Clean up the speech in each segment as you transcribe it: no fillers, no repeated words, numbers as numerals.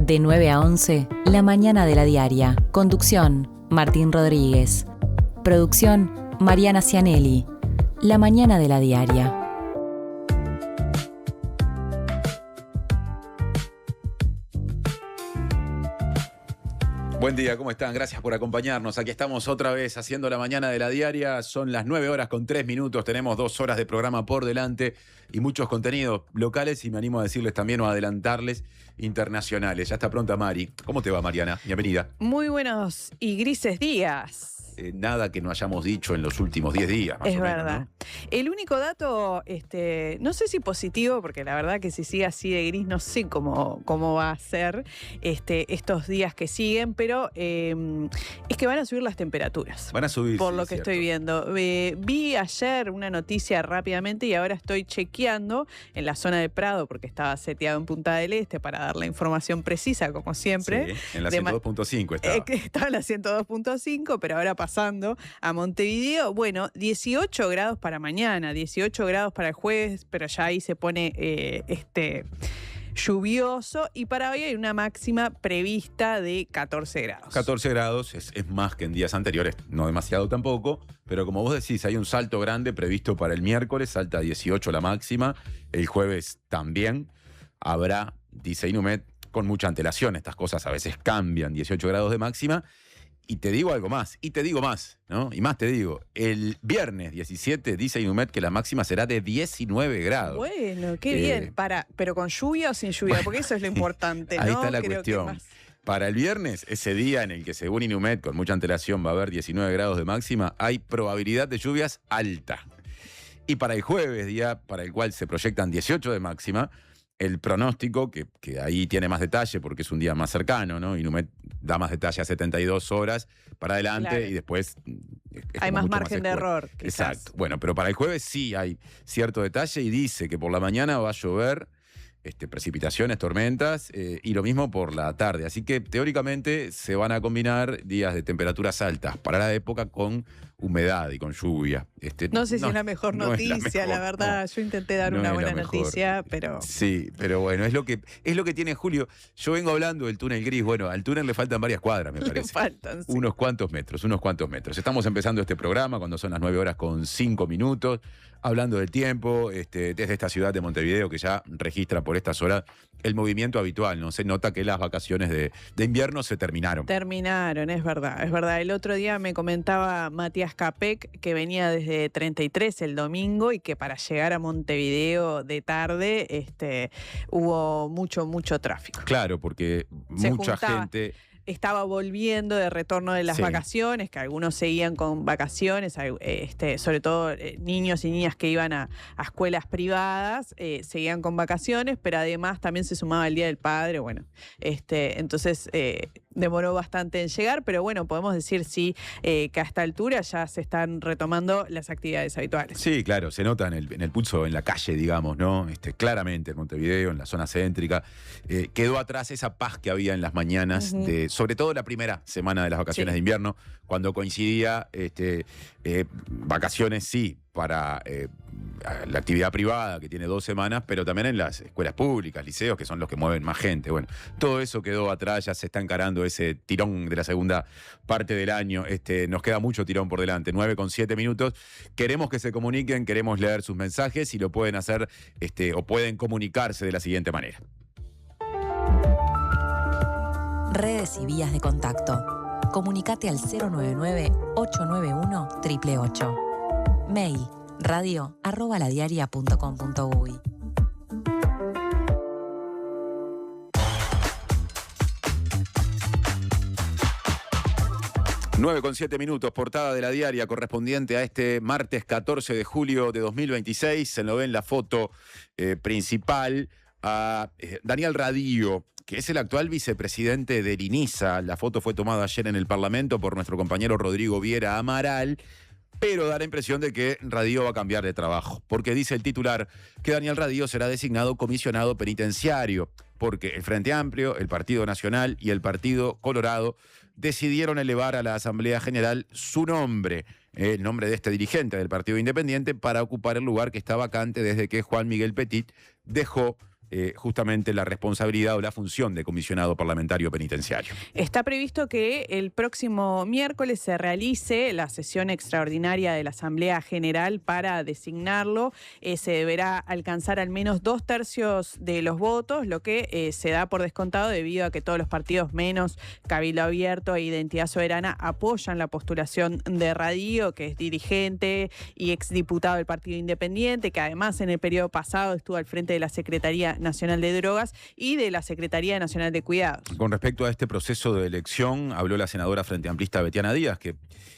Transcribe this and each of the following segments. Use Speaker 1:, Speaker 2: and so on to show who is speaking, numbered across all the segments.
Speaker 1: De 9 a 11, La Mañana de la Diaria. Conducción, Martín Rodríguez. Producción, Mariana Cianelli. La Mañana de la Diaria.
Speaker 2: Buen día, ¿cómo están? Gracias por acompañarnos. Aquí estamos otra vez haciendo La Mañana de la Diaria. Son las 9 horas con 3 minutos. Tenemos 2 horas de programa por delante y muchos contenidos locales y me animo a decirles también o a adelantarles internacionales. Ya está pronta Mari. ¿Cómo te va, Mariana? Bienvenida.
Speaker 3: Muy buenos y grises días.
Speaker 2: Nada que no hayamos dicho en los últimos 10 días, más
Speaker 3: es
Speaker 2: o menos,
Speaker 3: verdad.
Speaker 2: ¿no?
Speaker 3: El único dato, no sé si positivo, porque la verdad que si sigue así de gris, no sé cómo va a ser estos días que siguen, pero es que van a subir las temperaturas.
Speaker 2: Van a subir.
Speaker 3: Por
Speaker 2: sí,
Speaker 3: lo que
Speaker 2: cierto.
Speaker 3: estoy viendo. Vi ayer una noticia rápidamente y ahora estoy chequeando en la zona de Prado, porque estaba seteado en Punta del Este para dar la información precisa, como siempre.
Speaker 2: Sí, en la 102.5 estaba.
Speaker 3: Estaba en la 102.5, pero ahora pasando a Montevideo. Bueno, 18 grados para mañana, 18 grados para el jueves, pero ya ahí se pone lluvioso, y para hoy hay una máxima prevista de 14 grados.
Speaker 2: 14 grados es más que en días anteriores, no demasiado tampoco, pero como vos decís, hay un salto grande previsto para el miércoles, salta a 18 la máxima, el jueves también habrá, dice Inumet, con mucha antelación, estas cosas a veces cambian, 18 grados de máxima. Y te digo algo más, y te digo más, ¿no? Y más te digo, el viernes 17 dice Inumet que la máxima será de 19 grados.
Speaker 3: Bueno, qué bien. Pero con lluvia o sin lluvia, porque eso es lo importante, ¿no?
Speaker 2: Ahí está la
Speaker 3: Creo
Speaker 2: cuestión.
Speaker 3: que más...
Speaker 2: Para el viernes, ese día en el que según Inumet, con mucha antelación va a haber 19 grados de máxima, hay probabilidad de lluvias alta. Y para el jueves, día para el cual se proyectan 18 de máxima, el pronóstico, que ahí tiene más detalle porque es un día más cercano, ¿no? Inumet da más detalle a 72 horas para adelante, claro. Y después
Speaker 3: hay más margen de error. Quizás.
Speaker 2: Exacto. Bueno, pero para el jueves sí hay cierto detalle y dice que por la mañana va a llover precipitaciones, tormentas, y lo mismo por la tarde. Así que teóricamente se van a combinar días de temperaturas altas para la época con humedad y con lluvia.
Speaker 3: No sé si es la mejor noticia, la verdad. No, yo intenté dar una buena noticia, pero...
Speaker 2: Sí, pero bueno, es lo que tiene Julio. Yo vengo hablando del túnel gris. Bueno, al túnel le faltan varias cuadras, me parece.
Speaker 3: Le faltan, sí.
Speaker 2: Unos cuantos metros. Estamos empezando este programa cuando son las 9 horas con 5 minutos, hablando del tiempo, desde esta ciudad de Montevideo que ya registra por estas horas el movimiento habitual, ¿no? Se nota que las vacaciones de invierno se terminaron.
Speaker 3: Terminaron, es verdad. El otro día me comentaba Matías Capek que venía desde 33 el domingo y que para llegar a Montevideo de tarde hubo mucho tráfico.
Speaker 2: Claro, porque mucha gente...
Speaker 3: Estaba volviendo de retorno de las vacaciones, que algunos seguían con vacaciones, sobre todo niños y niñas que iban a escuelas privadas, seguían con vacaciones, pero además también se sumaba el Día del Padre, bueno, entonces demoró bastante en llegar, pero bueno, podemos decir que a esta altura ya se están retomando las actividades habituales. Sí,
Speaker 2: claro, se nota en el pulso, en la calle, digamos, ¿no? Claramente en Montevideo, en la zona céntrica, quedó atrás esa paz que había en las mañanas sobre todo la primera semana de las vacaciones de invierno, cuando coincidía vacaciones, para la actividad privada, que tiene 2 semanas, pero también en las escuelas públicas, liceos, que son los que mueven más gente. Bueno, todo eso quedó atrás, ya se está encarando ese tirón de la segunda parte del año. Nos queda mucho tirón por delante, 9 con 7 minutos. Queremos que se comuniquen, queremos leer sus mensajes y lo pueden hacer o pueden comunicarse de la siguiente manera.
Speaker 1: Redes y vías de contacto. Comunicate al 099-891-888. Mail radio@ladiaria.com.uy.
Speaker 2: Nueve con 7 minutos, portada de La Diaria correspondiente a este martes 14 de julio de 2026. Se lo ve en la foto principal a Daniel Radío, que es el actual vicepresidente del INISA. La foto fue tomada ayer en el Parlamento por nuestro compañero Rodrigo Viera Amaral, pero da la impresión de que Radío va a cambiar de trabajo, porque dice el titular que Daniel Radío será designado comisionado penitenciario, porque el Frente Amplio, el Partido Nacional y el Partido Colorado decidieron elevar a la Asamblea General su nombre, el nombre de este dirigente del Partido Independiente, para ocupar el lugar que está vacante desde que Juan Miguel Petit dejó justamente la responsabilidad o la función de comisionado parlamentario penitenciario.
Speaker 3: Está previsto que el próximo miércoles se realice la sesión extraordinaria de la Asamblea General para designarlo. Se deberá alcanzar al menos 2/3 de los votos, lo que se da por descontado debido a que todos los partidos menos Cabildo Abierto e Identidad Soberana apoyan la postulación de Radío, que es dirigente y exdiputado del Partido Independiente, que además en el periodo pasado estuvo al frente de la Secretaría Nacional de Drogas y de la Secretaría Nacional de Cuidados.
Speaker 2: Con respecto a este proceso de elección, habló la senadora Frente Amplista Betiana Díaz, que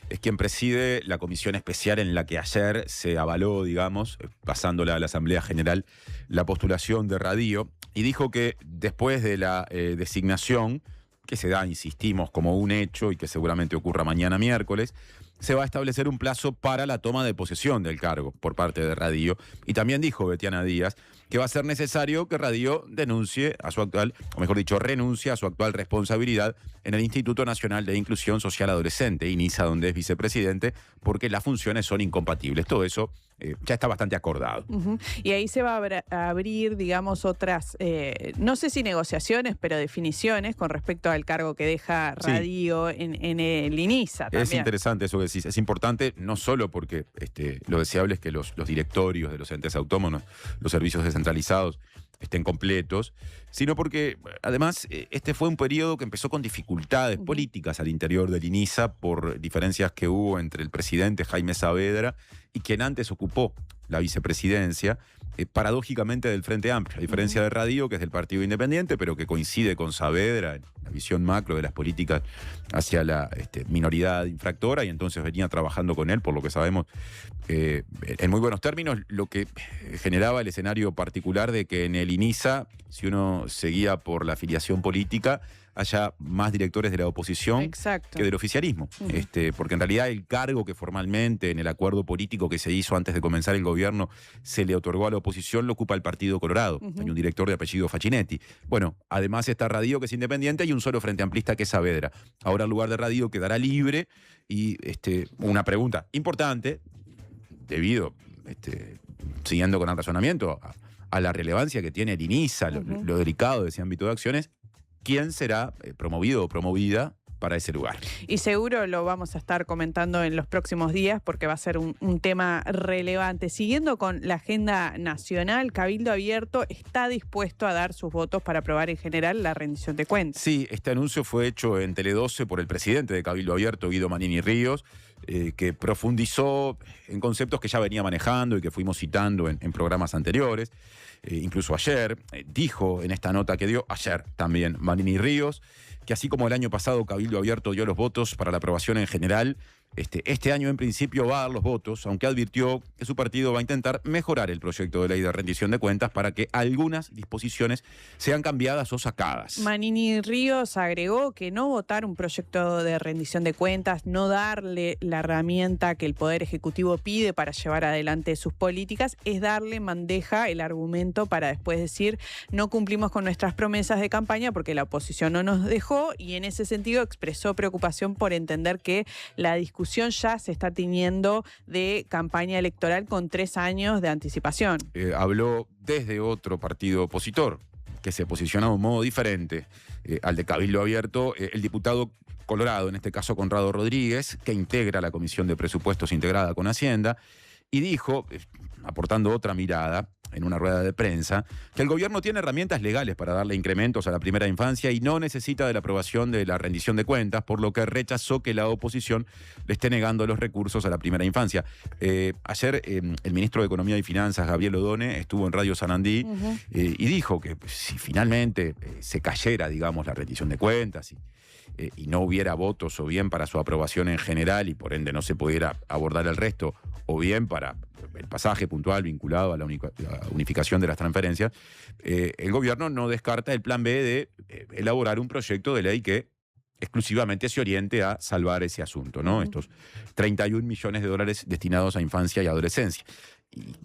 Speaker 2: es quien preside la comisión especial en la que ayer se avaló, digamos, pasándola a la Asamblea General, la postulación de Radío, y dijo que después de la designación, que se da, insistimos, como un hecho y que seguramente ocurra mañana miércoles, se va a establecer un plazo para la toma de posesión del cargo por parte de Radío. Y también dijo Betiana Díaz que va a ser necesario que Radío denuncie a su actual, o mejor dicho, renuncie a su actual responsabilidad en el Instituto Nacional de Inclusión Social Adolescente, INISA, donde es vicepresidente, porque las funciones son incompatibles. Todo eso ya está bastante acordado.
Speaker 3: Y ahí se va a abrir, digamos, otras, no sé si negociaciones, pero definiciones con respecto al cargo que deja Radío en el INISA también.
Speaker 2: Es interesante eso que decís. Es importante no solo porque lo deseable es que los directorios de los entes autónomos, los servicios descentralizados, estén completos, sino porque además este fue un periodo que empezó con dificultades políticas al interior del INISA por diferencias que hubo entre el presidente Jaime Saavedra y quien antes ocupó la vicepresidencia, paradójicamente del Frente Amplio, a diferencia de Radío, que es del Partido Independiente, pero que coincide con Saavedra en la visión macro de las políticas hacia la minoridad infractora, y entonces venía trabajando con él, por lo que sabemos, en muy buenos términos, lo que generaba el escenario particular de que en el INISA, si uno seguía por la afiliación política, haya más directores de la oposición que del oficialismo. Porque en realidad el cargo que formalmente en el acuerdo político que se hizo antes de comenzar el gobierno se le otorgó a la oposición lo ocupa el Partido Colorado. Hay un director de apellido Facchinetti. Bueno, además está Radío, que es independiente, y un solo frente amplista que es Saavedra. Ahora el lugar de Radío quedará libre y una pregunta importante, debido, siguiendo con el razonamiento, a la relevancia que tiene el INISA, lo delicado de ese ámbito de acciones, ¿quién será promovido o promovida para ese lugar?
Speaker 3: Y seguro lo vamos a estar comentando en los próximos días porque va a ser un tema relevante. Siguiendo con la agenda nacional, Cabildo Abierto está dispuesto a dar sus votos para aprobar en general la rendición de cuentas.
Speaker 2: Sí, este anuncio fue hecho en Tele 12 por el presidente de Cabildo Abierto, Guido Manini Ríos, que profundizó en conceptos que ya venía manejando y que fuimos citando en programas anteriores. Incluso ayer, dijo en esta nota que dio ayer también Manini Ríos, que así como el año pasado Cabildo Abierto dio los votos para la aprobación en general, este año en principio va a dar los votos, aunque advirtió que su partido va a intentar mejorar el proyecto de ley de rendición de cuentas para que algunas disposiciones sean cambiadas o sacadas.
Speaker 3: Manini Ríos agregó que no votar un proyecto de rendición de cuentas, no darle la herramienta que el Poder Ejecutivo pide para llevar adelante sus políticas, es darle bandeja el argumento para después decir no cumplimos con nuestras promesas de campaña porque la oposición no nos dejó, y en ese sentido expresó preocupación por entender que la discusión ya se está tiñendo de campaña electoral con 3 años de anticipación.
Speaker 2: Habló desde otro partido opositor que se posiciona de un modo diferente al de Cabildo Abierto, el diputado colorado, en este caso Conrado Rodríguez, que integra la Comisión de Presupuestos integrada con Hacienda, y dijo, aportando otra mirada, en una rueda de prensa, que el gobierno tiene herramientas legales para darle incrementos a la primera infancia y no necesita de la aprobación de la rendición de cuentas, por lo que rechazó que la oposición le esté negando los recursos a la primera infancia. Ayer el ministro de Economía y Finanzas, Gabriel Odone, estuvo en Radio Sarandí y dijo que si finalmente se cayera, digamos, la rendición de cuentas y no hubiera votos o bien para su aprobación en general y por ende no se pudiera abordar el resto, o bien para el pasaje puntual vinculado a la unificación de las transferencias, el gobierno no descarta el plan B de elaborar un proyecto de ley que exclusivamente se oriente a salvar ese asunto, ¿no? Estos 31 millones de dólares destinados a infancia y adolescencia.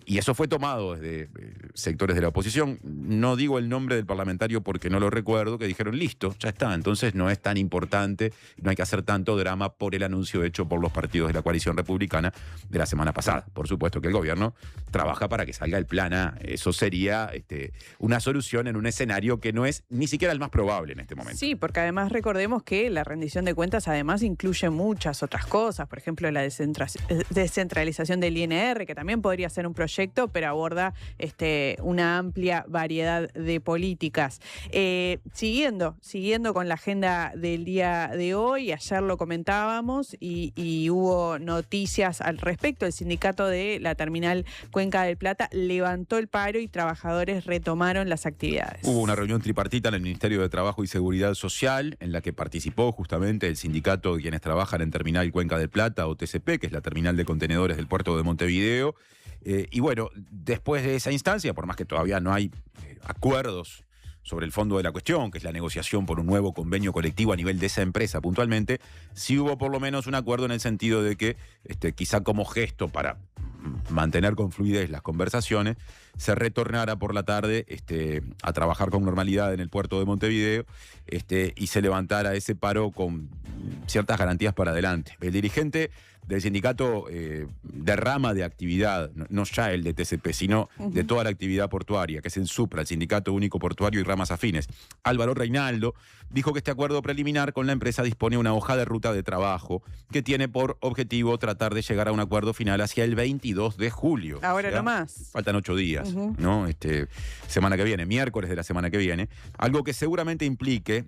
Speaker 2: Y eso fue tomado desde sectores de la oposición. No digo el nombre del parlamentario porque no lo recuerdo, que dijeron, listo, ya está. Entonces no es tan importante, no hay que hacer tanto drama por el anuncio hecho por los partidos de la coalición republicana de la semana pasada. Por supuesto que el gobierno trabaja para que salga el plan A. Eso sería una solución en un escenario que no es ni siquiera el más probable en este momento.
Speaker 3: Sí, porque además recordemos que la rendición de cuentas además incluye muchas otras cosas. Por ejemplo, la descentralización del INR, que también podría ser un proyecto, pero aborda una amplia variedad de políticas. Siguiendo con la agenda del día de hoy, ayer lo comentábamos y hubo noticias al respecto. El sindicato de la terminal Cuenca del Plata levantó el paro y trabajadores retomaron las actividades.
Speaker 2: Hubo una reunión tripartita en el Ministerio de Trabajo y Seguridad Social en la que participó justamente el sindicato de quienes trabajan en Terminal Cuenca del Plata, o TCP, que es la terminal de contenedores del puerto de Montevideo. Y bueno, después de esa instancia, por más que todavía no hay acuerdos sobre el fondo de la cuestión, que es la negociación por un nuevo convenio colectivo a nivel de esa empresa puntualmente, sí hubo por lo menos un acuerdo en el sentido de que quizá como gesto para mantener con fluidez las conversaciones, se retornara por la tarde a trabajar con normalidad en el puerto de Montevideo y se levantara ese paro con ciertas garantías para adelante. El dirigente del sindicato de rama de actividad, no ya el de TCP, sino de toda la actividad portuaria, que es el SUPRA, el Sindicato Único Portuario y Ramas Afines, Álvaro Reinaldo, dijo que este acuerdo preliminar con la empresa dispone una hoja de ruta de trabajo que tiene por objetivo tratar de llegar a un acuerdo final hacia el 22 de julio.
Speaker 3: Ahora nomás.
Speaker 2: Faltan 8 días, ¿no? Semana que viene, miércoles de la semana que viene. Algo que seguramente implique,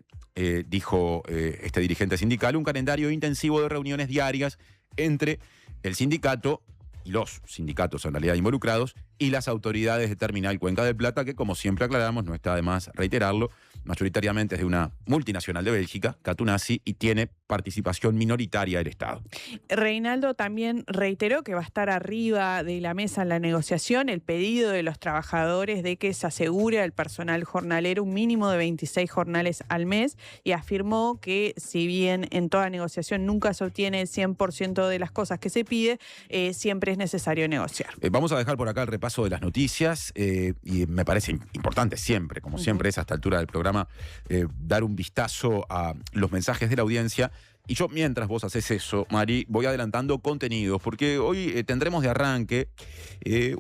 Speaker 2: dijo este dirigente sindical, un calendario intensivo de reuniones diarias entre el sindicato y los sindicatos en realidad involucrados y las autoridades de Terminal Cuenca del Plata, que como siempre aclaramos, no está de más reiterarlo, mayoritariamente es de una multinacional de Bélgica, Catunasi, y tiene participación minoritaria del Estado.
Speaker 3: Reinaldo también reiteró que va a estar arriba de la mesa en la negociación el pedido de los trabajadores de que se asegure al personal jornalero un mínimo de 26 jornales al mes, y afirmó que si bien en toda negociación nunca se obtiene el 100% de las cosas que se pide, siempre es necesario negociar.
Speaker 2: Vamos a dejar por acá el repaso de las noticias y me parece importante siempre, como siempre es a esta altura del programa, dar un vistazo a los mensajes de la audiencia. Y yo, mientras vos haces eso, Mari, voy adelantando contenidos, porque hoy tendremos de arranque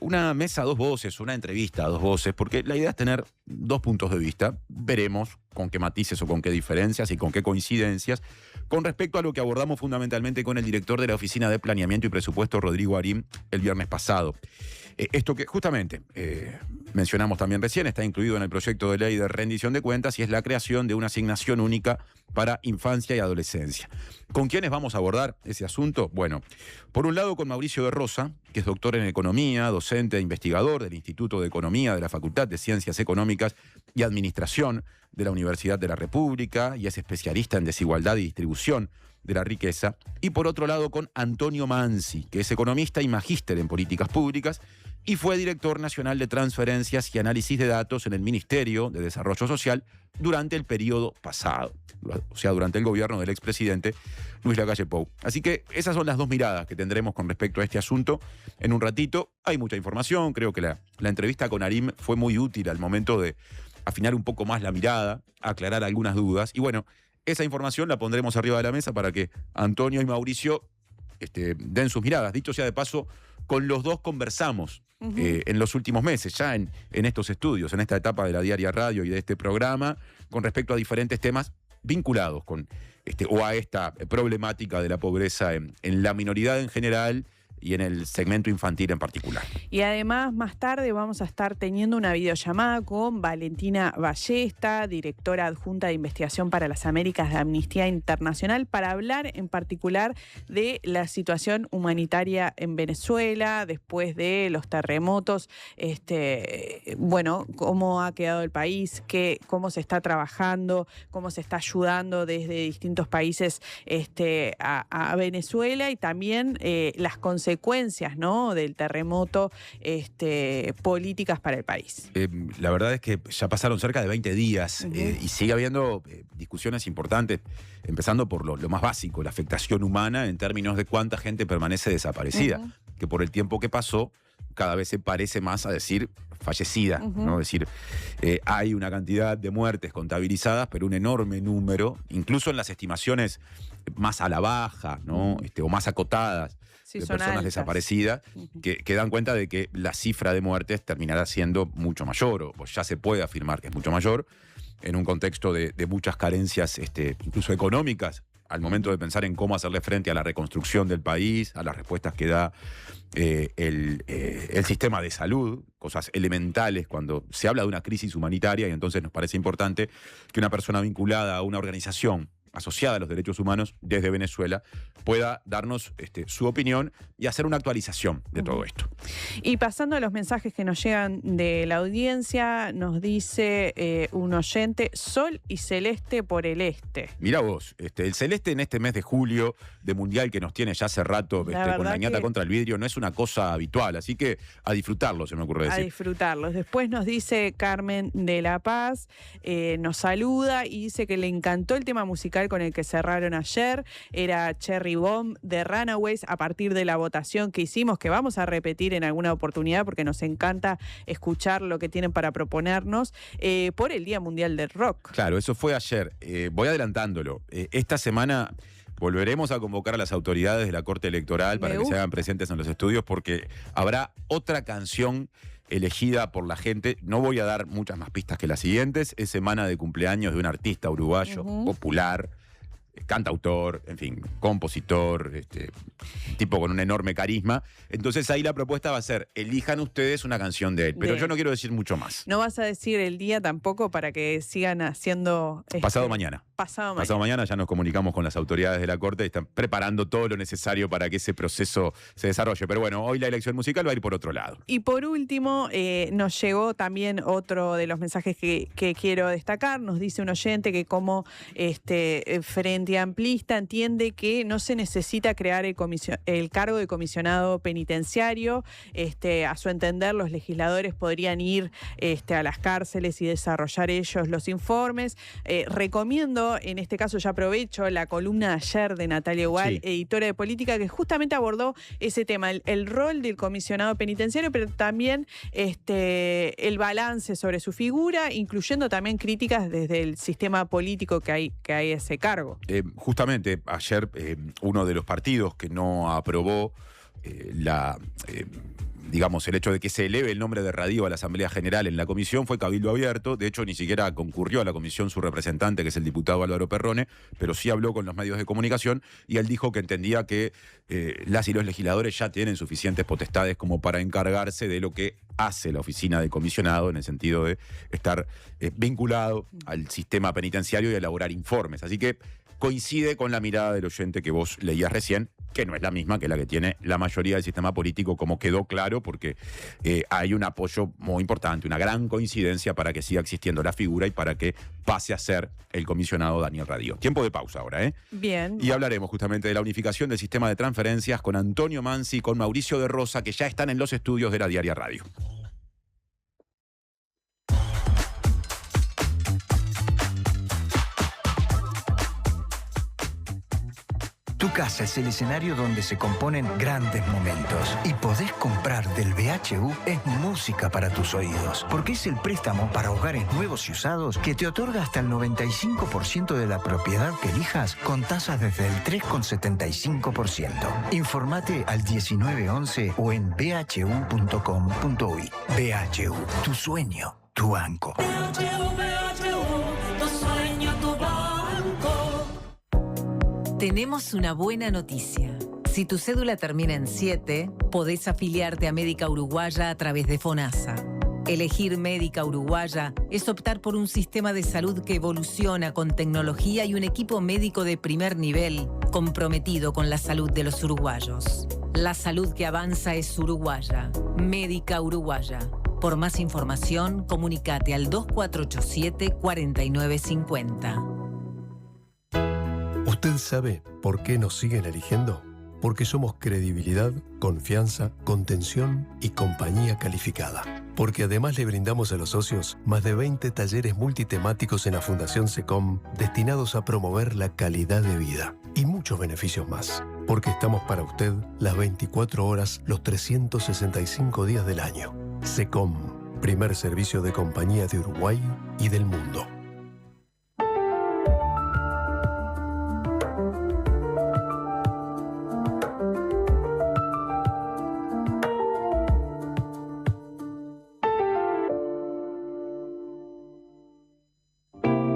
Speaker 2: una mesa a dos voces, una entrevista a dos voces, porque la idea es tener dos puntos de vista. Veremos con qué matices o con qué diferencias y con qué coincidencias con respecto a lo que abordamos fundamentalmente con el director de la Oficina de Planeamiento y Presupuesto, Rodrigo Arim, el viernes pasado. Esto que justamente mencionamos también recién, está incluido en el proyecto de ley de rendición de cuentas y es la creación de una asignación única para infancia y adolescencia. ¿Con quiénes vamos a abordar ese asunto? Bueno, por un lado con Mauricio de Rosa, que es doctor en Economía, docente e investigador del Instituto de Economía de la Facultad de Ciencias Económicas y Administración de la Universidad de la República y es especialista en desigualdad y distribución de la riqueza. Y por otro lado con Antonio Mansi, que es economista y magíster en políticas públicas y fue director nacional de transferencias y análisis de datos en el Ministerio de Desarrollo Social durante el periodo pasado, o sea, durante el gobierno del expresidente Luis Lacalle Pou. Así que esas son las dos miradas que tendremos con respecto a este asunto. En un ratito hay mucha información, creo que la entrevista con Arim fue muy útil al momento de afinar un poco más la mirada, aclarar algunas dudas y bueno, esa información la pondremos arriba de la mesa para que Antonio y Mauricio den sus miradas. Dicho sea de paso, con los dos conversamos en los últimos meses, ya en estos estudios, en esta etapa de la Diaria Radio y de este programa, con respecto a diferentes temas vinculados con o a esta problemática de la pobreza en la minoridad en general y en el segmento infantil en particular.
Speaker 3: Y además, más tarde vamos a estar teniendo una videollamada con Valentina Ballesta, directora adjunta de Investigación para las Américas de Amnistía Internacional, para hablar en particular de la situación humanitaria en Venezuela después de los terremotos, cómo ha quedado el país, cómo se está trabajando, cómo se está ayudando desde distintos países a Venezuela y también las consecuencias, ¿no?, del terremoto, políticas para el país.
Speaker 2: La verdad es que ya pasaron cerca de 20 días y sigue habiendo discusiones importantes, empezando por lo más básico, la afectación humana en términos de cuánta gente permanece desaparecida, que por el tiempo que pasó cada vez se parece más a decir fallecida, ¿no? Es decir, hay una cantidad de muertes contabilizadas, pero un enorme número, incluso en las estimaciones más a la baja, ¿no? O más acotadas,
Speaker 3: Sí,
Speaker 2: de
Speaker 3: son
Speaker 2: personas
Speaker 3: altas.
Speaker 2: desaparecidas, que dan cuenta de que la cifra de muertes terminará siendo mucho mayor, o ya se puede afirmar que es mucho mayor, en un contexto de muchas carencias, incluso económicas, al momento de pensar en cómo hacerle frente a la reconstrucción del país, a las respuestas que da el sistema de salud, cosas elementales cuando se habla de una crisis humanitaria, y entonces nos parece importante que una persona vinculada a una organización asociada a los derechos humanos desde Venezuela pueda darnos su opinión y hacer una actualización de todo esto.
Speaker 3: Y pasando a los mensajes que nos llegan de la audiencia, nos dice un oyente: sol y celeste por el este.
Speaker 2: Mirá vos, el celeste en este mes de julio de Mundial que nos tiene ya hace rato con la ñata contra el vidrio no es una cosa habitual, así que a disfrutarlo, se me ocurre decir.
Speaker 3: A disfrutarlos. Después nos dice Carmen de La Paz, nos saluda y dice que le encantó el tema musical con el que cerraron ayer, era Cherry Bomb de Runaways, a partir de la votación que hicimos, que vamos a repetir en alguna oportunidad porque nos encanta escuchar lo que tienen para proponernos, por el Día Mundial del Rock.
Speaker 2: Claro, eso fue ayer. Voy adelantándolo. Esta semana volveremos a convocar a las autoridades de la Corte Electoral para que se hagan presentes en los estudios, porque habrá otra canción elegida por la gente. No voy a dar muchas más pistas que las siguientes. Es semana de cumpleaños de un artista uruguayo popular, cantautor, en fin, compositor, tipo con un enorme carisma. Entonces ahí la propuesta va a ser: elijan ustedes una canción de él. Pero yo no quiero decir mucho más.
Speaker 3: No vas a decir el día tampoco para que sigan haciendo...
Speaker 2: Pasado mañana.
Speaker 3: Pasado
Speaker 2: mañana ya nos comunicamos con las autoridades de la Corte y están preparando todo lo necesario para que ese proceso se desarrolle. Pero bueno, hoy la elección musical va a ir por otro lado.
Speaker 3: Y por último, nos llegó también otro de los mensajes que quiero destacar. Nos dice un oyente que como Frente Amplista entiende que no se necesita crear el cargo de comisionado penitenciario. A su entender, los legisladores podrían ir a las cárceles y desarrollar ellos los informes. Recomiendo, en este caso ya aprovecho, la columna de ayer de Natalia Gual, editora de política, que justamente abordó ese tema, el rol del comisionado penitenciario, pero también el balance sobre su figura, incluyendo también críticas desde el sistema político que hay a ese cargo.
Speaker 2: Justamente ayer uno de los partidos que no aprobó digamos, el hecho de que se eleve el nombre de Radio a la Asamblea General en la comisión fue Cabildo Abierto. De hecho, ni siquiera concurrió a la comisión su representante, que es el diputado Álvaro Perrone, pero sí habló con los medios de comunicación y él dijo que entendía que las y los legisladores ya tienen suficientes potestades como para encargarse de lo que hace la oficina del comisionado, en el sentido de estar vinculado al sistema penitenciario y a elaborar informes. Así que coincide con la mirada del oyente que vos leías recién, que no es la misma que la que tiene la mayoría del sistema político, como quedó claro, porque hay un apoyo muy importante, una gran coincidencia para que siga existiendo la figura y para que pase a ser el comisionado Daniel Radio. Tiempo de pausa ahora, ¿eh?
Speaker 3: Bien.
Speaker 2: Y hablaremos justamente de la unificación del sistema de transferencias con Antonio Mansi y con Mauricio de Rosa, que ya están en los estudios de la Diaria Radio.
Speaker 4: Tu casa es el escenario donde se componen grandes momentos. Y podés comprar del BHU es música para tus oídos. Porque es el préstamo para hogares nuevos y usados que te otorga hasta el 95% de la propiedad que elijas con tasas desde el 3,75%. Informate al 1911 o en bhu.com.uy. BHU, tu sueño, tu banco.
Speaker 1: Tenemos una buena noticia. Si tu cédula termina en 7, podés afiliarte a Médica Uruguaya a través de FONASA. Elegir Médica Uruguaya es optar por un sistema de salud que evoluciona con tecnología y un equipo médico de primer nivel comprometido con la salud de los uruguayos. La salud que avanza es uruguaya. Médica Uruguaya. Por más información, comunícate al 2487-4950.
Speaker 5: ¿Usted sabe por qué nos siguen eligiendo? Porque somos credibilidad, confianza, contención y compañía calificada. Porque además le brindamos a los socios más de 20 talleres multitemáticos en la Fundación SECOM destinados a promover la calidad de vida. Y mucho muchos beneficios más. Porque estamos para usted las 24 horas, los 365 días del año. SECOM, primer servicio de compañía de Uruguay y del mundo.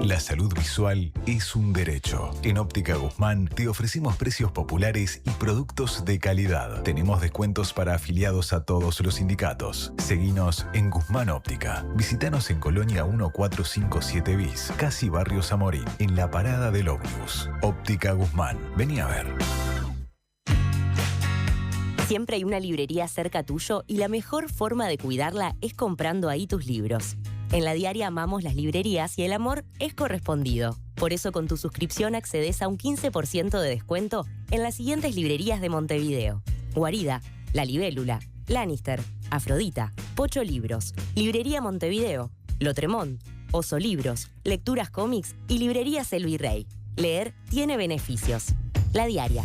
Speaker 6: La salud visual es un derecho. En Óptica Guzmán te ofrecemos precios populares y productos de calidad. Tenemos descuentos para afiliados a todos los sindicatos. Seguinos en Guzmán Óptica. Visítanos en Colonia 1457 bis, casi Barrio Zamorín, en la parada del ómnibus. Óptica Guzmán. Vení a ver.
Speaker 7: Siempre hay una librería cerca tuyo y la mejor forma de cuidarla es comprando ahí tus libros. En La Diaria amamos las librerías y el amor es correspondido. Por eso con tu suscripción accedes a un 15% de descuento en las siguientes librerías de Montevideo: Guarida, La Libélula, Lannister, Afrodita, Pocho Libros, Librería Montevideo, Lotremont, Oso Libros, Lecturas Cómics y Librería Selvi Rey. Leer tiene beneficios. La Diaria.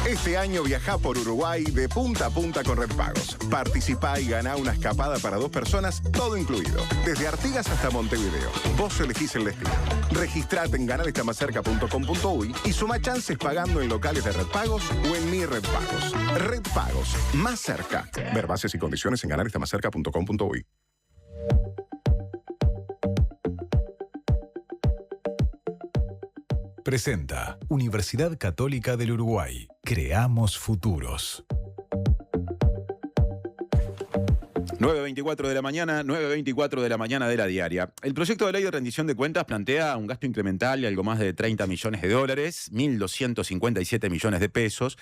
Speaker 8: Este año viajá por Uruguay de punta a punta con Red Pagos. Participá y ganá una escapada para 2 personas, todo incluido. Desde Artigas hasta Montevideo. Vos elegís el destino. Registrate en ganarestamacerca.com.uy y suma chances pagando en locales de Red Pagos o en Mi Red Pagos. Red Pagos, más cerca. Ver bases y condiciones en ganarestamacerca.com.uy.
Speaker 6: Presenta Universidad Católica del Uruguay. Creamos futuros.
Speaker 2: 9:24 de la mañana, 9:24 de la mañana de La Diaria. El proyecto de ley de rendición de cuentas plantea un gasto incremental de algo más de 30 millones de dólares, 1.257 millones de pesos,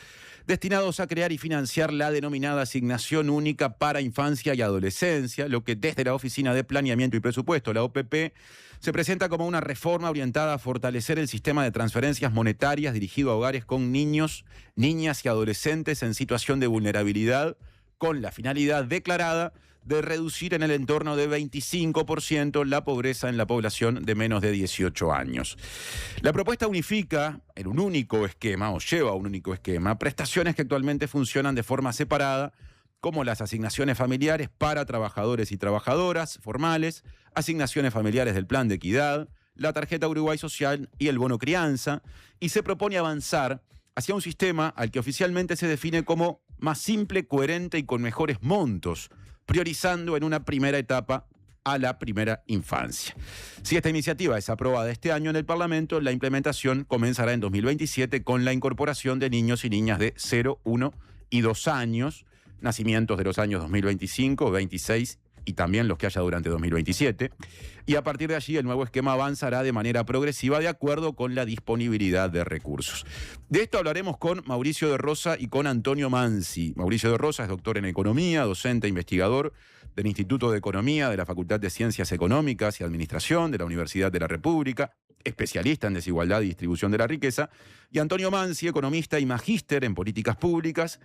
Speaker 2: destinados a crear y financiar la denominada asignación única para infancia y adolescencia, lo que desde la Oficina de Planeamiento y Presupuesto, la OPP, se presenta como una reforma orientada a fortalecer el sistema de transferencias monetarias dirigido a hogares con niños, niñas y adolescentes en situación de vulnerabilidad, con la finalidad declarada de reducir en el entorno de 25% la pobreza en la población de menos de 18 años. La propuesta unifica en un único esquema, o lleva a un único esquema, prestaciones que actualmente funcionan de forma separada, como las asignaciones familiares para trabajadores y trabajadoras formales, asignaciones familiares del Plan de Equidad, la tarjeta Uruguay Social y el bono crianza, y se propone avanzar hacia un sistema al que oficialmente se define como más simple, coherente y con mejores montos, priorizando en una primera etapa a la primera infancia. Si esta iniciativa es aprobada este año en el Parlamento, la implementación comenzará en 2027 con la incorporación de niños y niñas de 0, 1 y 2 años, nacimientos de los años 2025, 26 y también los que haya durante 2027. Y a partir de allí el nuevo esquema avanzará de manera progresiva de acuerdo con la disponibilidad de recursos. De esto hablaremos con Mauricio de Rosa y con Antonio Mansi. Mauricio de Rosa es doctor en Economía, docente e investigador del Instituto de Economía de la Facultad de Ciencias Económicas y Administración de la Universidad de la República, especialista en desigualdad y distribución de la riqueza, y Antonio Mansi, economista y magíster en políticas públicas,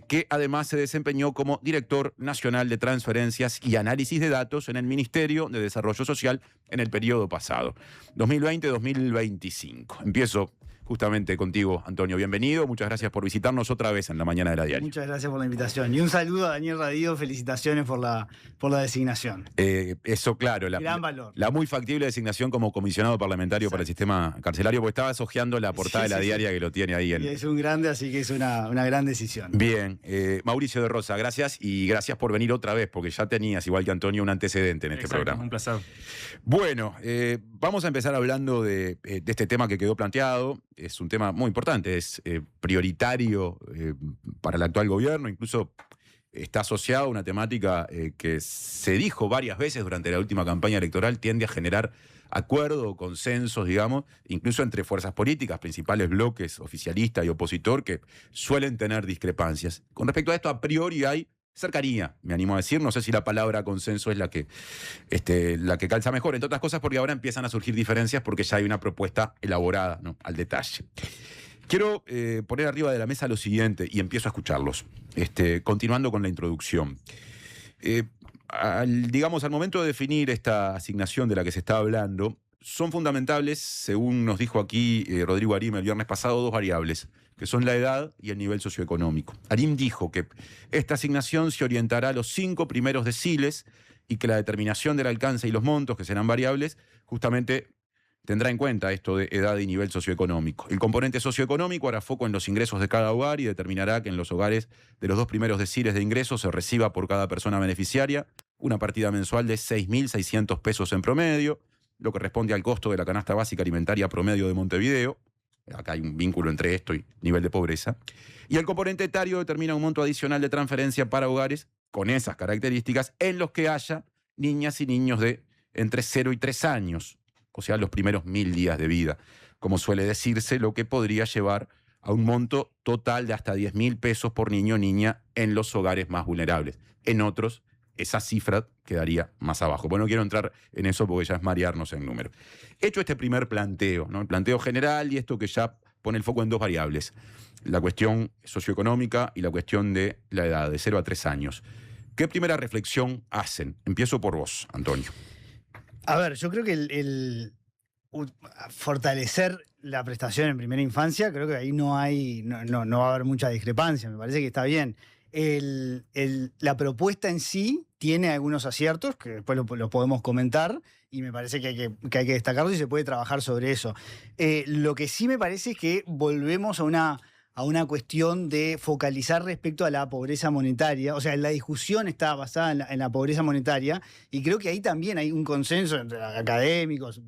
Speaker 2: que además se desempeñó como director nacional de transferencias y análisis de datos en el Ministerio de Desarrollo Social en el periodo pasado, 2020-2025. Empiezo justamente contigo, Antonio. Bienvenido. Muchas gracias por visitarnos otra vez en la mañana de La Diaria.
Speaker 9: Muchas gracias por la invitación. Y un saludo a Daniel Radío. Felicitaciones por la designación.
Speaker 2: Eso, claro.
Speaker 9: Gran valor.
Speaker 2: La muy factible designación como comisionado parlamentario para el sistema carcelario, porque estabas hojeando la portada de La Diaria que lo tiene ahí.
Speaker 9: Y es un grande, así que es una gran decisión.
Speaker 2: Bien. Mauricio de Rosa, gracias y gracias por venir otra vez, porque ya tenías, igual que Antonio, un antecedente en este programa.
Speaker 10: Un placer.
Speaker 2: Bueno, vamos a empezar hablando de este tema que quedó planteado. Es un tema muy importante, es prioritario para el actual gobierno, incluso está asociado a una temática que se dijo varias veces durante la última campaña electoral, tiende a generar acuerdo, consensos, digamos, incluso entre fuerzas políticas, principales bloques oficialista y opositor, que suelen tener discrepancias. Con respecto a esto, a priori hay cercanía, me animo a decir. No sé si la palabra consenso es la que calza mejor, entre otras cosas porque ahora empiezan a surgir diferencias porque ya hay una propuesta elaborada, ¿no?, al detalle. Quiero poner arriba de la mesa lo siguiente y empiezo a escucharlos, continuando con la introducción. Al momento de definir esta asignación de la que se está hablando, son fundamentales, según nos dijo aquí Rodrigo Arim el viernes pasado, dos variables, que son la edad y el nivel socioeconómico. Arim dijo que esta asignación se orientará a los 5 primeros deciles y que la determinación del alcance y los montos, que serán variables, justamente tendrá en cuenta esto de edad y nivel socioeconómico. El componente socioeconómico hará foco en los ingresos de cada hogar y determinará que en los hogares de los 2 primeros deciles de ingresos se reciba por cada persona beneficiaria una partida mensual de 6.600 pesos en promedio, lo que responde al costo de la canasta básica alimentaria promedio de Montevideo. Acá hay un vínculo entre esto y nivel de pobreza. Y el componente etario determina un monto adicional de transferencia para hogares con esas características en los que haya niñas y niños de entre 0 y 3 años, o sea, los primeros 1000 días de vida, como suele decirse, lo que podría llevar a un monto total de hasta 10.000 pesos por niño o niña en los hogares más vulnerables. En otros, esa cifra quedaría más abajo. Bueno, no quiero entrar en eso porque ya es marearnos en números. Hecho este primer planteo, ¿no? El planteo general y esto que ya pone el foco en dos variables, la cuestión socioeconómica y la cuestión de la edad, de 0 a 3 años. ¿Qué primera reflexión hacen? Empiezo por vos, Antonio.
Speaker 9: A ver, yo creo que fortalecer la prestación en primera infancia, creo que ahí no va a haber mucha discrepancia, me parece que está bien. La propuesta en sí tiene algunos aciertos, que después lo podemos comentar, y me parece que hay que destacarlo y se puede trabajar sobre eso. Lo que sí me parece es que volvemos a una cuestión de focalizar respecto a la pobreza monetaria. O sea, la discusión está basada en la pobreza monetaria, y creo que ahí también hay un consenso entre académicos,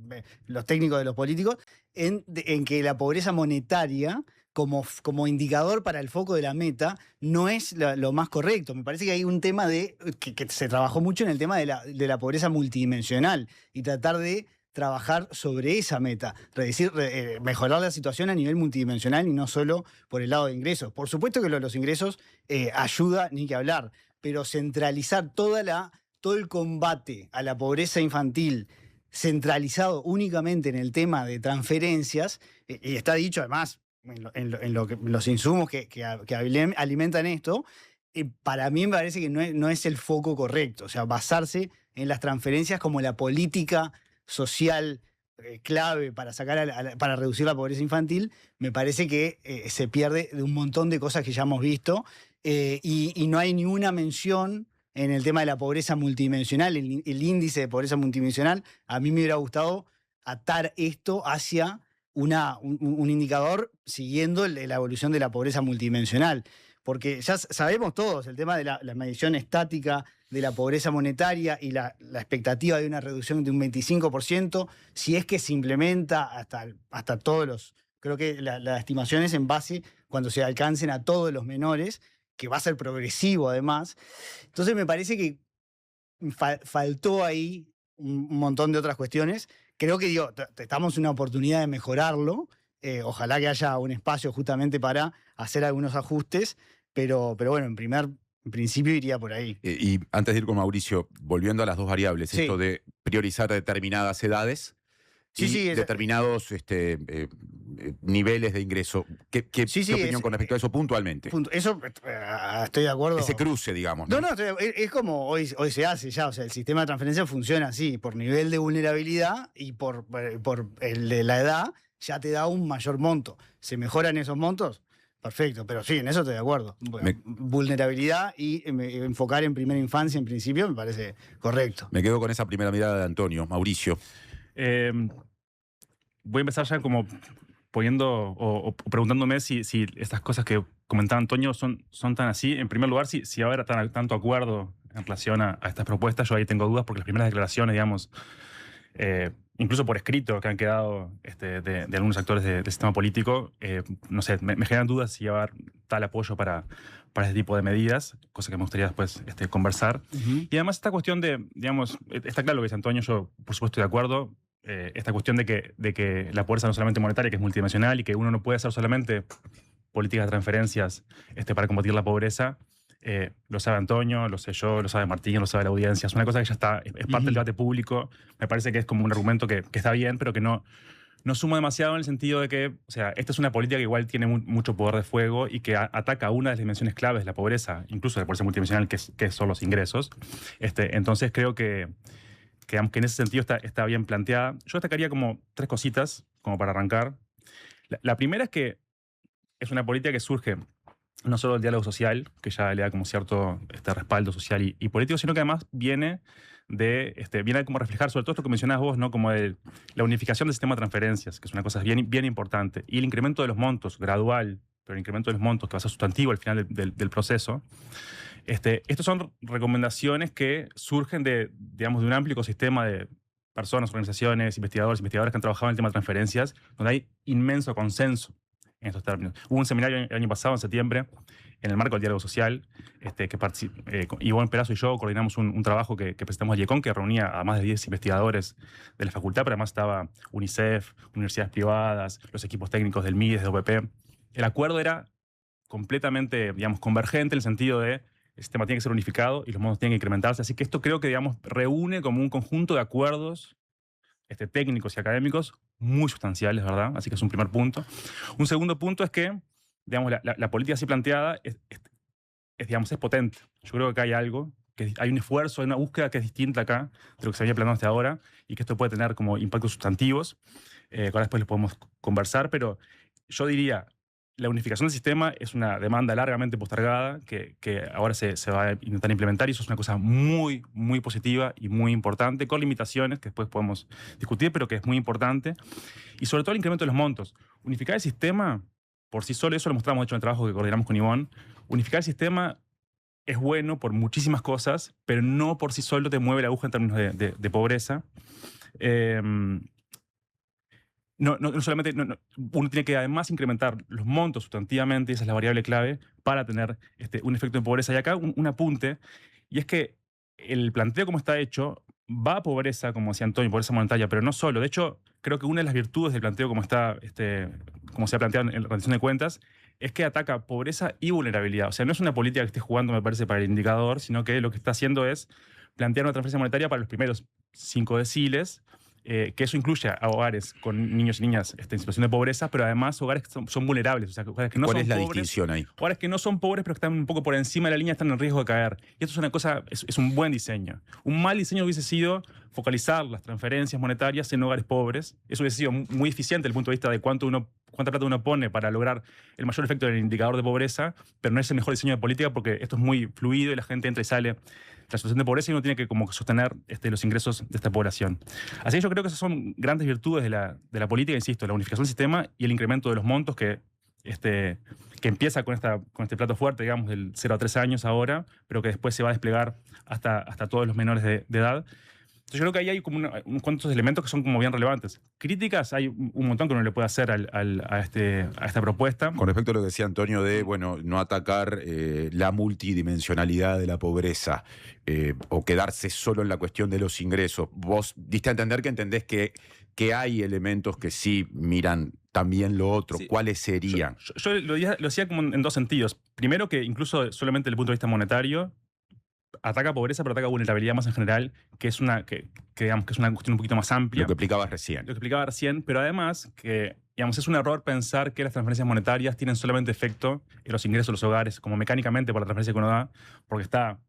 Speaker 9: los técnicos de los políticos, en que la pobreza monetaria como indicador para el foco de la meta no es lo más correcto. Me parece que hay un tema que se trabajó mucho en el tema de la pobreza multidimensional, y tratar de trabajar sobre esa meta, mejorar la situación a nivel multidimensional y no solo por el lado de ingresos. Por supuesto que los ingresos ayuda, ni que hablar, pero centralizar todo el combate a la pobreza infantil centralizado únicamente en el tema de transferencias, y está dicho además en los insumos que alimentan esto, para mí me parece que no es el foco correcto. O sea, basarse en las transferencias como la política social clave para reducir la pobreza infantil, me parece que se pierde de un montón de cosas que ya hemos visto, y no hay ni una mención en el tema de la pobreza multidimensional, el índice de pobreza multidimensional. A mí me hubiera gustado atar esto hacia un indicador siguiendo la evolución de la pobreza multidimensional, porque ya sabemos todos el tema de la medición estática de la pobreza monetaria y la expectativa de una reducción de un 25%, si es que se implementa hasta todos los... Creo que la estimación es en base cuando se alcancen a todos los menores, que va a ser progresivo además. Entonces me parece que faltó ahí un montón de otras cuestiones. Creo que estamos en una oportunidad de mejorarlo. Ojalá que haya un espacio justamente para hacer algunos ajustes, pero bueno, en principio iría por ahí.
Speaker 2: Y antes de ir con Mauricio, volviendo a las dos variables,
Speaker 9: Sí.
Speaker 2: esto de priorizar determinadas edades y determinados niveles de ingreso. ¿Qué opinión con respecto a eso puntualmente?
Speaker 9: Eso estoy de acuerdo.
Speaker 2: Ese cruce, digamos.
Speaker 9: No, es como hoy se hace ya. O sea, el sistema de transferencia funciona así, por nivel de vulnerabilidad y por el de la edad, ya te da un mayor monto. ¿Se mejoran esos montos? Perfecto, pero sí, en eso estoy de acuerdo. Vulnerabilidad y enfocar en primera infancia, en principio, me parece correcto.
Speaker 2: Me quedo con esa primera mirada de Antonio. Mauricio.
Speaker 10: Voy a empezar ya como poniendo o preguntándome si estas cosas que comentaba Antonio son tan así. En primer lugar, si va a haber tanto acuerdo en relación a estas propuestas. Yo ahí tengo dudas porque las primeras declaraciones, digamos, incluso por escrito, que han quedado de algunos actores del sistema político, no sé, me generan dudas si va a haber tal apoyo para este tipo de medidas, cosa que me gustaría después conversar.
Speaker 9: Uh-huh.
Speaker 10: Y además esta cuestión de, digamos, está claro lo que dice Antonio, yo por supuesto estoy de acuerdo, esta cuestión de que la pobreza no es solamente monetaria, que es multidimensional y que uno no puede hacer solamente políticas de transferencias para combatir la pobreza. Lo sabe Antonio, lo sé yo, lo sabe Martín, lo sabe la audiencia. Es una cosa que ya está, es parte del debate público. Me parece que es como un argumento que está bien, pero que no suma demasiado en el sentido de que, o sea, esta es una política que igual tiene mucho poder de fuego y que ataca una de las dimensiones claves de la pobreza, incluso de la pobreza multidimensional, que son los ingresos. Entonces creo que digamos, que en ese sentido está bien planteada. Yo destacaría como 3 cositas, como para arrancar. La primera es que es una política que surge no solo del diálogo social, que ya le da como cierto respaldo social y político, sino que además viene a como reflejar, sobre todo esto que mencionabas vos, ¿no? Como la unificación del sistema de transferencias, que es una cosa bien importante, y el incremento de los montos, gradual, pero el incremento de los montos, que va a ser sustantivo al final del proceso. Estas son recomendaciones que surgen de un amplio ecosistema de personas, organizaciones, investigadores que han trabajado en el tema de transferencias, donde hay inmenso consenso en estos términos. Hubo un seminario el año pasado, en septiembre, en el marco del diálogo social, que Ivonne Perazo y yo coordinamos un trabajo que presentamos al IECON, que reunía a más de 10 investigadores de la facultad, pero además estaba UNICEF, universidades privadas, los equipos técnicos del MIDES, de OPP. El acuerdo era completamente, digamos, convergente en el sentido de el sistema tiene que ser unificado y los montos tienen que incrementarse. Así que esto creo que, digamos, reúne como un conjunto de acuerdos técnicos y académicos muy sustanciales, ¿verdad? Así que es un primer punto. Un segundo punto es que, digamos, la política así planteada es potente. Yo creo que acá hay algo, que hay un esfuerzo, hay una búsqueda que es distinta acá de lo que se había planteado hasta ahora y que esto puede tener como impactos sustantivos. Ahora después lo podemos conversar, pero yo diría, la unificación del sistema es una demanda largamente postergada que ahora se va a intentar implementar, y eso es una cosa muy positiva y muy importante, con limitaciones que después podemos discutir, pero que es muy importante. Y sobre todo el incremento de los montos. Unificar el sistema por sí solo, eso lo mostramos de hecho en el trabajo que coordinamos con Ivonne, unificar el sistema es bueno por muchísimas cosas, pero no por sí solo te mueve la aguja en términos de pobreza. No solamente uno tiene que además incrementar los montos sustantivamente, y esa es la variable clave, para tener un efecto de pobreza. Y acá un apunte, y es que el planteo como está hecho va a pobreza, como decía Antonio, pobreza monetaria, pero no solo. De hecho, creo que una de las virtudes del planteo como está, como se ha planteado en la rendición de cuentas, es que ataca pobreza y vulnerabilidad. O sea, no es una política que esté jugando, me parece, para el indicador, sino que lo que está haciendo es plantear una transferencia monetaria para los primeros 5 deciles, que eso incluye a hogares con niños y niñas en situación de pobreza, pero además hogares que son vulnerables, o sea, hogares que no son pobres.
Speaker 2: ¿Cuál es la distinción ahí?
Speaker 10: Hogares que no son pobres, pero que están un poco por encima de la línea, están en riesgo de caer. Y esto es una cosa, es un buen diseño. Un mal diseño hubiese sido focalizar las transferencias monetarias en hogares pobres. Eso hubiese sido muy eficiente desde el punto de vista de cuánta plata uno pone para lograr el mayor efecto del indicador de pobreza, pero no es el mejor diseño de política porque esto es muy fluido y la gente entra y sale de la situación de pobreza y uno tiene que como sostener los ingresos de esta población. Así que yo creo que esas son grandes virtudes de la política, insisto, la unificación del sistema y el incremento de los montos que empieza con este plato fuerte, digamos, del 0 a 3 años ahora, pero que después se va a desplegar hasta todos los menores de edad. Entonces yo creo que ahí hay como unos cuantos elementos que son como bien relevantes. Críticas hay un montón que uno le puede hacer a esta propuesta.
Speaker 2: Con respecto a lo que decía Antonio de, no atacar la multidimensionalidad de la pobreza o quedarse solo en la cuestión de los ingresos. Vos diste a entender que entendés que hay elementos que sí miran también lo otro. Sí. ¿Cuáles serían?
Speaker 10: Yo lo decía como en 2 sentidos. Primero, que incluso solamente desde el punto de vista monetario, ataca pobreza, pero ataca vulnerabilidad más en general, que digamos que es una cuestión un poquito más amplia.
Speaker 2: Lo que explicabas recién.
Speaker 10: Pero además que, digamos, es un error pensar que las transferencias monetarias tienen solamente efecto en los ingresos de los hogares, como mecánicamente por la transferencia que uno da, porque está,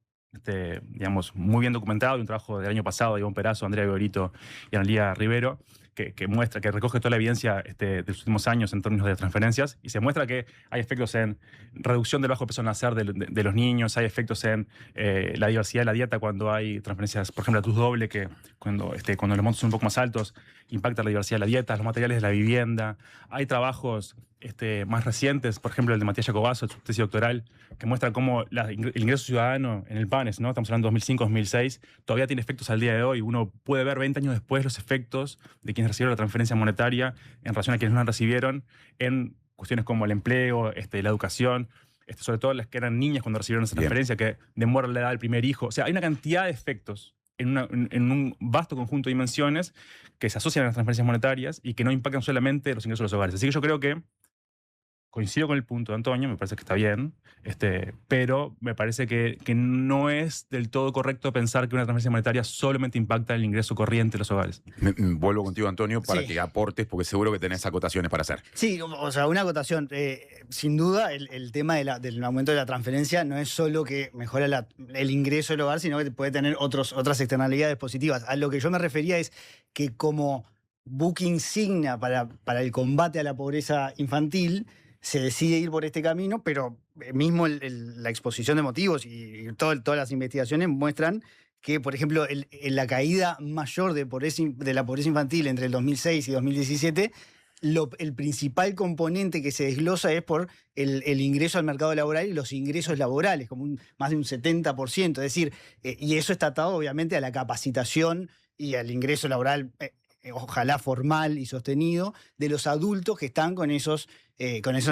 Speaker 10: digamos, muy bien documentado, y un trabajo del año pasado de Ivonne Perazo, Andrea Vigorito y Analía Rivero, que muestra, que recoge toda la evidencia de los últimos años en términos de transferencias, y se muestra que hay efectos en reducción del bajo peso al nacer de los niños, hay efectos en la diversidad de la dieta cuando hay transferencias, por ejemplo, la TUS doble, que cuando los montos son un poco más altos, impacta la diversidad de la dieta, los materiales de la vivienda. Hay trabajos más recientes, por ejemplo, el de Matías Jacobazo, su tesis doctoral, que muestra cómo el ingreso ciudadano en el PANES, ¿no? Estamos hablando de 2005-2006, todavía tiene efectos al día de hoy. Uno puede ver 20 años después los efectos de quienes recibieron la transferencia monetaria en relación a quienes no la recibieron, en cuestiones como el empleo, la educación, sobre todo las que eran niñas cuando recibieron esa transferencia, que demoran la edad del primer hijo. O sea, hay una cantidad de efectos en un vasto conjunto de dimensiones que se asocian a las transferencias monetarias y que no impactan solamente los ingresos de los hogares. Así que yo creo que coincido con el punto de Antonio, me parece que está bien, pero me parece que no es del todo correcto pensar que una transferencia monetaria solamente impacta el ingreso corriente de los hogares.
Speaker 2: Vuelvo contigo, Antonio, para
Speaker 9: Sí.
Speaker 2: que aportes, porque seguro que tenés acotaciones para hacer.
Speaker 9: Sí, o sea, una acotación. Sin duda, el tema del aumento de la transferencia no es solo que mejora el ingreso del hogar, sino que puede tener otras externalidades positivas. A lo que yo me refería es que como buque insignia para el combate a la pobreza infantil, se decide ir por este camino, pero mismo la exposición de motivos y todas las investigaciones muestran que, por ejemplo, la caída mayor de la pobreza infantil entre el 2006 y 2017, el principal componente que se desglosa es por el ingreso al mercado laboral y los ingresos laborales, como más de un 70%. Es decir, y eso está atado obviamente a la capacitación y al ingreso laboral, ojalá formal y sostenido, de los adultos que están con esos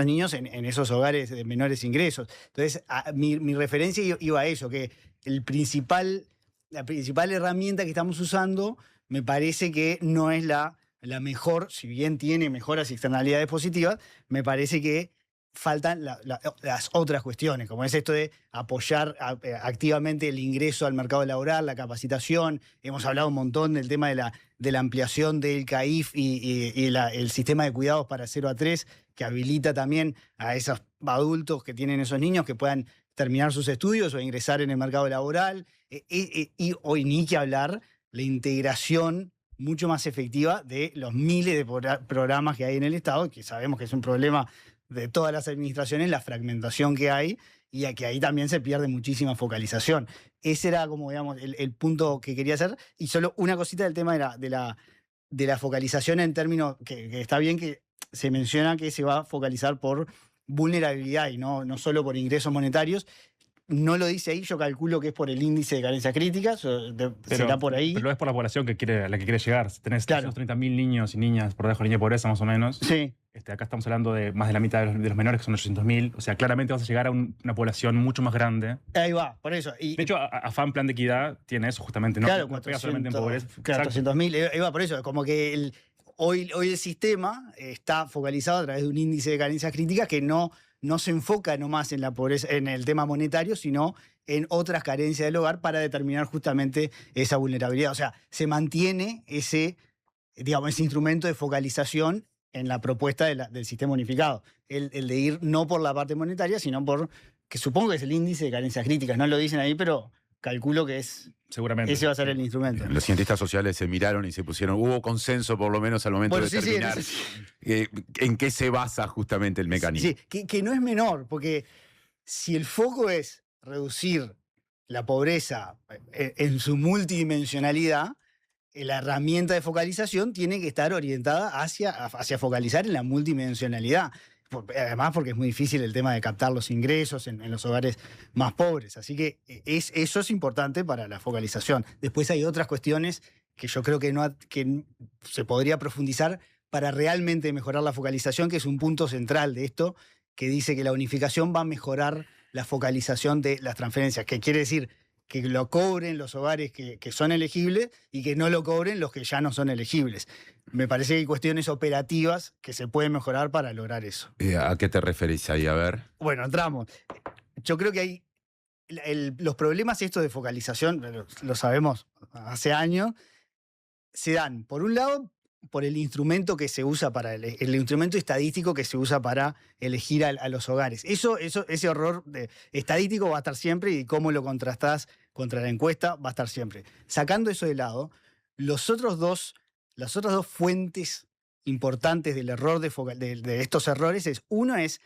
Speaker 9: niños en esos hogares de menores ingresos. Entonces, mi referencia iba a eso, que la principal herramienta que estamos usando me parece que no es la mejor, si bien tiene mejoras y externalidades positivas, me parece que faltan las otras cuestiones, como es esto de apoyar activamente el ingreso al mercado laboral, la capacitación. Hemos hablado un montón del tema de la ampliación del CAIF y el sistema de cuidados para 0 a 3, que habilita también a esos adultos que tienen esos niños que puedan terminar sus estudios o ingresar en el mercado laboral. Y hoy ni que hablar la integración mucho más efectiva de los miles de programas que hay en el Estado, que sabemos que es un problema de todas las administraciones, la fragmentación que hay, y que ahí también se pierde muchísima focalización. Ese era como, digamos, el punto que quería hacer. Y solo una cosita del tema de la focalización en términos, que está bien que se menciona que se va a focalizar por vulnerabilidad y no solo por ingresos monetarios. No lo dice ahí, yo calculo que es por el índice de carencias críticas, será por ahí.
Speaker 10: Pero es por la población a la que quiere llegar. Si tenés
Speaker 9: Claro.
Speaker 10: 30.000 niños y niñas por debajo de la línea de pobreza, más o menos.
Speaker 9: Sí.
Speaker 10: Acá estamos hablando de más de la mitad de los menores, que son 800.000. O sea, claramente vas a llegar a una población mucho más grande.
Speaker 9: Ahí va, por eso.
Speaker 10: De hecho, AFAM Plan de Equidad tiene eso justamente.
Speaker 9: Claro,
Speaker 10: no pega solamente en pobreza.
Speaker 9: 400.000, ahí va, por eso. Como que hoy el sistema está focalizado a través de un índice de carencias críticas que no se enfoca nomás en la pobreza, en el tema monetario, sino en otras carencias del hogar para determinar justamente esa vulnerabilidad. O sea, se mantiene ese instrumento de focalización en la propuesta del sistema unificado. El de ir no por la parte monetaria, sino por, que supongo que es el índice de carencias críticas. No lo dicen ahí, pero calculo que
Speaker 10: seguramente
Speaker 9: ese va a ser el instrumento.
Speaker 2: Los cientistas sociales se miraron y se pusieron, hubo consenso por lo menos al momento de determinar en qué se basa justamente el mecanismo.
Speaker 9: Sí, que no es menor, porque si el foco es reducir la pobreza en su multidimensionalidad, la herramienta de focalización tiene que estar orientada hacia focalizar en la multidimensionalidad. Además, porque es muy difícil el tema de captar los ingresos en los hogares más pobres. Así que eso es importante para la focalización. Después hay otras cuestiones que yo creo que se podría profundizar para realmente mejorar la focalización, que es un punto central de esto, que dice que la unificación va a mejorar la focalización de las transferencias, que quiere decir que lo cobren los hogares que son elegibles y que no lo cobren los que ya no son elegibles. Me parece que hay cuestiones operativas que se pueden mejorar para lograr eso.
Speaker 2: ¿A qué te referís ahí? A ver.
Speaker 9: Bueno, entramos. Yo creo que hay los problemas estos de focalización, lo sabemos hace años, se dan, por un lado, por el instrumento que se usa el instrumento estadístico que se usa para elegir a los hogares. Ese horror estadístico va a estar siempre, y cómo lo contrastás contra la encuesta va a estar siempre. Sacando eso de lado, las otras dos fuentes importantes del error de estos errores uno es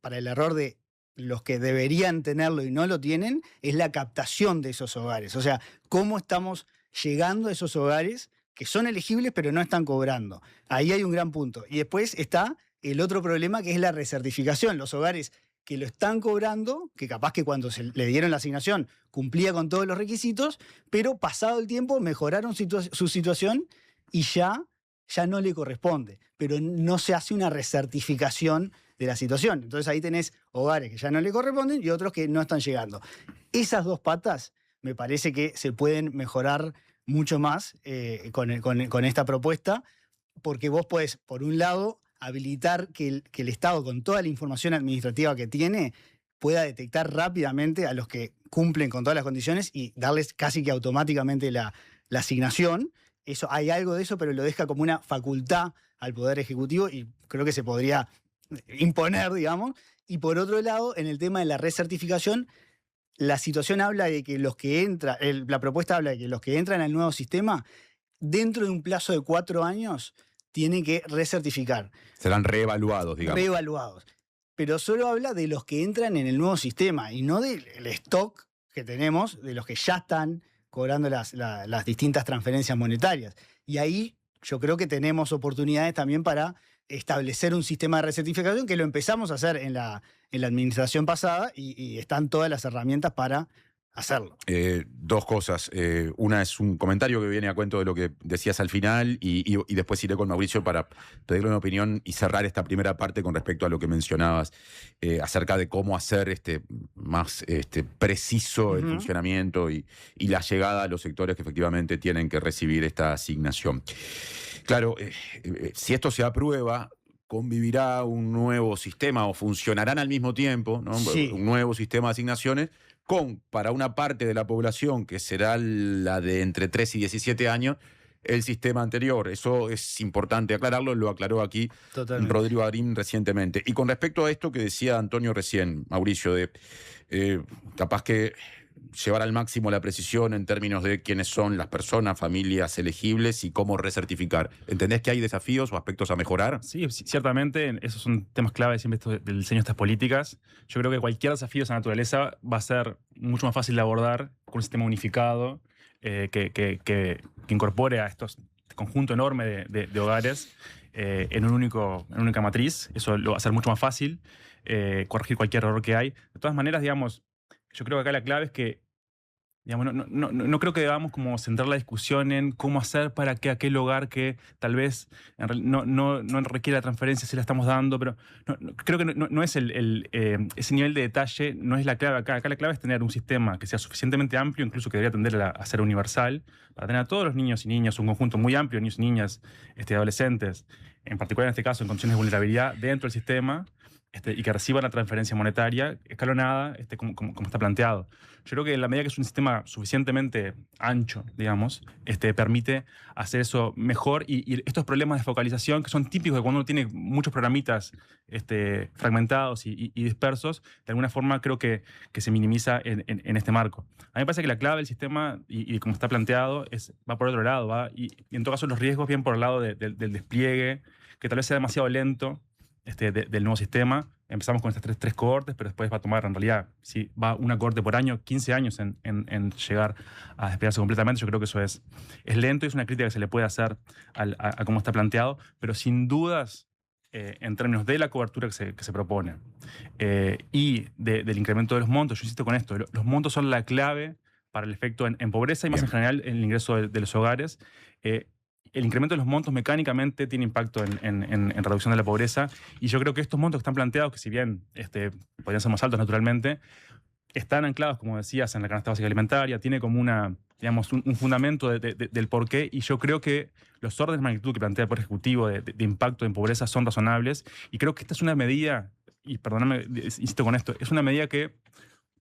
Speaker 9: para el error de los que deberían tenerlo y no lo tienen, es la captación de esos hogares. O sea, cómo estamos llegando a esos hogares que son elegibles pero no están cobrando. Ahí hay un gran punto. Y después está el otro problema, que es la recertificación. Los hogares que lo están cobrando, que capaz que cuando se le dieron la asignación cumplía con todos los requisitos, pero pasado el tiempo mejoraron su situación y ya no le corresponde. Pero no se hace una recertificación de la situación. Entonces ahí tenés hogares que ya no le corresponden y otros que no están llegando. Esas dos patas me parece que se pueden mejorar mucho más con esta propuesta, porque vos podés, por un lado, habilitar que el Estado, con toda la información administrativa que tiene, pueda detectar rápidamente a los que cumplen con todas las condiciones y darles casi que automáticamente la asignación. Eso, hay algo de eso, pero lo deja como una facultad al Poder Ejecutivo y creo que se podría imponer, digamos. Y por otro lado, en el tema de la recertificación, la situación habla de que los que entran, la propuesta habla de que los que entran al nuevo sistema, dentro de un plazo de 4 años, tienen que recertificar.
Speaker 2: Serán reevaluados, digamos.
Speaker 9: Reevaluados. Pero solo habla de los que entran en el nuevo sistema y no del stock que tenemos, de los que ya están cobrando las distintas transferencias monetarias. Y ahí yo creo que tenemos oportunidades también para establecer un sistema de recertificación que lo empezamos a hacer en la administración pasada y están todas las herramientas para hacerlo.
Speaker 2: 2 cosas. Una es un comentario que viene a cuento de lo que decías al final y después iré con Mauricio para pedirle una opinión y cerrar esta primera parte con respecto a lo que mencionabas acerca de cómo hacer más preciso el funcionamiento y la llegada a los sectores que efectivamente tienen que recibir esta asignación. Claro, si esto se aprueba, convivirá un nuevo sistema o funcionarán al mismo tiempo, ¿no? Sí. Un nuevo sistema de asignaciones para una parte de la población que será la de entre 3 y 17 años, el sistema anterior. Eso es importante aclararlo, lo aclaró aquí Rodrigo Arín recientemente. Y con respecto a esto que decía Antonio recién, Mauricio, de capaz que llevar al máximo la precisión en términos de quiénes son las personas, familias elegibles y cómo recertificar. ¿Entendés que hay desafíos o aspectos a mejorar?
Speaker 10: Sí, ciertamente, esos son temas clave siempre del diseño de estas políticas. Yo creo que cualquier desafío de esa naturaleza va a ser mucho más fácil de abordar con un sistema unificado que incorpore a este conjunto enorme de hogares en una única matriz. Eso lo va a hacer mucho más fácil, corregir cualquier error que hay. De todas maneras, digamos, yo creo que acá la clave es que, digamos, no creo que debamos como centrar la discusión en cómo hacer para que aquel hogar que tal vez no requiere la transferencia si la estamos dando, pero creo que no es ese nivel de detalle, no es la clave acá. Acá la clave es tener un sistema que sea suficientemente amplio, incluso que debería tender a ser universal, para tener a todos los niños y niñas, un conjunto muy amplio de niños y niñas, adolescentes, en particular en este caso en condiciones de vulnerabilidad dentro del sistema, y que reciban la transferencia monetaria escalonada, como está planteado. Yo creo que en la medida que es un sistema suficientemente ancho, digamos, permite hacer eso mejor y estos problemas de focalización que son típicos de cuando uno tiene muchos programitas fragmentados y dispersos, de alguna forma creo que se minimiza en este marco. A mí me parece que la clave del sistema y como está planteado va por otro lado, y en todo caso los riesgos vienen por el lado del despliegue, que tal vez sea demasiado lento, del nuevo sistema. Empezamos con estas tres cohortes, pero después va a tomar, en realidad, si va una cohorte por año, 15 años en llegar a desplegarse completamente. Yo creo que eso es lento y es una crítica que se le puede hacer a cómo está planteado, pero sin dudas, en términos de la cobertura que se propone y del incremento de los montos, yo insisto con esto, los montos son la clave para el efecto en pobreza y más en general en el ingreso de los hogares. El incremento de los montos mecánicamente tiene impacto en reducción de la pobreza y yo creo que estos montos que están planteados, que si bien podrían ser más altos naturalmente, están anclados, como decías, en la canasta básica alimentaria, tiene como un fundamento del porqué y yo creo que los órdenes de magnitud que plantea el Poder Ejecutivo de impacto en pobreza son razonables y creo que esta es una medida, y perdóname, insisto con esto, es una medida que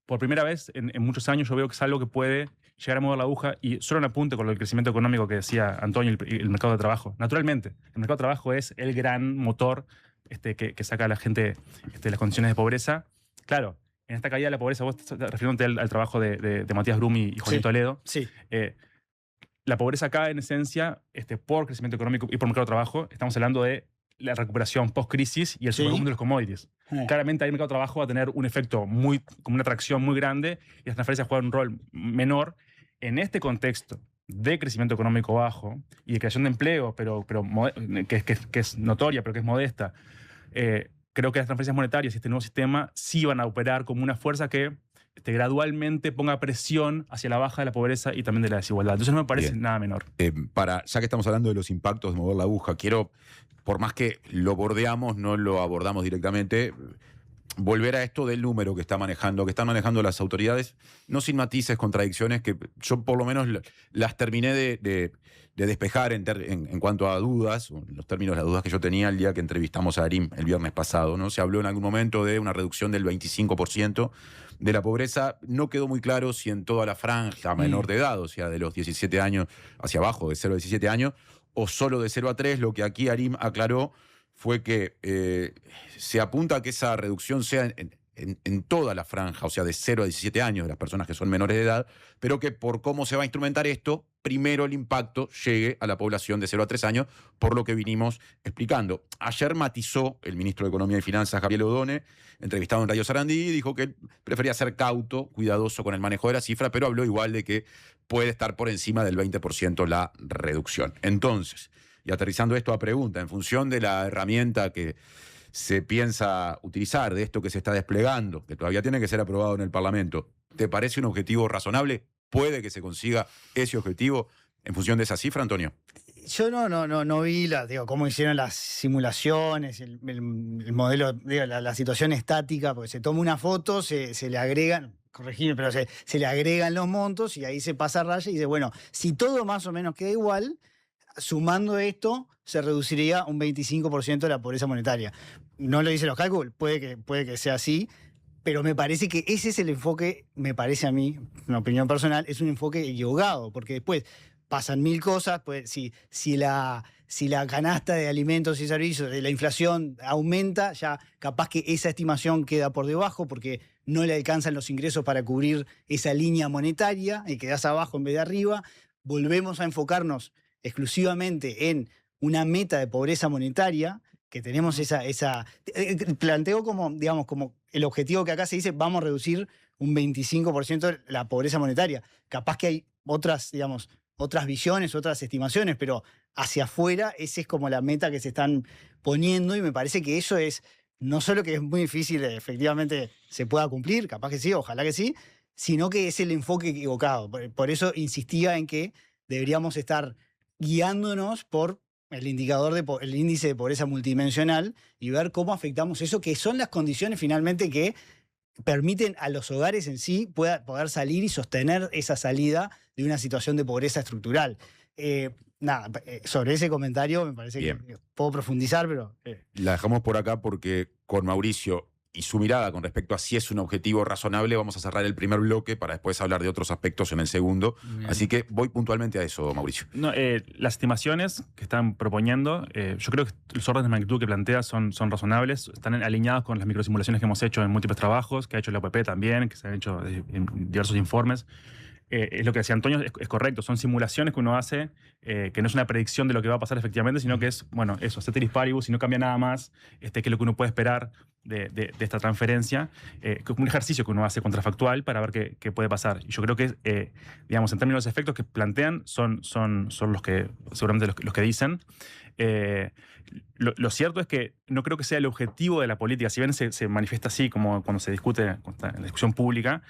Speaker 10: por primera vez en muchos años yo veo que es algo que puede llegar a mover la aguja y solo un apunte con el crecimiento económico que decía Antonio y el mercado de trabajo. Naturalmente, el mercado de trabajo es el gran motor que saca a la gente de las condiciones de pobreza. Claro, en esta caída de la pobreza, vos estás refiriéndote al trabajo de Matías Brum y Juanito Toledo.
Speaker 9: Sí.
Speaker 10: La pobreza cae en esencia por crecimiento económico y por mercado de trabajo. Estamos hablando de la recuperación post-crisis y el superboom de los commodities. Claramente ahí el mercado de trabajo va a tener un efecto como una atracción muy grande y las transferencias juegan un rol menor. En este contexto de crecimiento económico bajo y de creación de empleo, pero que es notoria, pero que es modesta, creo que las transferencias monetarias y este nuevo sistema sí van a operar como una fuerza que gradualmente ponga presión hacia la baja de la pobreza y también de la desigualdad. Entonces no me parece nada menor.
Speaker 2: Ya que estamos hablando de los impactos de mover la aguja, quiero, por más que lo bordeamos, no lo abordamos directamente, volver a esto del número que están manejando las autoridades, no sin matices, contradicciones, que yo por lo menos las terminé de despejar en cuanto a dudas, en los términos de las dudas que yo tenía el día que entrevistamos a Arim el viernes pasado, ¿no? Se habló en algún momento de una reducción del 25% de la pobreza. No quedó muy claro si en toda la franja menor de edad, o sea, de los 17 años hacia abajo, de 0 a 17 años, o solo de 0 a 3. Lo que aquí Arim aclaró fue que se apunta a que esa reducción sea en toda la franja, o sea, de 0 a 17 años de las personas que son menores de edad, pero que por cómo se va a instrumentar esto, primero el impacto llegue a la población de 0 a 3 años, por lo que vinimos explicando. Ayer matizó el ministro de Economía y Finanzas, Gabriel Odone, entrevistado en Radio Sarandí, y dijo que él prefería ser cauto, cuidadoso con el manejo de la cifra, pero habló igual de que puede estar por encima del 20% la reducción. Entonces, y aterrizando esto a pregunta, en función de la herramienta que se piensa utilizar, de esto que se está desplegando, que todavía tiene que ser aprobado en el Parlamento, ¿te parece un objetivo razonable? ¿Puede que se consiga ese objetivo en función de esa cifra, Antonio?
Speaker 9: Yo no vi cómo hicieron las simulaciones, el modelo, la situación estática, porque se toma una foto, se le agregan, corregime, pero se le agregan los montos y ahí se pasa raya y dice, bueno, si todo más o menos queda igual, sumando esto, se reduciría un 25% de la pobreza monetaria. No lo dicen los cálculos, puede que sea así, pero me parece que ese es el enfoque, me parece a mí, una opinión personal, es un enfoque equivocado, porque después pasan mil cosas, pues si la canasta de alimentos y servicios de la inflación aumenta, ya capaz que esa estimación queda por debajo porque no le alcanzan los ingresos para cubrir esa línea monetaria y quedás abajo en vez de arriba. Volvemos a enfocarnos exclusivamente en una meta de pobreza monetaria, que tenemos planteo como el objetivo que acá se dice, vamos a reducir un 25% la pobreza monetaria. Capaz que hay otras visiones, otras estimaciones, pero hacia afuera esa es como la meta que se están poniendo y me parece que eso es, no solo que es muy difícil, efectivamente se pueda cumplir, capaz que sí, ojalá que sí, sino que es el enfoque equivocado. Por eso insistía en que deberíamos estar guiándonos por el el índice de pobreza multidimensional y ver cómo afectamos eso, que son las condiciones finalmente que permiten a los hogares en sí poder salir y sostener esa salida de una situación de pobreza estructural. Sobre ese comentario me parece que puedo profundizar, pero...
Speaker 2: La dejamos por acá porque con Mauricio y su mirada con respecto a si es un objetivo razonable, vamos a cerrar el primer bloque para después hablar de otros aspectos en el segundo. Bien. Así que voy puntualmente a eso, Mauricio.
Speaker 10: No, las estimaciones que están proponiendo, yo creo que los órdenes de magnitud que plantea son razonables, están alineados con las microsimulaciones que hemos hecho en múltiples trabajos, que ha hecho la OPP también, que se han hecho en diversos informes. Es lo que decía Antonio, es correcto, son simulaciones que uno hace, que no es una predicción de lo que va a pasar efectivamente, sino que es, bueno, eso, ceteris paribus, y no cambia nada más, que es lo que uno puede esperar de esta transferencia, que es un ejercicio que uno hace contrafactual para ver qué puede pasar. Y yo creo que, digamos, en términos de los efectos que plantean, son los que, seguramente los que dicen. Lo cierto es que no creo que sea el objetivo de la política, si bien se manifiesta así como cuando se discute en la discusión pública.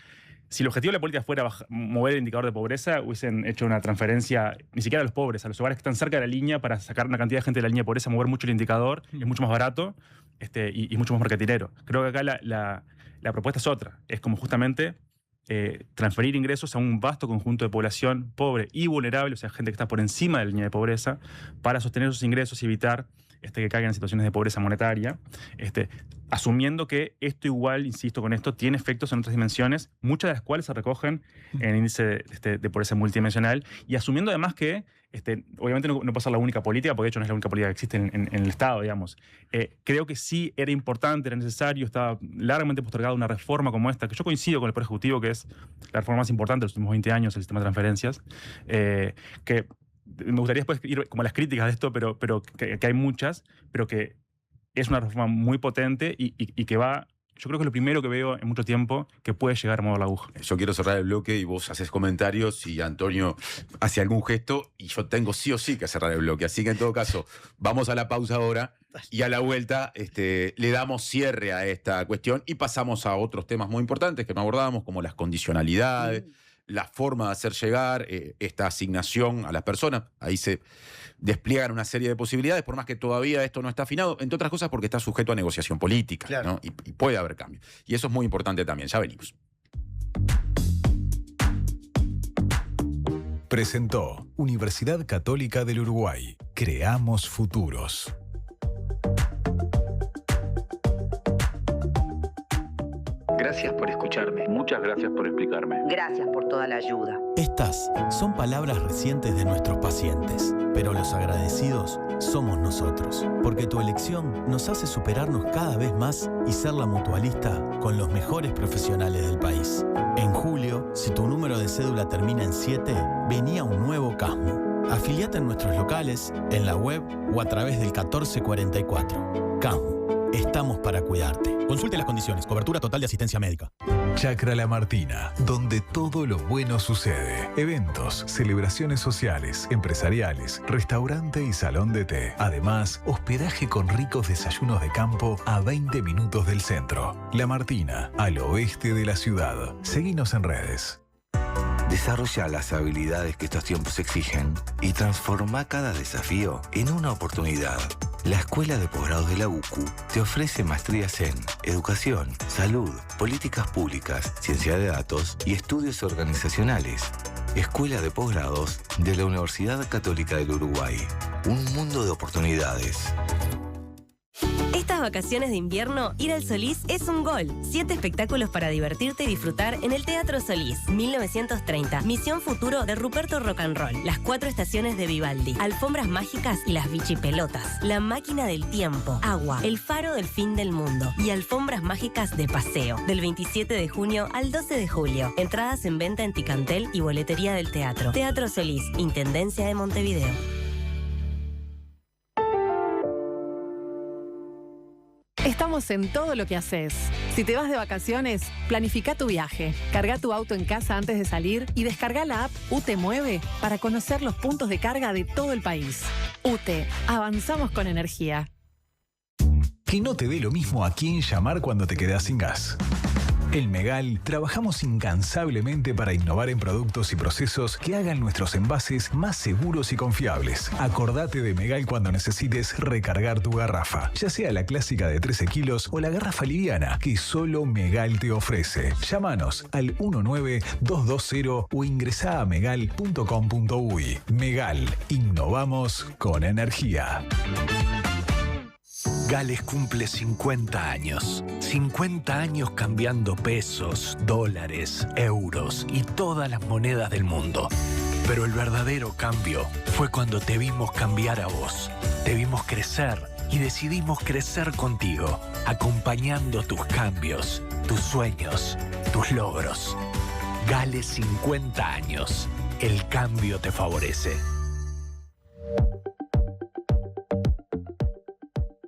Speaker 10: Si el objetivo de la política fuera mover el indicador de pobreza, hubiesen hecho una transferencia, ni siquiera a los pobres, a los hogares que están cerca de la línea, para sacar una cantidad de gente de la línea de pobreza, mover mucho el indicador, es mucho más barato y mucho más marketinero. Creo que acá la propuesta es otra, es como justamente transferir ingresos a un vasto conjunto de población pobre y vulnerable, o sea, gente que está por encima de la línea de pobreza, para sostener esos ingresos y evitar que caigan en situaciones de pobreza monetaria, asumiendo que esto igual, insisto con esto, tiene efectos en otras dimensiones, muchas de las cuales se recogen en el índice de pobreza multidimensional, y asumiendo además que, obviamente no puede ser la única política, porque de hecho no es la única política que existe en el Estado, digamos. Creo que sí era importante, era necesario, estaba largamente postergada una reforma como esta, que yo coincido con el Poder Ejecutivo, que es la reforma más importante de los últimos 20 años, el sistema de transferencias, que me gustaría después ir como a las críticas de esto, pero que hay muchas, pero que es una reforma muy potente y que va, yo creo que es lo primero que veo en mucho tiempo que puede llegar a mover la aguja.
Speaker 2: Yo quiero cerrar el bloque y vos haces comentarios y Antonio hace algún gesto y yo tengo sí o sí que cerrar el bloque. Así que en todo caso, vamos a la pausa ahora y a la vuelta le damos cierre a esta cuestión y pasamos a otros temas muy importantes que no abordábamos, como las condicionalidades, la forma de hacer llegar esta asignación a las personas. Ahí se despliegan una serie de posibilidades, por más que todavía esto no está afinado, entre otras cosas porque está sujeto a negociación política,
Speaker 9: Claro.
Speaker 2: ¿no? Y puede haber cambios. Y eso es muy importante también. Ya venimos.
Speaker 6: Presentó Universidad Católica del Uruguay. Creamos futuros.
Speaker 11: Gracias por escucharme. Muchas gracias por explicarme.
Speaker 12: Gracias por toda la ayuda.
Speaker 13: Estas son palabras recientes de nuestros pacientes, pero los agradecidos somos nosotros, porque tu elección nos hace superarnos cada vez más y ser la mutualista con los mejores profesionales del país. En julio, si tu número de cédula termina en 7, venía un nuevo CASMU. Afiliate en nuestros locales, en la web o a través del 1444. CASMU, estamos para cuidarte. Consulte las condiciones, cobertura total de asistencia médica.
Speaker 6: Chacra La Martina, donde todo lo bueno sucede. Eventos, celebraciones sociales, empresariales, restaurante y salón de té. Además, hospedaje con ricos desayunos de campo a 20 minutos del centro. La Martina, al oeste de la ciudad. Seguinos en redes.
Speaker 14: Desarrolla las habilidades que estos tiempos exigen y transforma cada desafío en una oportunidad. La Escuela de Posgrados de la UCU te ofrece maestrías en Educación, Salud, Políticas Públicas, Ciencia de Datos y Estudios Organizacionales. Escuela de Posgrados de la Universidad Católica del Uruguay. Un mundo de oportunidades.
Speaker 7: Estas vacaciones de invierno, ir al Solís es un gol. 7 espectáculos para divertirte y disfrutar en el Teatro Solís. 1930, Misión Futuro de Ruperto Rock and Roll. Las 4 estaciones de Vivaldi. Alfombras mágicas y las bichipelotas. La máquina del tiempo. Agua. El faro del fin del mundo. Y alfombras mágicas de paseo. Del 27 de junio al 12 de julio. Entradas en venta en Ticantel y boletería del teatro. Teatro Solís, Intendencia de Montevideo.
Speaker 15: Estamos en todo lo que haces. Si te vas de vacaciones, planifica tu viaje. Carga tu auto en casa antes de salir y descarga la app UTE Mueve para conocer los puntos de carga de todo el país. UTE, avanzamos con energía.
Speaker 6: Que no te dé lo mismo a quién llamar cuando te quedas sin gas. En Megal trabajamos incansablemente para innovar en productos y procesos que hagan nuestros envases más seguros y confiables. Acordate de Megal cuando necesites recargar tu garrafa, ya sea la clásica de 13 kilos o la garrafa liviana que solo Megal te ofrece. Llámanos al 19220 o ingresá a megal.com.uy. Megal, innovamos con energía.
Speaker 16: Gales cumple 50 años. 50 años cambiando pesos, dólares, euros y todas las monedas del mundo. Pero el verdadero cambio fue cuando te vimos cambiar a vos. Te vimos crecer y decidimos crecer contigo, acompañando tus cambios, tus sueños, tus logros. Gales 50 años. El cambio te favorece.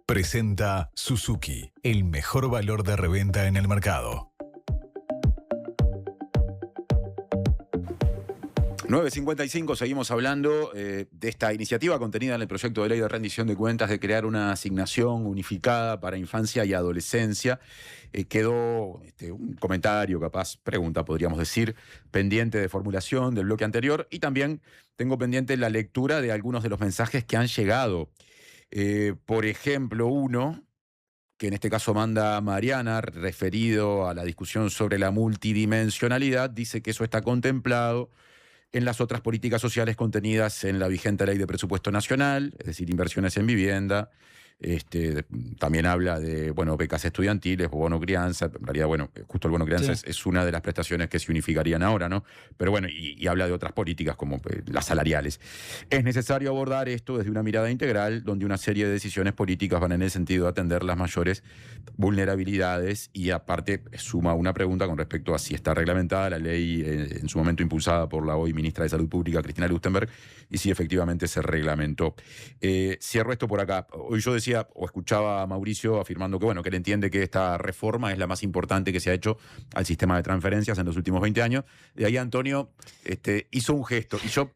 Speaker 6: Presenta Suzuki, el mejor valor de reventa en el mercado.
Speaker 2: 9:55, seguimos hablando de esta iniciativa contenida en el proyecto de ley de rendición de cuentas de crear una asignación unificada para infancia y adolescencia. Quedó un comentario, capaz, pregunta, podríamos decir, pendiente de formulación del bloque anterior, y también tengo pendiente la lectura de algunos de los mensajes que han llegado. Por ejemplo, uno que en este caso manda Mariana, referido a la discusión sobre la multidimensionalidad, dice que eso está contemplado en las otras políticas sociales contenidas en la vigente Ley de Presupuesto Nacional, es decir, inversiones en vivienda. También habla de, becas estudiantiles, bono crianza. En realidad, justo el bono crianza es una de las prestaciones que se unificarían ahora, ¿no? Pero y habla de otras políticas como las salariales. Es necesario abordar esto desde una mirada integral, donde una serie de decisiones políticas van en el sentido de atender las mayores vulnerabilidades, y aparte suma una pregunta con respecto a si está reglamentada la ley en su momento impulsada por la hoy ministra de Salud Pública, Cristina Lustenberg, y si efectivamente se reglamentó. Cierro esto por acá. Hoy yo decía, o escuchaba a Mauricio afirmando que él entiende que esta reforma es la más importante que se ha hecho al sistema de transferencias en los últimos 20 años. De ahí Antonio hizo un gesto, y yo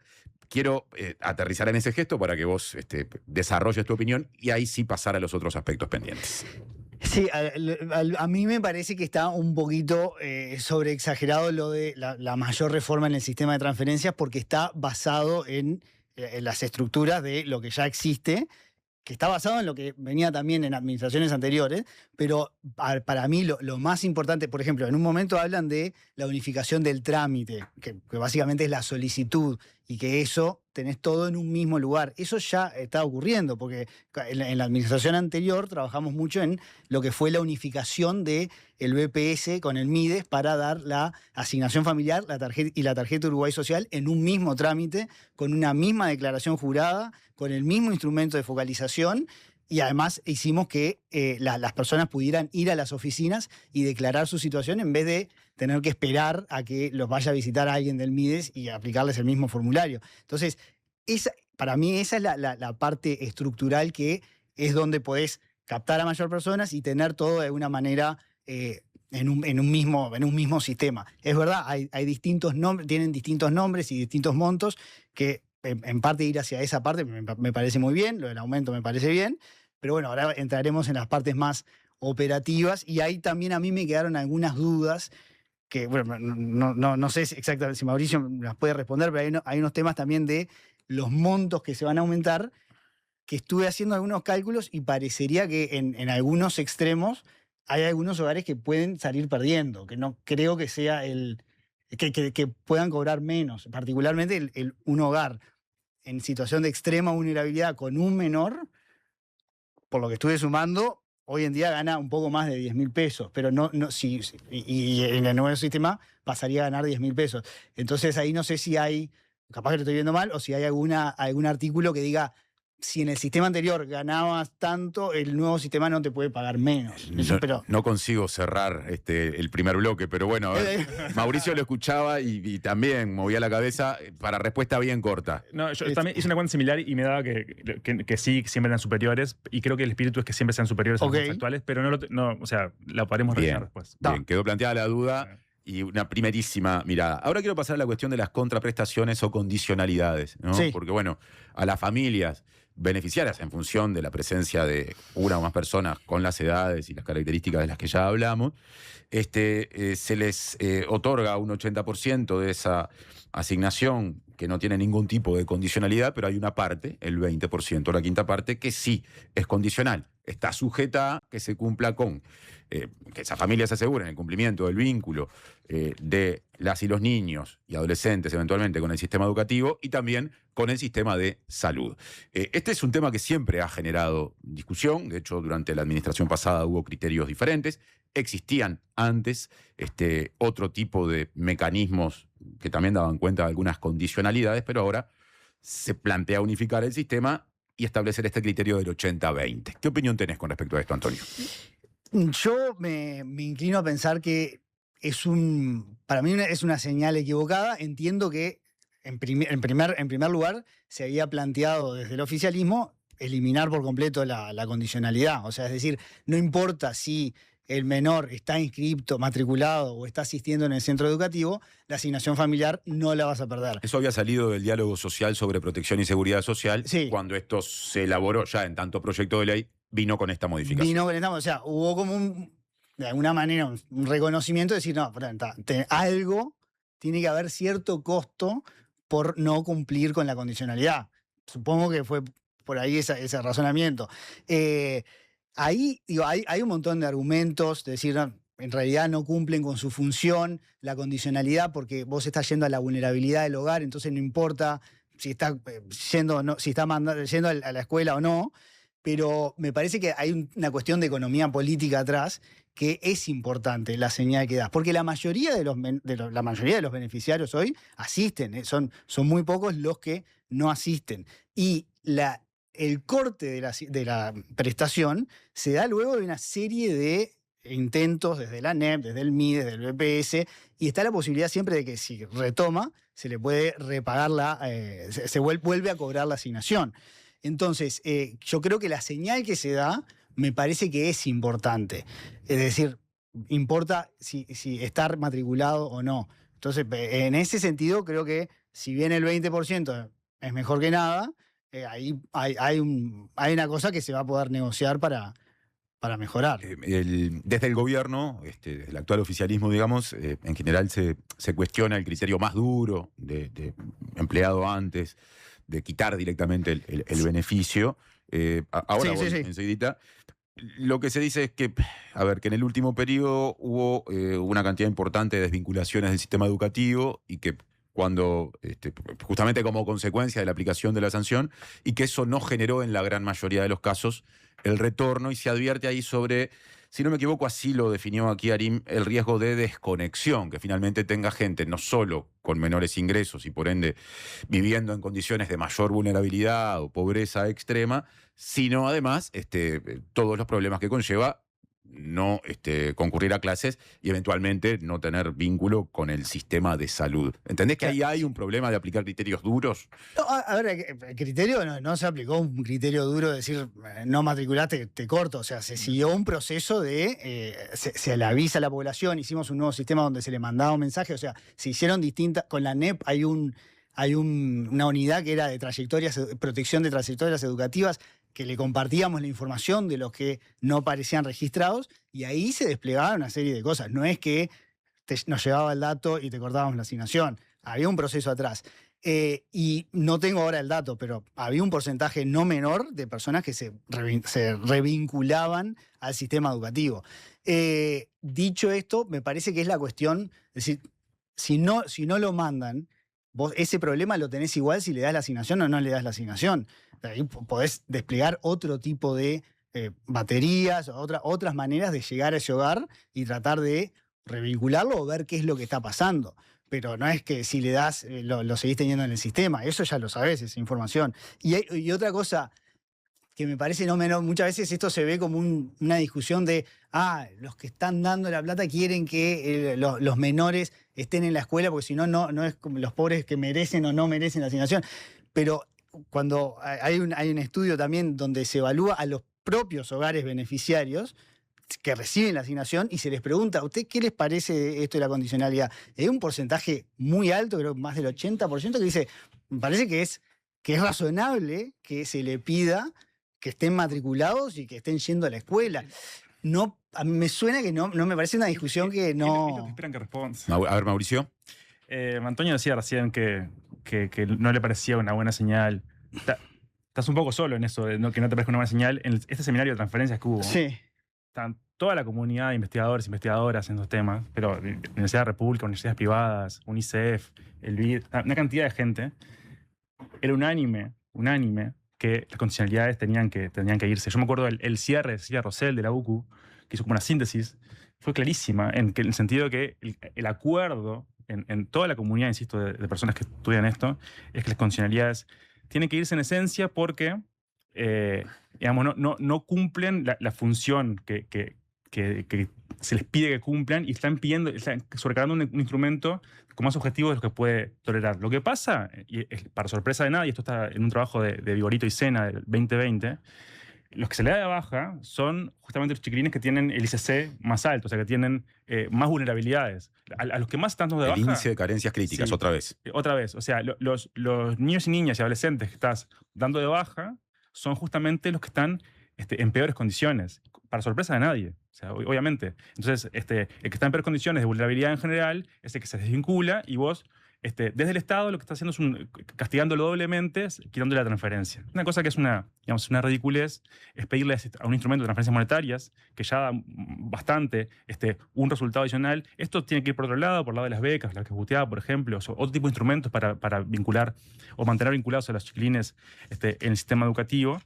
Speaker 2: quiero aterrizar en ese gesto para que vos desarrolles tu opinión y ahí sí pasar a los otros aspectos pendientes.
Speaker 9: Sí, a mí me parece que está un poquito sobreexagerado lo de la mayor reforma en el sistema de transferencias porque está basado en las estructuras de lo que ya existe, que está basado en lo que venía también en administraciones anteriores, pero para mí lo más importante, por ejemplo, en un momento hablan de la unificación del trámite, que básicamente es la solicitud, y que eso tenés todo en un mismo lugar. Eso ya está ocurriendo, porque en la administración anterior trabajamos mucho en lo que fue la unificación del BPS con el MIDES para dar la asignación familiar y la tarjeta Uruguay Social en un mismo trámite, con una misma declaración jurada, con el mismo instrumento de focalización, y además hicimos que las personas pudieran ir a las oficinas y declarar su situación en vez de tener que esperar a que los vaya a visitar a alguien del MIDES y aplicarles el mismo formulario. Entonces, para mí esa es la parte estructural, que es donde podés captar a mayor personas y tener todo de alguna manera en un mismo sistema. Es verdad, hay distintos nombres, tienen distintos nombres y distintos montos, que en parte ir hacia esa parte me parece muy bien, lo del aumento me parece bien, pero bueno, ahora entraremos en las partes más operativas, y ahí también a mí me quedaron algunas dudas que, bueno, no sé exactamente si Mauricio las puede responder, pero hay unos temas también de los montos que se van a aumentar, que estuve haciendo algunos cálculos y parecería que en algunos extremos hay algunos hogares que pueden salir perdiendo, que no creo que sea que puedan cobrar menos, particularmente un hogar en situación de extrema vulnerabilidad con un menor, por lo que estuve sumando, hoy en día gana un poco más de 10.000 pesos, pero y en el nuevo sistema pasaría a ganar 10.000 pesos. Entonces ahí no sé si hay, capaz que lo estoy viendo mal, o si hay algún artículo que diga, si en el sistema anterior ganabas tanto, el nuevo sistema no te puede pagar menos.
Speaker 2: No consigo cerrar el primer bloque, pero bueno, Mauricio lo escuchaba y también movía la cabeza para respuesta bien corta.
Speaker 10: No, yo también hice una cuenta similar y me daba que sí, siempre eran superiores, y creo que el espíritu es que siempre sean superiores a los actuales, pero o sea, la podremos revisar después.
Speaker 2: Bien, quedó planteada la duda. Y una primerísima mirada. Ahora quiero pasar a la cuestión de las contraprestaciones o condicionalidades, ¿no? Sí. Porque, bueno, a las familias beneficiarias en función de la presencia de una o más personas con las edades y las características de las que ya hablamos, se les otorga un 80% de esa asignación que no tiene ningún tipo de condicionalidad, pero hay una parte, el 20%, la quinta parte, que sí es condicional. Está sujeta a que se cumpla con que esas familias aseguren el cumplimiento del vínculo de las y los niños y adolescentes, eventualmente con el sistema educativo y también con el sistema de salud. Este es un tema que siempre ha generado discusión. De hecho, durante la administración pasada hubo criterios diferentes. Existían antes otro tipo de mecanismos que también daban cuenta de algunas condicionalidades, pero ahora se plantea unificar el sistema y establecer este criterio del 80-20. ¿Qué opinión tenés con respecto a esto, Antonio?
Speaker 9: Yo me inclino a pensar que para mí es una señal equivocada. Entiendo que en primer lugar se había planteado desde el oficialismo eliminar por completo la condicionalidad. O sea, es decir, no importa si el menor está inscripto, matriculado o está asistiendo en el centro educativo, la asignación familiar no la vas a perder.
Speaker 2: Eso había salido del diálogo social sobre protección y seguridad social, cuando esto se elaboró ya en tanto proyecto de ley, vino con esta modificación.
Speaker 9: O sea, hubo como de alguna manera un reconocimiento de decir, no, algo tiene que haber cierto costo por no cumplir con la condicionalidad. Supongo que fue por ahí ese razonamiento. Ahí hay un montón de argumentos de decir, no, en realidad no cumplen con su función, la condicionalidad, porque vos estás yendo a la vulnerabilidad del hogar, entonces no importa si está yendo a la escuela o no, pero me parece que hay una cuestión de economía política atrás que es importante, la señal que das, porque la mayoría de los beneficiarios hoy asisten, son muy pocos los que no asisten, y el corte de la prestación se da luego de una serie de intentos desde la ANEP, desde el MIDES, desde el BPS, y está la posibilidad siempre de que si retoma, se le puede repagar se vuelve a cobrar la asignación. Entonces, yo creo que la señal que se da me parece que es importante. Es decir, importa si estar matriculado o no. Entonces, en ese sentido, creo que si bien el 20% es mejor que nada, ahí hay una cosa que se va a poder negociar para para mejorar.
Speaker 2: Desde el gobierno, el actual oficialismo, digamos, en general se cuestiona el criterio más duro de empleado antes, de quitar directamente el beneficio. Ahora voy enseguidita. Lo que se dice es que, a ver, que en el último periodo hubo una cantidad importante de desvinculaciones del sistema educativo y que cuando, justamente como consecuencia de la aplicación de la sanción, y que eso no generó en la gran mayoría de los casos el retorno, y se advierte ahí sobre, si no me equivoco, así lo definió aquí Arim, el riesgo de desconexión, que finalmente tenga gente no solo con menores ingresos y por ende viviendo en condiciones de mayor vulnerabilidad o pobreza extrema, sino además todos los problemas que conlleva no concurrir a clases y eventualmente no tener vínculo con el sistema de salud. ¿Entendés que ahí hay un problema de aplicar criterios duros?
Speaker 9: No, a ver, el criterio no se aplicó un criterio duro de decir no matriculaste, te corto. O sea, se siguió un proceso de se le avisa a la población, hicimos un nuevo sistema donde se le mandaba un mensaje. O sea, se hicieron distintas. Con la NEP hay una unidad que era de protección de trayectorias educativas, que le compartíamos la información de los que no parecían registrados, y ahí se desplegaba una serie de cosas. No es que nos llevaba el dato y te cortábamos la asignación. Había un proceso atrás. Y no tengo ahora el dato, pero había un porcentaje no menor de personas que se revinculaban al sistema educativo. Dicho esto, me parece que es la cuestión, es decir, si no lo mandan, vos ese problema lo tenés igual si le das la asignación o no le das la asignación. Ahí podés desplegar otro tipo de baterías, otras maneras de llegar a ese hogar y tratar de revincularlo o ver qué es lo que está pasando. Pero no es que si le das, lo seguís teniendo en el sistema. Eso ya lo sabés, esa información. Y otra cosa que me parece no menor, muchas veces esto se ve como una discusión de, los que están dando la plata quieren que los menores estén en la escuela, porque si no, no es como los pobres que merecen o no merecen la asignación. Pero cuando hay un estudio también donde se evalúa a los propios hogares beneficiarios que reciben la asignación y se les pregunta, ¿a usted qué les parece esto de la condicionalidad? Hay un porcentaje muy alto, creo que más del 80%, que dice, me parece que es razonable que se le pida que estén matriculados y que estén yendo a la escuela. No, a mí me suena que no me parece una discusión que no...
Speaker 10: ¿Qué es lo que esperan que responda?
Speaker 2: A ver, Mauricio.
Speaker 10: Antonio decía recién que no le parecía una buena señal. Estás un poco solo en eso, que no te parezca una buena señal. En este seminario de transferencias que hubo,
Speaker 9: sí,
Speaker 10: están toda la comunidad de investigadores e investigadoras en estos temas, pero Universidad de la República, universidades privadas, UNICEF, el BID, una cantidad de gente. Era unánime que las condicionalidades tenían que irse. Yo me acuerdo el cierre de Silvia Rosell de la UCU, que hizo como una síntesis, fue clarísima, en el sentido de que el acuerdo en toda la comunidad, insisto, de personas que estudian esto, es que las condicionalidades tienen que irse en esencia porque digamos, no cumplen la función que se les pide que cumplan, y están sobrecargando un instrumento con más objetivos de los que puede tolerar. Lo que pasa, y para sorpresa de nadie, esto está en un trabajo de Vigorito y Sena del 2020, los que se le da de baja son justamente los chiquilines que tienen el ICC más alto, o sea, que tienen más vulnerabilidades. A los que más están dando de baja...
Speaker 2: El índice de carencias críticas,
Speaker 10: sí,
Speaker 2: otra vez.
Speaker 10: Otra vez. O sea, los niños y niñas y adolescentes que estás dando de baja son justamente los que están en peores condiciones, para sorpresa de nadie. O sea, obviamente. Entonces, el que está en peores condiciones de vulnerabilidad en general es el que se desvincula, y vos, desde el Estado, lo que está haciendo es castigándolo doblemente, quitándole la transferencia. Una cosa que es una ridiculez es pedirle a un instrumento de transferencias monetarias, que ya da bastante, un resultado adicional. Esto tiene que ir por otro lado, por el lado de las becas, la que buteaba, por ejemplo, o otro tipo de instrumentos para vincular o mantener vinculados a los chiquilines en el sistema educativo.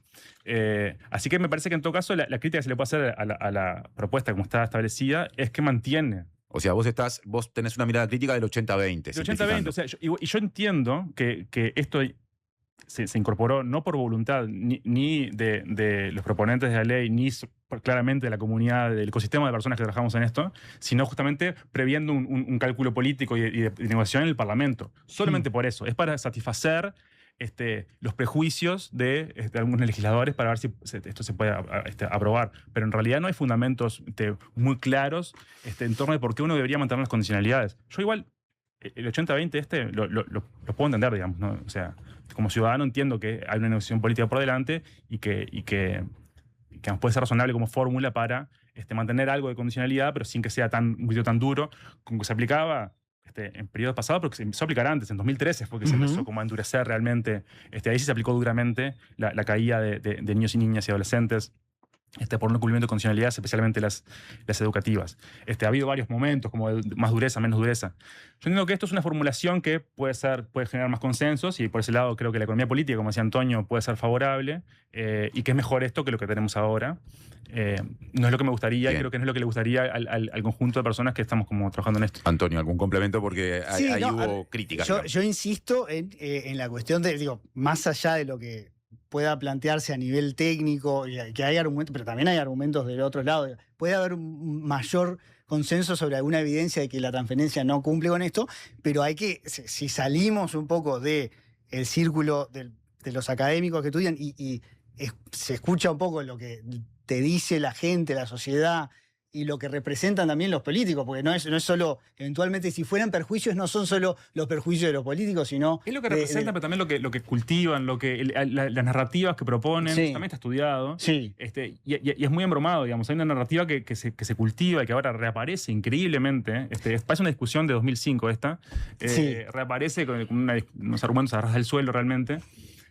Speaker 10: Así que me parece que en todo caso la crítica que se le puede hacer a la propuesta como está establecida es que mantiene.
Speaker 2: O sea, vos tenés una mirada crítica del 80-20.
Speaker 10: Del 80-20, o sea, yo entiendo que esto se incorporó no por voluntad ni de los proponentes de la ley, ni claramente de la comunidad, del ecosistema de personas que trabajamos en esto, sino justamente previendo un cálculo político y de negociación en el Parlamento. Solamente por eso. Es para satisfacer los prejuicios de algunos legisladores para ver si esto se puede aprobar. Pero en realidad no hay fundamentos muy claros en torno de por qué uno debería mantener las condicionalidades. Yo igual, el 80-20 lo puedo entender, digamos, ¿no? O sea, como ciudadano entiendo que hay una negociación política por delante y que que puede ser razonable como fórmula para mantener algo de condicionalidad, pero sin que sea un criterio tan duro, como que se aplicaba en periodos pasados, pero que se empezó a aplicar antes, en 2013 fue que se empezó como a endurecer realmente. Ahí sí se aplicó duramente la caída de niños y niñas y adolescentes por no cumplimiento de condicionalidades, especialmente las educativas. Ha habido varios momentos, como de más dureza, menos dureza. Yo entiendo que esto es una formulación que puede generar más consensos, y por ese lado creo que la economía política, como decía Antonio, puede ser favorable, y que es mejor esto que lo que tenemos ahora. No es lo que me gustaría, y creo que no es lo que le gustaría al conjunto de personas que estamos como trabajando en esto.
Speaker 2: Antonio, ¿algún complemento? Porque
Speaker 9: Sí,
Speaker 2: ahí
Speaker 9: no,
Speaker 2: hubo críticas.
Speaker 9: Yo insisto en la cuestión de, más allá de lo que pueda plantearse a nivel técnico, que hay argumentos, pero también hay argumentos del otro lado. Puede haber un mayor consenso sobre alguna evidencia de que la transferencia no cumple con esto, pero hay que, si salimos un poco del círculo de los académicos que estudian y se escucha un poco lo que te dice la gente, la sociedad, y lo que representan también los políticos, porque no es solo, eventualmente, si fueran perjuicios, no son solo los perjuicios de los políticos, sino...
Speaker 10: Es lo que representan, pero también lo que cultivan, las narrativas que proponen, también está estudiado.
Speaker 9: Sí.
Speaker 10: Y es muy embromado, digamos. Hay una narrativa que se cultiva y que ahora reaparece increíblemente. Parece una discusión de 2005 esta. Reaparece con unos argumentos a ras del suelo realmente.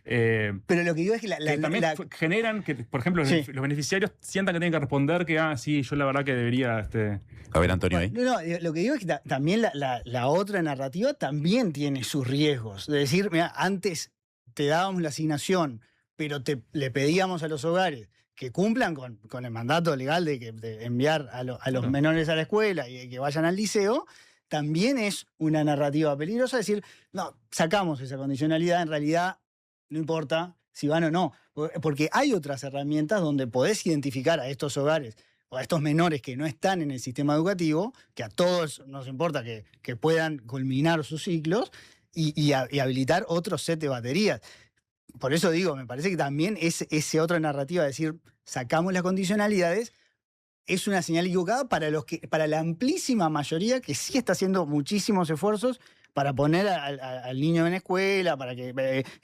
Speaker 9: Pero lo que digo es que
Speaker 10: también generan que, por ejemplo, los beneficiarios sientan que tienen que responder que, sí, yo la verdad que debería...
Speaker 2: A ver, Antonio, ahí.
Speaker 9: No, lo que digo es que también la otra narrativa también tiene sus riesgos. De decir, mira, antes te dábamos la asignación, pero le pedíamos a los hogares que cumplan con el mandato legal de enviar a los menores a la escuela y que vayan al liceo. También es una narrativa peligrosa. Decir, no, sacamos esa condicionalidad, en realidad no importa si van o no, porque hay otras herramientas donde podés identificar a estos hogares o a estos menores que no están en el sistema educativo, que a todos nos importa que puedan culminar sus ciclos y habilitar otro set de baterías. Por eso digo, me parece que también esa otra narrativa de decir, sacamos las condicionalidades, es una señal equivocada para la amplísima mayoría que sí está haciendo muchísimos esfuerzos para poner al niño en la escuela, para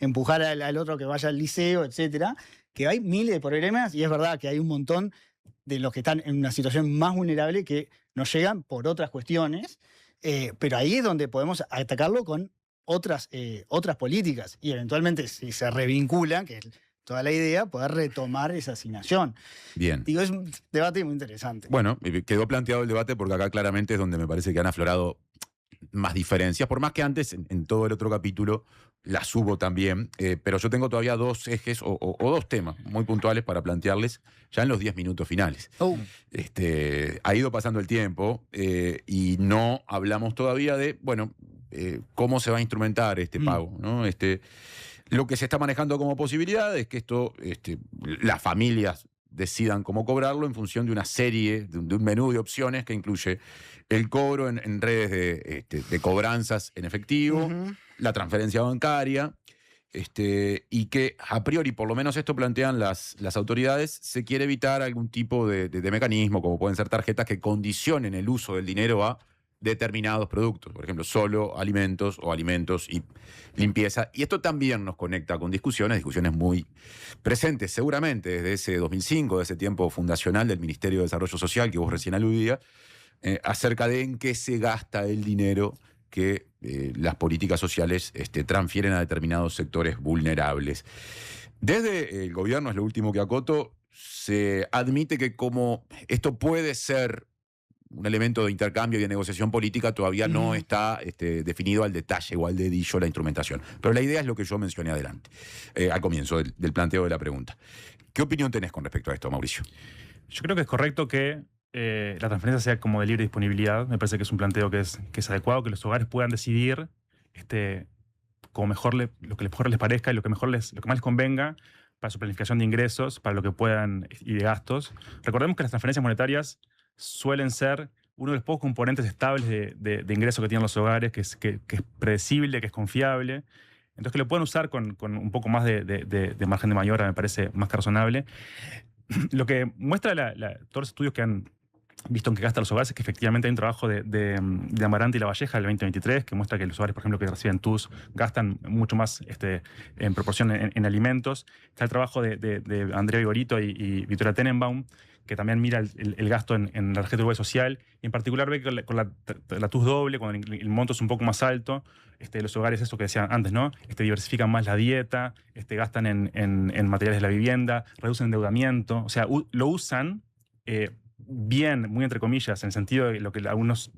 Speaker 9: empujar al otro que vaya al liceo, etcétera, que hay miles de problemas, y es verdad que hay un montón de los que están en una situación más vulnerable que nos llegan por otras cuestiones, pero ahí es donde podemos atacarlo con otras políticas, y eventualmente, si se revinculan, que es toda la idea, poder retomar esa asignación.
Speaker 2: Bien.
Speaker 9: Digo, es un debate muy interesante.
Speaker 2: Bueno, quedó planteado el debate porque acá claramente es donde me parece que han aflorado más diferencias, por más que antes en todo el otro capítulo las hubo también, pero yo tengo todavía dos ejes o dos temas muy puntuales para plantearles ya en los 10 minutos finales. Ha ido pasando el tiempo y no hablamos todavía de, cómo se va a instrumentar este pago, ¿no? Lo que se está manejando como posibilidad es que esto, las familias decidan cómo cobrarlo en función de una serie, de un menú de opciones que incluye el cobro en redes de cobranzas en efectivo, la transferencia bancaria, y que a priori, por lo menos esto plantean las autoridades, se quiere evitar algún tipo de mecanismo, como pueden ser tarjetas que condicionen el uso del dinero a determinados productos, por ejemplo, solo alimentos o alimentos y limpieza. Y esto también nos conecta con discusiones muy presentes, seguramente desde ese 2005, de ese tiempo fundacional del Ministerio de Desarrollo Social que vos recién aludías, acerca de en qué se gasta el dinero que las políticas sociales transfieren a determinados sectores vulnerables. Desde el gobierno, es lo último que acoto, se admite que como esto puede ser un elemento de intercambio y de negociación política, todavía no está definido al detalle o al dedillo la instrumentación. Pero la idea es lo que yo mencioné al comienzo del planteo de la pregunta. ¿Qué opinión tenés con respecto a esto, Mauricio?
Speaker 10: Yo creo que es correcto que la transferencia sea como de libre disponibilidad. Me parece que es un planteo que es adecuado, que los hogares puedan decidir como lo que mejor les parezca y lo que más les convenga para su planificación de ingresos, para lo que puedan y de gastos. Recordemos que las transferencias monetarias suelen ser uno de los pocos componentes estables de ingreso que tienen los hogares, que es predecible, que es confiable. Entonces, que lo puedan usar con un poco más de margen de maniobra me parece más que razonable. Lo que muestra todos los estudios que han visto en qué gastan los hogares, es que efectivamente hay un trabajo de Amarante y La Valleja del 2023 que muestra que los hogares, por ejemplo, que reciben TUS gastan mucho más en proporción en alimentos. Está el trabajo de Andrea Vigorito y Victoria Tenenbaum, que también mira el gasto en la tarjeta Uruguay Social, y en particular ve que con la TUS doble, cuando el monto es un poco más alto, los hogares, eso que decían antes, ¿no? Diversifican más la dieta, gastan en materiales de la vivienda, reducen endeudamiento, o sea, lo usan bien, muy entre comillas, en el sentido de lo que algunas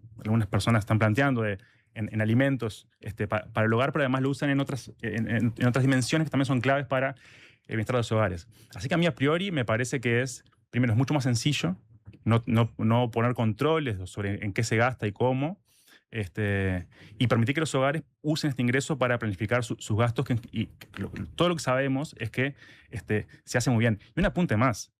Speaker 10: personas están planteando en alimentos para el hogar, pero además lo usan en otras dimensiones que también son claves para el bienestar de los hogares. Así que a mí a priori me parece que primero es mucho más sencillo no poner controles sobre en qué se gasta y cómo, y permitir que los hogares usen este ingreso para planificar sus gastos, todo lo que sabemos es que se hace muy bien. Y un apunte más,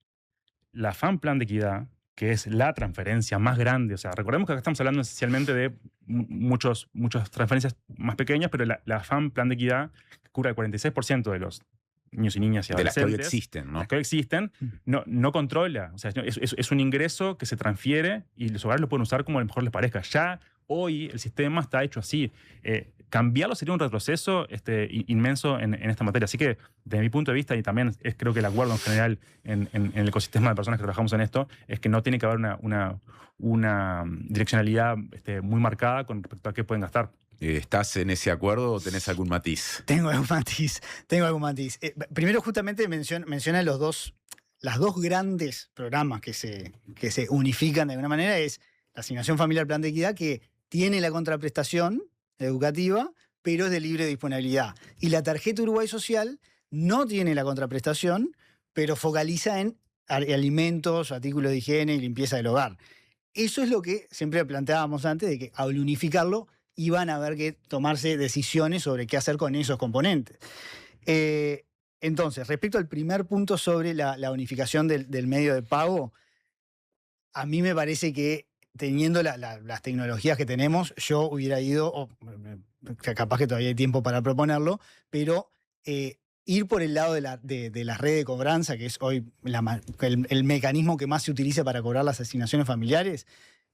Speaker 10: la AFAN Plan de Equidad, que es la transferencia más grande, o sea, recordemos que acá estamos hablando esencialmente de muchas transferencias más pequeñas, pero la AFAN Plan de Equidad cubre el 46% de los niños y niñas y adolescentes.
Speaker 2: De las que hoy existen, ¿no?
Speaker 10: Las que hoy existen, no controla. O sea, es un ingreso que se transfiere y los hogares lo pueden usar como a lo mejor les parezca. Ya hoy el sistema está hecho así. Cambiarlo sería un retroceso inmenso en esta materia. Así que, desde mi punto de vista, y también creo que el acuerdo en general en el ecosistema de personas que trabajamos en esto, es que no tiene que haber una direccionalidad muy marcada con respecto a qué pueden gastar.
Speaker 2: ¿Estás en ese acuerdo o tenés algún matiz?
Speaker 9: Tengo algún matiz. Primero, justamente menciona las dos grandes programas que se unifican de alguna manera. Es la Asignación Familiar Plan de Equidad, que tiene la contraprestación educativa, pero es de libre disponibilidad. Y la Tarjeta Uruguay Social no tiene la contraprestación, pero focaliza en alimentos, artículos de higiene y limpieza del hogar. Eso es lo que siempre planteábamos antes, de que al unificarlo iban a haber que tomarse decisiones sobre qué hacer con esos componentes. Entonces, respecto al primer punto sobre la unificación del medio de pago, a mí me parece que teniendo las tecnologías que tenemos, yo hubiera ido, capaz que todavía hay tiempo para proponerlo, pero ir por el lado de la red de cobranza, que es hoy el mecanismo que más se utiliza para cobrar las asignaciones familiares,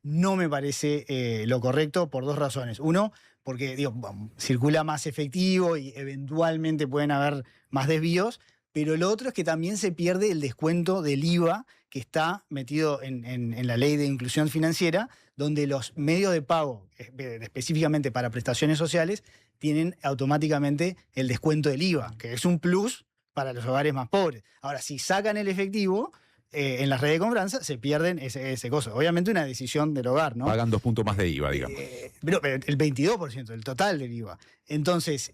Speaker 9: no me parece lo correcto por dos razones. Uno, porque circula más efectivo y eventualmente pueden haber más desvíos, pero lo otro es que también se pierde el descuento del IVA que está metido en la ley de inclusión financiera, donde los medios de pago, específicamente para prestaciones sociales, tienen automáticamente el descuento del IVA, que es un plus para los hogares más pobres. Ahora, si sacan el efectivo, en las redes de cobranza se pierden ese costo. Obviamente una decisión del hogar, ¿no?
Speaker 2: Pagan 2 puntos más de IVA, digamos.
Speaker 9: Pero el 22%, el total del IVA. Entonces,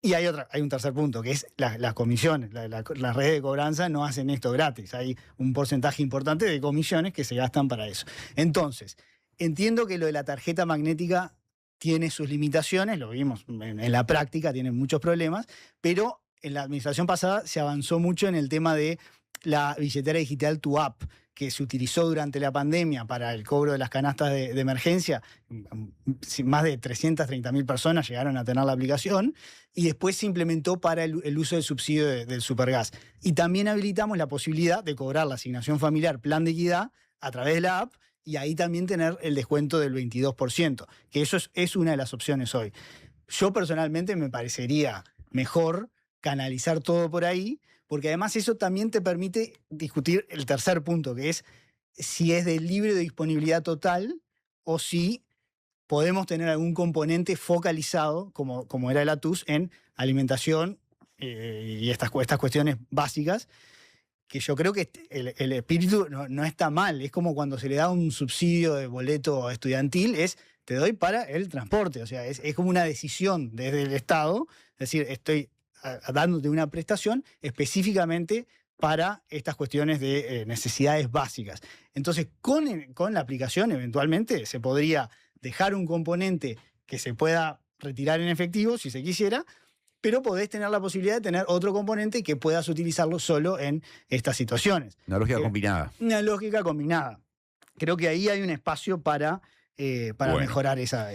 Speaker 9: y hay un tercer punto, que es las comisiones. Las redes de cobranza no hacen esto gratis. Hay un porcentaje importante de comisiones que se gastan para eso. Entonces, entiendo que lo de la tarjeta magnética tiene sus limitaciones, lo vimos en la práctica, tiene muchos problemas, pero en la administración pasada se avanzó mucho en el tema de la billetera digital Tu App, que se utilizó durante la pandemia para el cobro de las canastas de emergencia. Más de 330.000 personas llegaron a tener la aplicación, y después se implementó para el uso del subsidio del Supergas. Y también habilitamos la posibilidad de cobrar la asignación familiar Plan de Equidad a través de la app, y ahí también tener el descuento del 22%, que eso es una de las opciones hoy. Yo personalmente me parecería mejor canalizar todo por ahí, porque además eso también te permite discutir el tercer punto, que es si es de libre disponibilidad total o si podemos tener algún componente focalizado, como era la TUS, en alimentación y estas cuestiones básicas, que yo creo que el espíritu no está mal. Es como cuando se le da un subsidio de boleto estudiantil, te doy para el transporte. O sea, es como una decisión desde el Estado, es decir, estoy dándote una prestación específicamente para estas cuestiones de necesidades básicas. Entonces, con la aplicación, eventualmente, se podría dejar un componente que se pueda retirar en efectivo, si se quisiera, pero podés tener la posibilidad de tener otro componente que puedas utilizarlo solo en estas situaciones.
Speaker 2: Una lógica combinada.
Speaker 9: Una lógica combinada. Creo que ahí hay un espacio para mejorar esa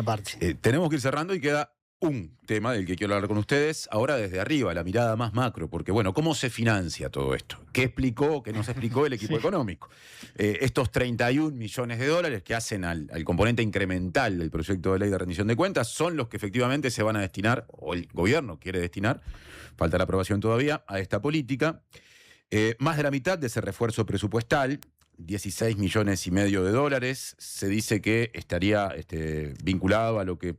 Speaker 9: parte.
Speaker 2: Tenemos que ir cerrando y queda un tema del que quiero hablar con ustedes, ahora desde arriba, la mirada más macro, porque bueno, ¿cómo se financia todo esto? ¿Qué explicó, qué nos explicó el equipo económico? Estos 31 millones de dólares que hacen al componente incremental del proyecto de ley de rendición de cuentas son los que efectivamente se van a destinar, o el gobierno quiere destinar, falta la aprobación todavía, a esta política. Más de la mitad de ese refuerzo presupuestal, 16,5 millones de dólares, se dice que estaría vinculado a lo que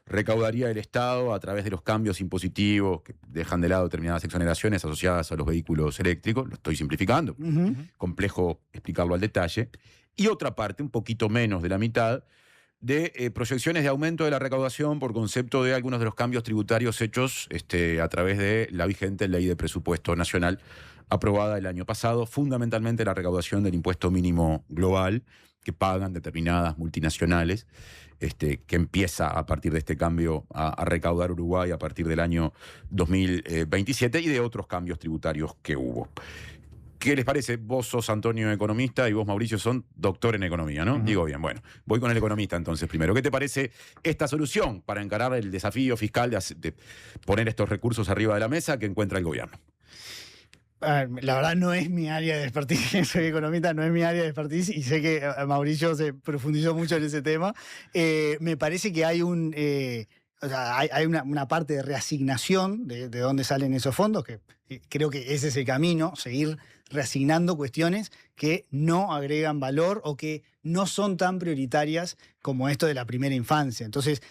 Speaker 2: recaudaría el Estado a través de los cambios impositivos que dejan de lado determinadas exoneraciones asociadas a los vehículos eléctricos. Lo estoy simplificando, complejo explicarlo al detalle. Y otra parte, un poquito menos de la mitad, de proyecciones de aumento de la recaudación por concepto de algunos de los cambios tributarios hechos a través de la vigente Ley de Presupuesto Nacional aprobada el año pasado, fundamentalmente la recaudación del impuesto mínimo global que pagan determinadas multinacionales, que empieza a partir de este cambio a recaudar Uruguay a partir del año 2027 y de otros cambios tributarios que hubo. ¿Qué les parece? Vos sos, Antonio, economista, y vos, Mauricio, son doctor en economía, ¿no? Digo bien, bueno, voy con el economista entonces primero. ¿Qué te parece esta solución para encarar el desafío fiscal de poner estos recursos arriba de la mesa que encuentra el gobierno?
Speaker 9: La verdad no es mi área de expertise, soy economista, no es mi área de expertise y sé que Mauricio se profundizó mucho en ese tema. Me parece que hay hay una parte de reasignación de dónde salen esos fondos, que creo que ese es el camino, seguir reasignando cuestiones que no agregan valor o que no son tan prioritarias como esto de la primera infancia. Entonces,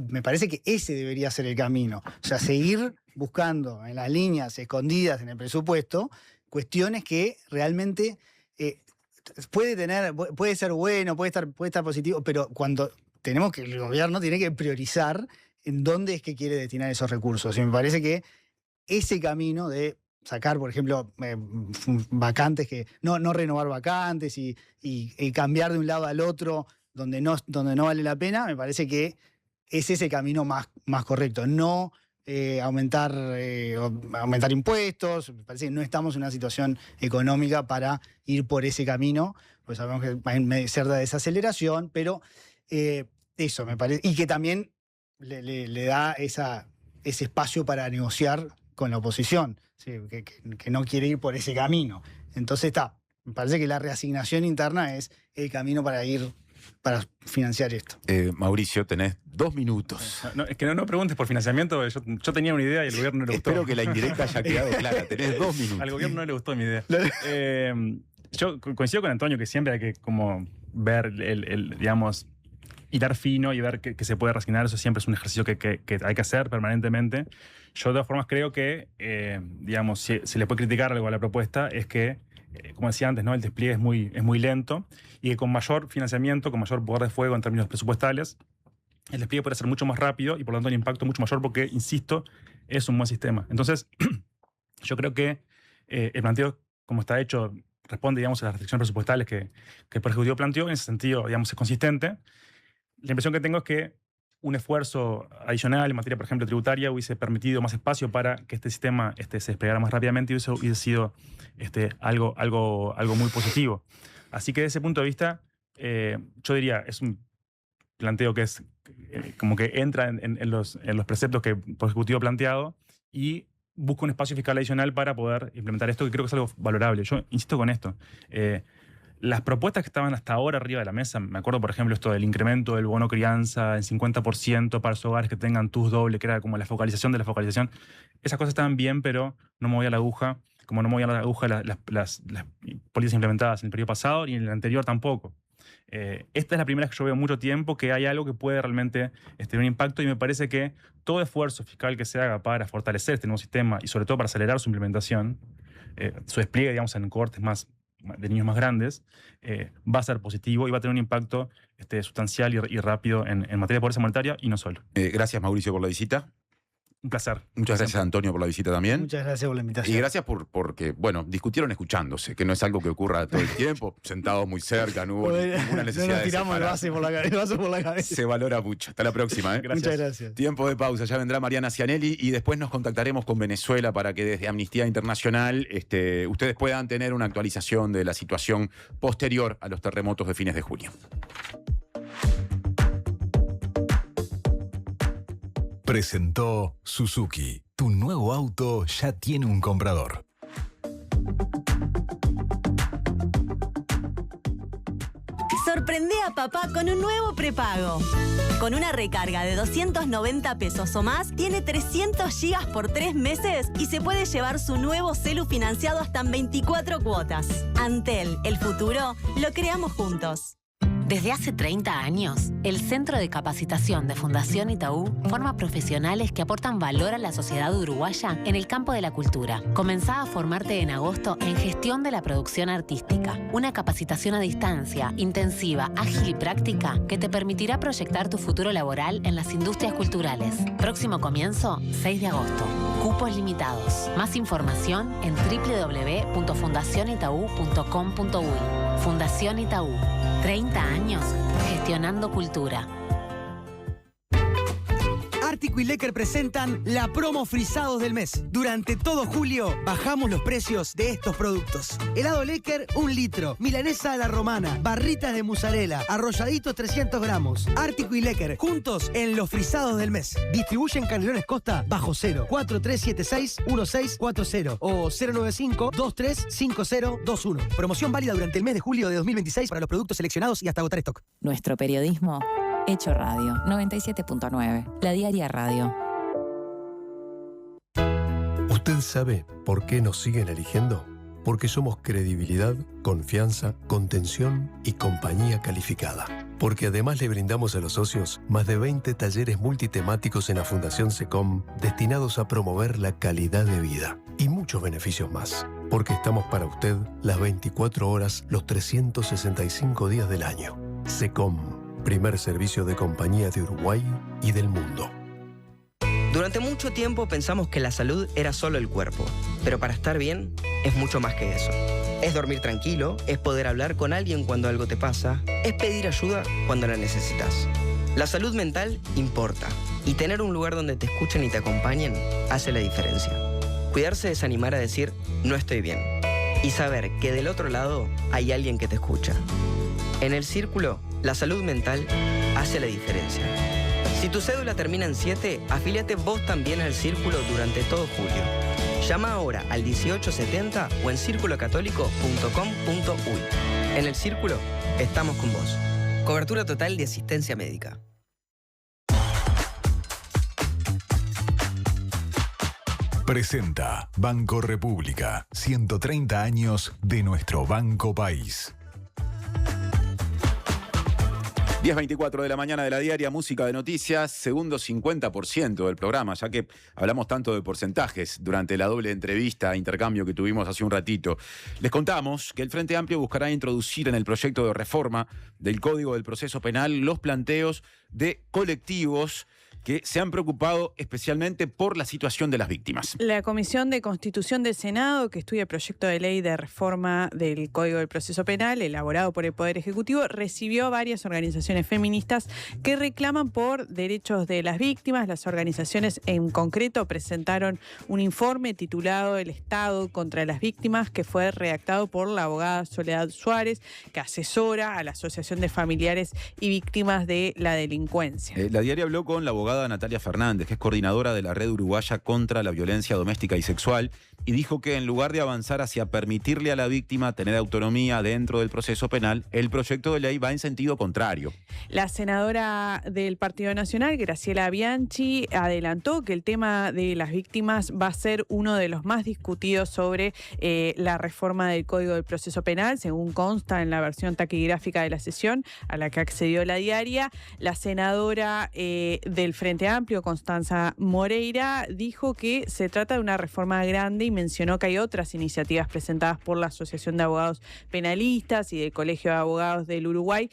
Speaker 9: me parece que ese debería ser el camino. O sea, seguir buscando en las líneas escondidas en el presupuesto cuestiones que realmente puede ser bueno, puede estar positivo, pero cuando el gobierno tiene que priorizar en dónde es que quiere destinar esos recursos. Y me parece que ese camino de sacar, por ejemplo, vacantes, no renovar vacantes y cambiar de un lado al otro donde no vale la pena, me parece que es ese camino más correcto. No aumentar impuestos. Me parece que no estamos en una situación económica para ir por ese camino, pues sabemos que va a ser de desaceleración, pero eso me parece. Y que también le da ese espacio para negociar con la oposición, ¿sí? que no quiere ir por ese camino. Entonces me parece que la reasignación interna es el camino para financiar esto.
Speaker 2: Mauricio, tenés 2 minutos.
Speaker 10: Es que no preguntes por financiamiento, yo tenía una idea y al gobierno no le gustó.
Speaker 2: Espero que la indirecta haya quedado clara, tenés 2 minutos.
Speaker 10: Al gobierno no le gustó mi idea. Yo coincido con Antonio que siempre hay que como ver digamos, hilar fino y ver que se puede reasignar. Eso siempre es un ejercicio que hay que hacer permanentemente. Yo de todas formas creo que, digamos, si se le puede criticar algo a la propuesta es que, como decía antes, ¿no? El despliegue es muy lento y que con mayor financiamiento, con mayor poder de fuego en términos presupuestales, el despliegue puede ser mucho más rápido y por lo tanto el impacto mucho mayor porque, insisto, es un buen sistema. Entonces, yo creo que el planteo, como está hecho, responde, digamos, a las restricciones presupuestales que el Poder Ejecutivo planteó. En ese sentido, digamos, es consistente. La impresión que tengo es que un esfuerzo adicional en materia, por ejemplo, tributaria, hubiese permitido más espacio para que este sistema se desplegara más rápidamente y eso hubiese sido algo muy positivo. Así que desde ese punto de vista, yo diría, es un planteo que es como que entra en los preceptos que el Poder Ejecutivo ha planteado y busca un espacio fiscal adicional para poder implementar esto, que creo que es algo valorable. Yo insisto con esto. Las propuestas que estaban hasta ahora arriba de la mesa, me acuerdo, por ejemplo, esto del incremento del bono crianza en 50% para los hogares que tengan TUS doble, que era como la focalización de la focalización. Esas cosas estaban bien, pero no movía la aguja, como no movía la aguja las políticas implementadas en el periodo pasado y en el anterior tampoco. Esta es la primera vez que yo veo mucho tiempo que hay algo que puede realmente tener un impacto y me parece que todo esfuerzo fiscal que se haga para fortalecer este nuevo sistema y sobre todo para acelerar su implementación, su despliegue, digamos, en cohortes de niños más grandes, va a ser positivo y va a tener un impacto sustancial y rápido en materia de pobreza monetaria y no solo.
Speaker 2: Gracias, Mauricio, por la visita.
Speaker 10: Un placer.
Speaker 2: Muchas gracias, Antonio, por la visita también.
Speaker 9: Muchas gracias por la invitación.
Speaker 2: Y gracias porque, bueno, discutieron escuchándose, que no es algo que ocurra todo el tiempo, sentados muy cerca, no hubo ninguna necesidad
Speaker 9: nos tiramos el vaso por la cabeza.
Speaker 2: Se valora mucho. Hasta la próxima.
Speaker 10: Gracias.
Speaker 9: Muchas gracias.
Speaker 2: Tiempo de pausa. Ya vendrá Mariana Cianelli y después nos contactaremos con Venezuela para que desde Amnistía Internacional ustedes puedan tener una actualización de la situación posterior a los terremotos de fines de junio.
Speaker 6: Presentó Suzuki. Tu nuevo auto ya tiene un comprador.
Speaker 12: Sorprende a papá con un nuevo prepago. Con una recarga de 290 pesos o más, tiene 300 gigas por 3 meses y se puede llevar su nuevo celu financiado hasta en 24 cuotas. Antel, el futuro, lo creamos juntos.
Speaker 17: Desde hace 30 años, el Centro de Capacitación de Fundación Itaú forma profesionales que aportan valor a la sociedad uruguaya en el campo de la cultura. Comenzá a formarte en agosto en Gestión de la Producción Artística, una capacitación a distancia, intensiva, ágil y práctica que te permitirá proyectar tu futuro laboral en las industrias culturales. Próximo comienzo, 6 de agosto. Cupos limitados. Más información en www.fundacionitaú.com.uy. Fundación Itaú. 30 años gestionando cultura.
Speaker 18: Ártico y Lecker presentan la promo Frisados del mes. Durante todo julio bajamos los precios de estos productos. Helado Lecker, 1 litro. Milanesa a la romana. Barritas de mozzarella. Arrolladitos 300 gramos. Ártico y Lecker, juntos en los Frisados del mes. Distribuyen Canelones Costa bajo cero. 4376-1640 o 095-235021. Promoción válida durante el mes de julio de 2026 para los productos seleccionados y hasta agotar stock.
Speaker 19: Nuestro periodismo hecho radio. 97.9. La Diaria Radio.
Speaker 5: ¿Usted sabe por qué nos siguen eligiendo? Porque somos credibilidad, confianza, contención y compañía calificada. Porque además le brindamos a los socios más de 20 talleres multitemáticos en la Fundación SECOM destinados a promover la calidad de vida y muchos beneficios más. Porque estamos para usted las 24 horas, los 365 días del año. SECOM, primer servicio de compañía de Uruguay y del mundo.
Speaker 20: Durante mucho tiempo pensamos que la salud era solo el cuerpo, pero para estar bien es mucho más que eso. Es dormir tranquilo, es poder hablar con alguien cuando algo te pasa, es pedir ayuda cuando la necesitas. La salud mental importa, y tener un lugar donde te escuchen y te acompañen hace la diferencia. Cuidarse es animar a decir, no estoy bien, y saber que del otro lado hay alguien que te escucha. En el Círculo, la salud mental hace la diferencia. Si tu cédula termina en 7, afíliate vos también al Círculo durante todo julio. Llama ahora al 1870 o en circulocatólico.com.uy. En el Círculo, estamos con vos. Cobertura total de asistencia médica.
Speaker 6: Presenta Banco República. 130 años de nuestro Banco País.
Speaker 2: 10:24 de la mañana de la Diaria, música de noticias, segundo 50% del programa, ya que hablamos tanto de porcentajes durante la doble entrevista, intercambio que tuvimos hace un ratito. Les contamos que el Frente Amplio buscará introducir en el proyecto de reforma del Código del Proceso Penal los planteos de colectivos que se han preocupado especialmente por la situación de las víctimas.
Speaker 3: La Comisión de Constitución del Senado, que estudia el proyecto de ley de reforma del Código del Proceso Penal, elaborado por el Poder Ejecutivo, recibió a varias organizaciones feministas que reclaman por derechos de las víctimas. Las organizaciones en concreto presentaron un informe titulado El Estado contra las Víctimas, que fue redactado por la abogada Soledad Suárez, que asesora a la Asociación de Familiares y Víctimas de la Delincuencia.
Speaker 2: La Diaria habló con la abogada Natalia Fernández, que es coordinadora de la Red Uruguaya contra la Violencia Doméstica y Sexual, y dijo que en lugar de avanzar hacia permitirle a la víctima tener autonomía dentro del proceso penal, el proyecto de ley va en sentido contrario.
Speaker 3: La senadora del Partido Nacional, Graciela Bianchi, adelantó que el tema de las víctimas va a ser uno de los más discutidos sobre la reforma del Código del Proceso Penal, según consta en la versión taquigráfica de la sesión a la que accedió la Diaria. La senadora del Frente Amplio, Constanza Moreira, dijo que se trata de una reforma grande y mencionó que hay otras iniciativas presentadas por la Asociación de Abogados Penalistas y del Colegio de Abogados del Uruguay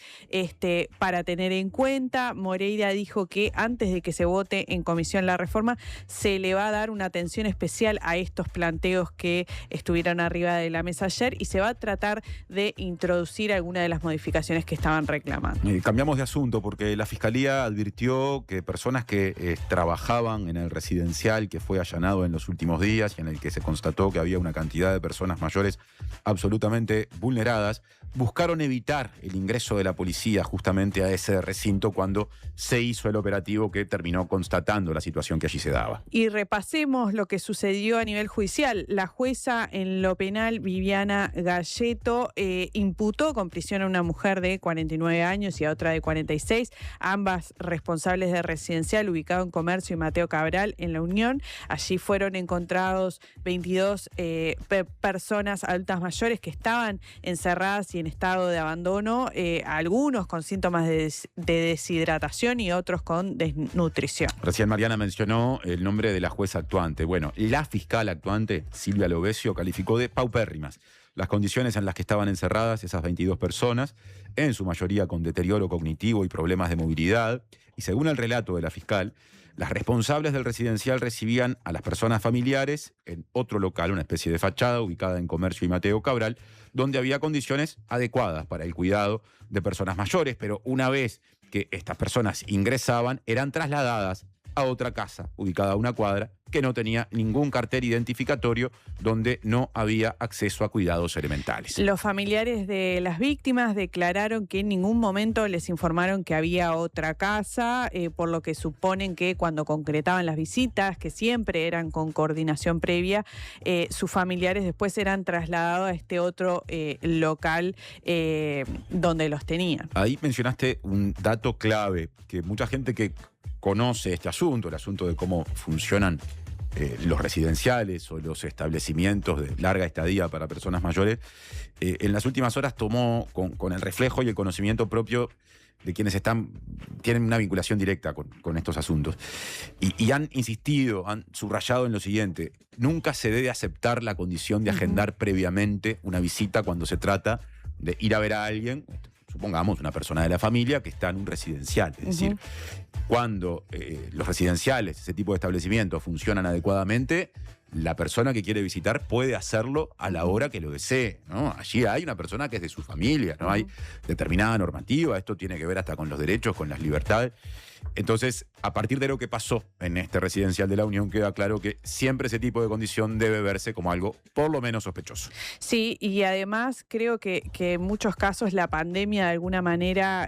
Speaker 3: para tener en cuenta. Moreira dijo que antes de que se vote en comisión la reforma, se le va a dar una atención especial a estos planteos que estuvieron arriba de la mesa ayer y se va a tratar de introducir algunas de las modificaciones que estaban reclamando.
Speaker 2: Cambiamos de asunto porque la Fiscalía advirtió que personas personas que trabajaban en el residencial que fue allanado en los últimos días y en el que se constató que había una cantidad de personas mayores absolutamente vulneradas, buscaron evitar el ingreso de la policía justamente a ese recinto cuando se hizo el operativo que terminó constatando la situación que allí se daba.
Speaker 3: Y repasemos lo que sucedió a nivel judicial. La jueza en lo penal, Viviana Galleto, imputó con prisión a una mujer de 49 años y a otra de 46, ambas responsables de residencial ubicado en Comercio y Mateo Cabral en La Unión. Allí fueron encontrados 22 personas adultas mayores que estaban encerradas y en estado de abandono, algunos con síntomas de deshidratación y otros con desnutrición.
Speaker 2: Recién Mariana mencionó el nombre de la jueza actuante. Bueno, la fiscal actuante, Silvia Lovesio, calificó de paupérrimas las condiciones en las que estaban encerradas esas 22 personas, en su mayoría con deterioro cognitivo y problemas de movilidad. Y según el relato de la fiscal, las responsables del residencial recibían a las personas familiares en otro local, una especie de fachada ubicada en Comercio y Mateo Cabral, donde había condiciones adecuadas para el cuidado de personas mayores, pero una vez que estas personas ingresaban, eran trasladadas a otra casa ubicada a una cuadra que no tenía ningún cartel identificatorio, donde no había acceso a cuidados elementales.
Speaker 3: Los familiares de las víctimas declararon que en ningún momento les informaron que había otra casa, por lo que suponen que cuando concretaban las visitas, que siempre eran con coordinación previa, sus familiares después eran trasladados a este otro local donde los tenían.
Speaker 2: Ahí mencionaste un dato clave, que mucha gente que conoce este asunto, el asunto de cómo funcionan los residenciales o los establecimientos de larga estadía para personas mayores, en las últimas horas tomó con el reflejo y el conocimiento propio de quienes tienen una vinculación directa con estos asuntos. Y han insistido, han subrayado en lo siguiente: nunca se debe aceptar la condición de agendar previamente una visita cuando se trata de ir a ver a alguien, supongamos una persona de la familia que está en un residencial. Es decir, cuando los residenciales, ese tipo de establecimientos, funcionan adecuadamente, la persona que quiere visitar puede hacerlo a la hora que lo desee, ¿no? Allí hay una persona que es de su familia, no hay determinada normativa, esto tiene que ver hasta con los derechos, con las libertades. Entonces, a partir de lo que pasó en este residencial de La Unión, queda claro que siempre ese tipo de condición debe verse como algo por lo menos sospechoso.
Speaker 3: Sí, y además creo que en muchos casos la pandemia de alguna manera,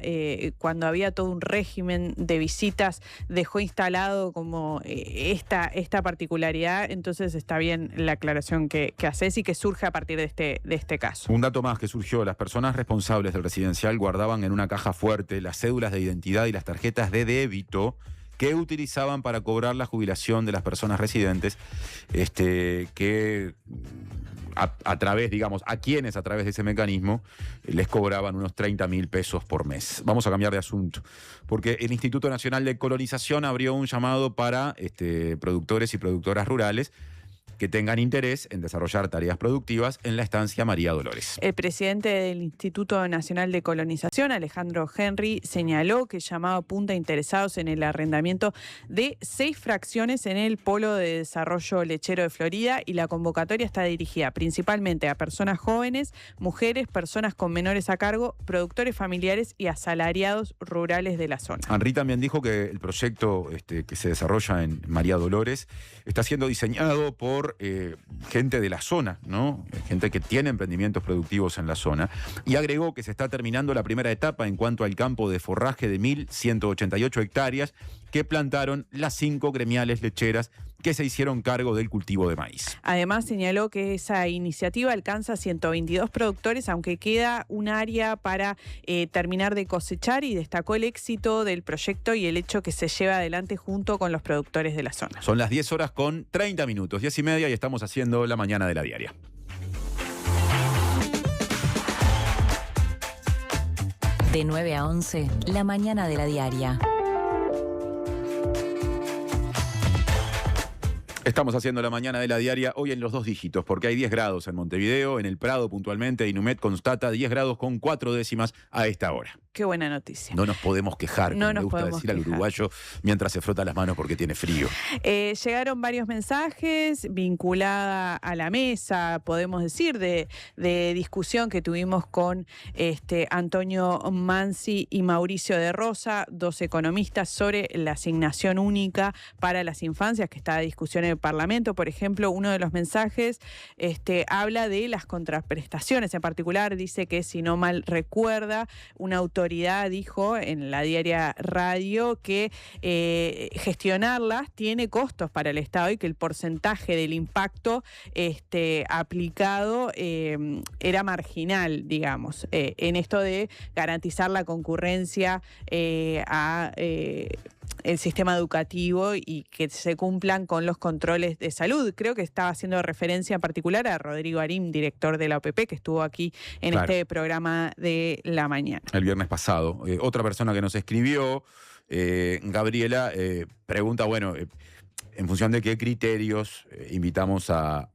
Speaker 3: cuando había todo un régimen de visitas, dejó instalado como esta particularidad. Entonces está bien la aclaración que haces y que surge a partir de este caso.
Speaker 2: Un dato más que surgió: las personas responsables del residencial guardaban en una caja fuerte las cédulas de identidad y las tarjetas de débito que utilizaban para cobrar la jubilación de las personas residentes, que a través, digamos, a quienes a través de ese mecanismo les cobraban unos 30.000 pesos por mes. Vamos a cambiar de asunto, porque el Instituto Nacional de Colonización abrió un llamado para productores y productoras rurales que tengan interés en desarrollar tareas productivas en la estancia María Dolores.
Speaker 3: El presidente del Instituto Nacional de Colonización, Alejandro Henry, señaló que el llamado apunta a interesados en el arrendamiento de 6 fracciones en el Polo de Desarrollo Lechero de Florida, y la convocatoria está dirigida principalmente a personas jóvenes, mujeres, personas con menores a cargo, productores familiares y asalariados rurales de la zona.
Speaker 2: Henry también dijo que el proyecto que se desarrolla en María Dolores está siendo diseñado por gente de la zona, ¿no? Gente que tiene emprendimientos productivos en la zona, y agregó que se está terminando la primera etapa en cuanto al campo de forraje de 1.188 hectáreas que plantaron las 5 gremiales lecheras que se hicieron cargo del cultivo de maíz.
Speaker 3: Además, señaló que esa iniciativa alcanza 122 productores, aunque queda un área para terminar de cosechar, y destacó el éxito del proyecto y el hecho que se lleva adelante junto con los productores de la zona.
Speaker 2: Son las 10 horas con 30 minutos, 10:30, y estamos haciendo la mañana de la diaria.
Speaker 19: De 9 a 11, la mañana de la diaria.
Speaker 2: Estamos haciendo la mañana de la diaria hoy en los 2 dígitos, porque hay 10 grados en Montevideo, en el Prado puntualmente, Inumet constata 10 grados con 4 décimas a esta hora.
Speaker 3: Qué buena noticia.
Speaker 2: No nos podemos quejar,
Speaker 3: No
Speaker 2: como
Speaker 3: nos
Speaker 2: le gusta
Speaker 3: podemos
Speaker 2: decir al uruguayo mientras se frota las manos porque tiene frío.
Speaker 3: Llegaron varios mensajes vinculada a la mesa, podemos decir, de discusión que tuvimos con Antonio Mansi y Mauricio de Rosa, 2 economistas, sobre la asignación única para las infancias, que está a discusión en el Parlamento. Por ejemplo, uno de los mensajes habla de las contraprestaciones. En particular, dice que, si no mal recuerda, una autoridad dijo en la diaria Radio que gestionarlas tiene costos para el Estado y que el porcentaje del impacto aplicado era marginal, digamos, en esto de garantizar la concurrencia a el sistema educativo y que se cumplan con los controles de salud. Creo que estaba haciendo referencia en particular a Rodrigo Arim, director de la OPP, que estuvo aquí en este programa de la mañana.
Speaker 2: El viernes pasado. Otra persona que nos escribió, Gabriela, pregunta, bueno, en función de qué criterios invitamos a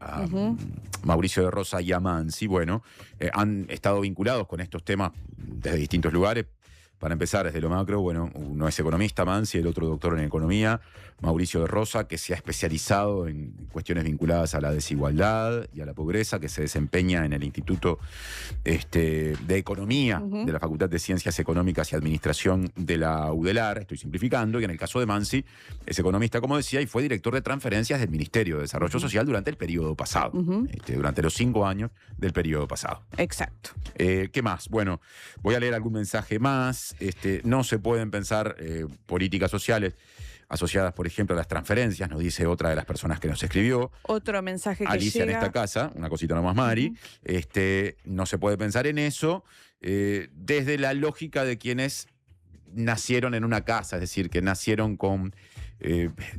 Speaker 2: Mauricio de Rosa y a Mansi. Bueno, han estado vinculados con estos temas desde distintos lugares. Para empezar, desde lo macro, bueno, uno es economista, Mansi, el otro doctor en economía, Mauricio de Rosa, que se ha especializado en cuestiones vinculadas a la desigualdad y a la pobreza, que se desempeña en el Instituto de Economía de la Facultad de Ciencias Económicas y Administración de la UDELAR, estoy simplificando, y en el caso de Mansi es economista, como decía, y fue director de transferencias del Ministerio de Desarrollo Social durante el periodo pasado, durante los 5 años del periodo pasado.
Speaker 3: Exacto.
Speaker 2: ¿Qué más? Bueno, voy a leer algún mensaje más. No se pueden pensar políticas sociales asociadas, por ejemplo, a las transferencias, nos dice otra de las personas que nos escribió.
Speaker 3: Otro mensaje que
Speaker 2: Alicia
Speaker 3: llega.
Speaker 2: En esta casa, una cosita nomás, Mari. No se puede pensar en eso desde la lógica de quienes nacieron en una casa, es decir, que nacieron con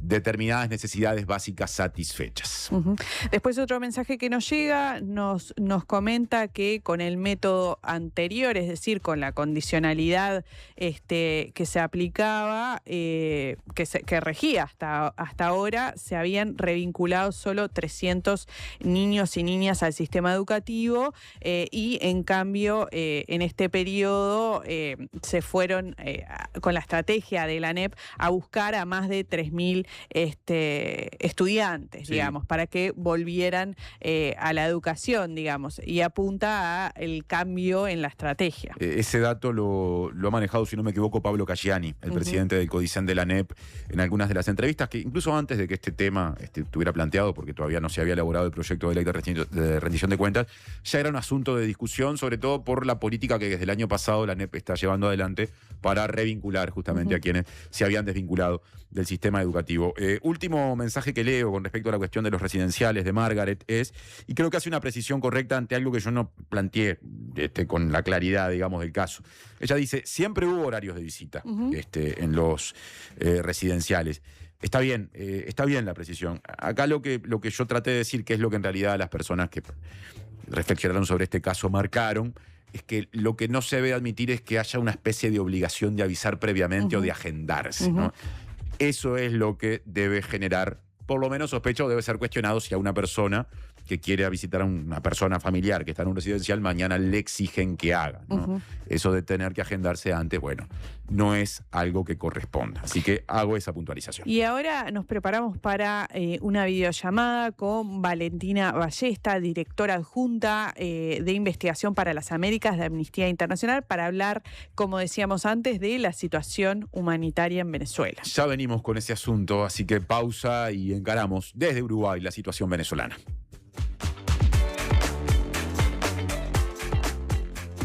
Speaker 2: determinadas necesidades básicas satisfechas.
Speaker 3: Después otro mensaje que nos llega nos comenta que con el método anterior, es decir, con la condicionalidad que se aplicaba, que regía hasta ahora, se habían revinculado solo 300 niños y niñas al sistema educativo y en cambio en este periodo se fueron con la estrategia de la ANEP a buscar a más de 3.000 estudiantes, digamos, para que volvieran a la educación, digamos, y apunta a el cambio en la estrategia.
Speaker 2: Ese dato lo ha manejado, si no me equivoco, Pablo Caggiani, el presidente del CODICEN de la ANEP, en algunas de las entrevistas, que incluso antes de que este tema estuviera planteado, porque todavía no se había elaborado el proyecto de ley de rendición de cuentas, ya era un asunto de discusión, sobre todo por la política que desde el año pasado la ANEP está llevando adelante para revincular justamente a quienes se habían desvinculado del sistema educativo. Último mensaje que leo con respecto a la cuestión de los residenciales de Margaret es, y creo que hace una precisión correcta ante algo que yo no planteé con la claridad, digamos, del caso. Ella dice, siempre hubo horarios de visita en los residenciales. Está bien la precisión. Acá lo que yo traté de decir, que es lo que en realidad las personas que reflexionaron sobre este caso marcaron, es que lo que no se debe admitir es que haya una especie de obligación de avisar previamente o de agendarse, ¿no? Eso es lo que debe generar, por lo menos sospecho, debe ser cuestionado si a una persona que quiere visitar a una persona familiar que está en un residencial, mañana le exigen que haga, ¿no? Eso de tener que agendarse antes, bueno, no es algo que corresponda. Así que hago esa puntualización.
Speaker 3: Y ahora nos preparamos para una videollamada con Valentina Ballesta, directora adjunta de Investigación para las Américas de Amnistía Internacional, para hablar, como decíamos antes, de la situación humanitaria en Venezuela.
Speaker 2: Ya venimos con ese asunto, así que pausa y encaramos desde Uruguay la situación venezolana.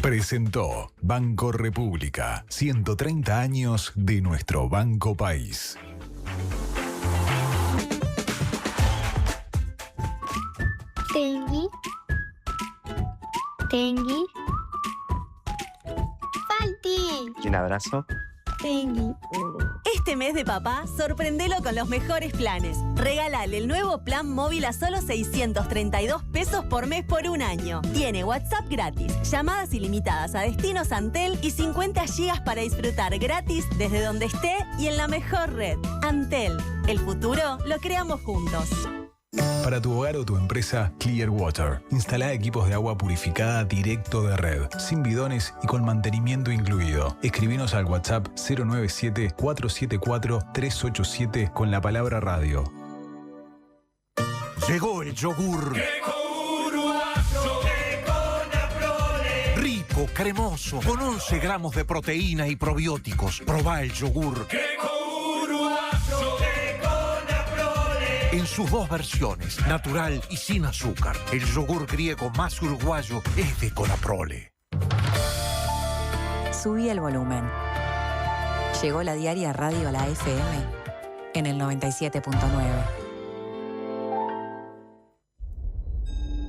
Speaker 6: Presentó Banco República, 130 años de nuestro Banco País.
Speaker 21: Tengui. Tengui. Falti.
Speaker 20: ¿Y un abrazo?
Speaker 21: Tengui.
Speaker 12: Este mes de papá, sorprendelo con los mejores planes. Regálale el nuevo plan móvil a solo 632 pesos por mes por un año. Tiene WhatsApp gratis, llamadas ilimitadas a destinos Antel y 50 gigas para disfrutar gratis desde donde esté y en la mejor red. Antel, el futuro lo creamos juntos.
Speaker 6: Para tu hogar o tu empresa, Clearwater. Instala equipos de agua purificada directo de red, sin bidones y con mantenimiento incluido. Escribinos al WhatsApp 097-474-387 con la palabra radio.
Speaker 16: Llegó el yogur. Rico, cremoso, con 11 gramos de proteína y probióticos. Probá el yogur. En sus dos versiones, natural y sin azúcar. El yogur griego más uruguayo es de Conaprole.
Speaker 19: Subí el volumen. Llegó la diaria Radio a la FM en el 97.9.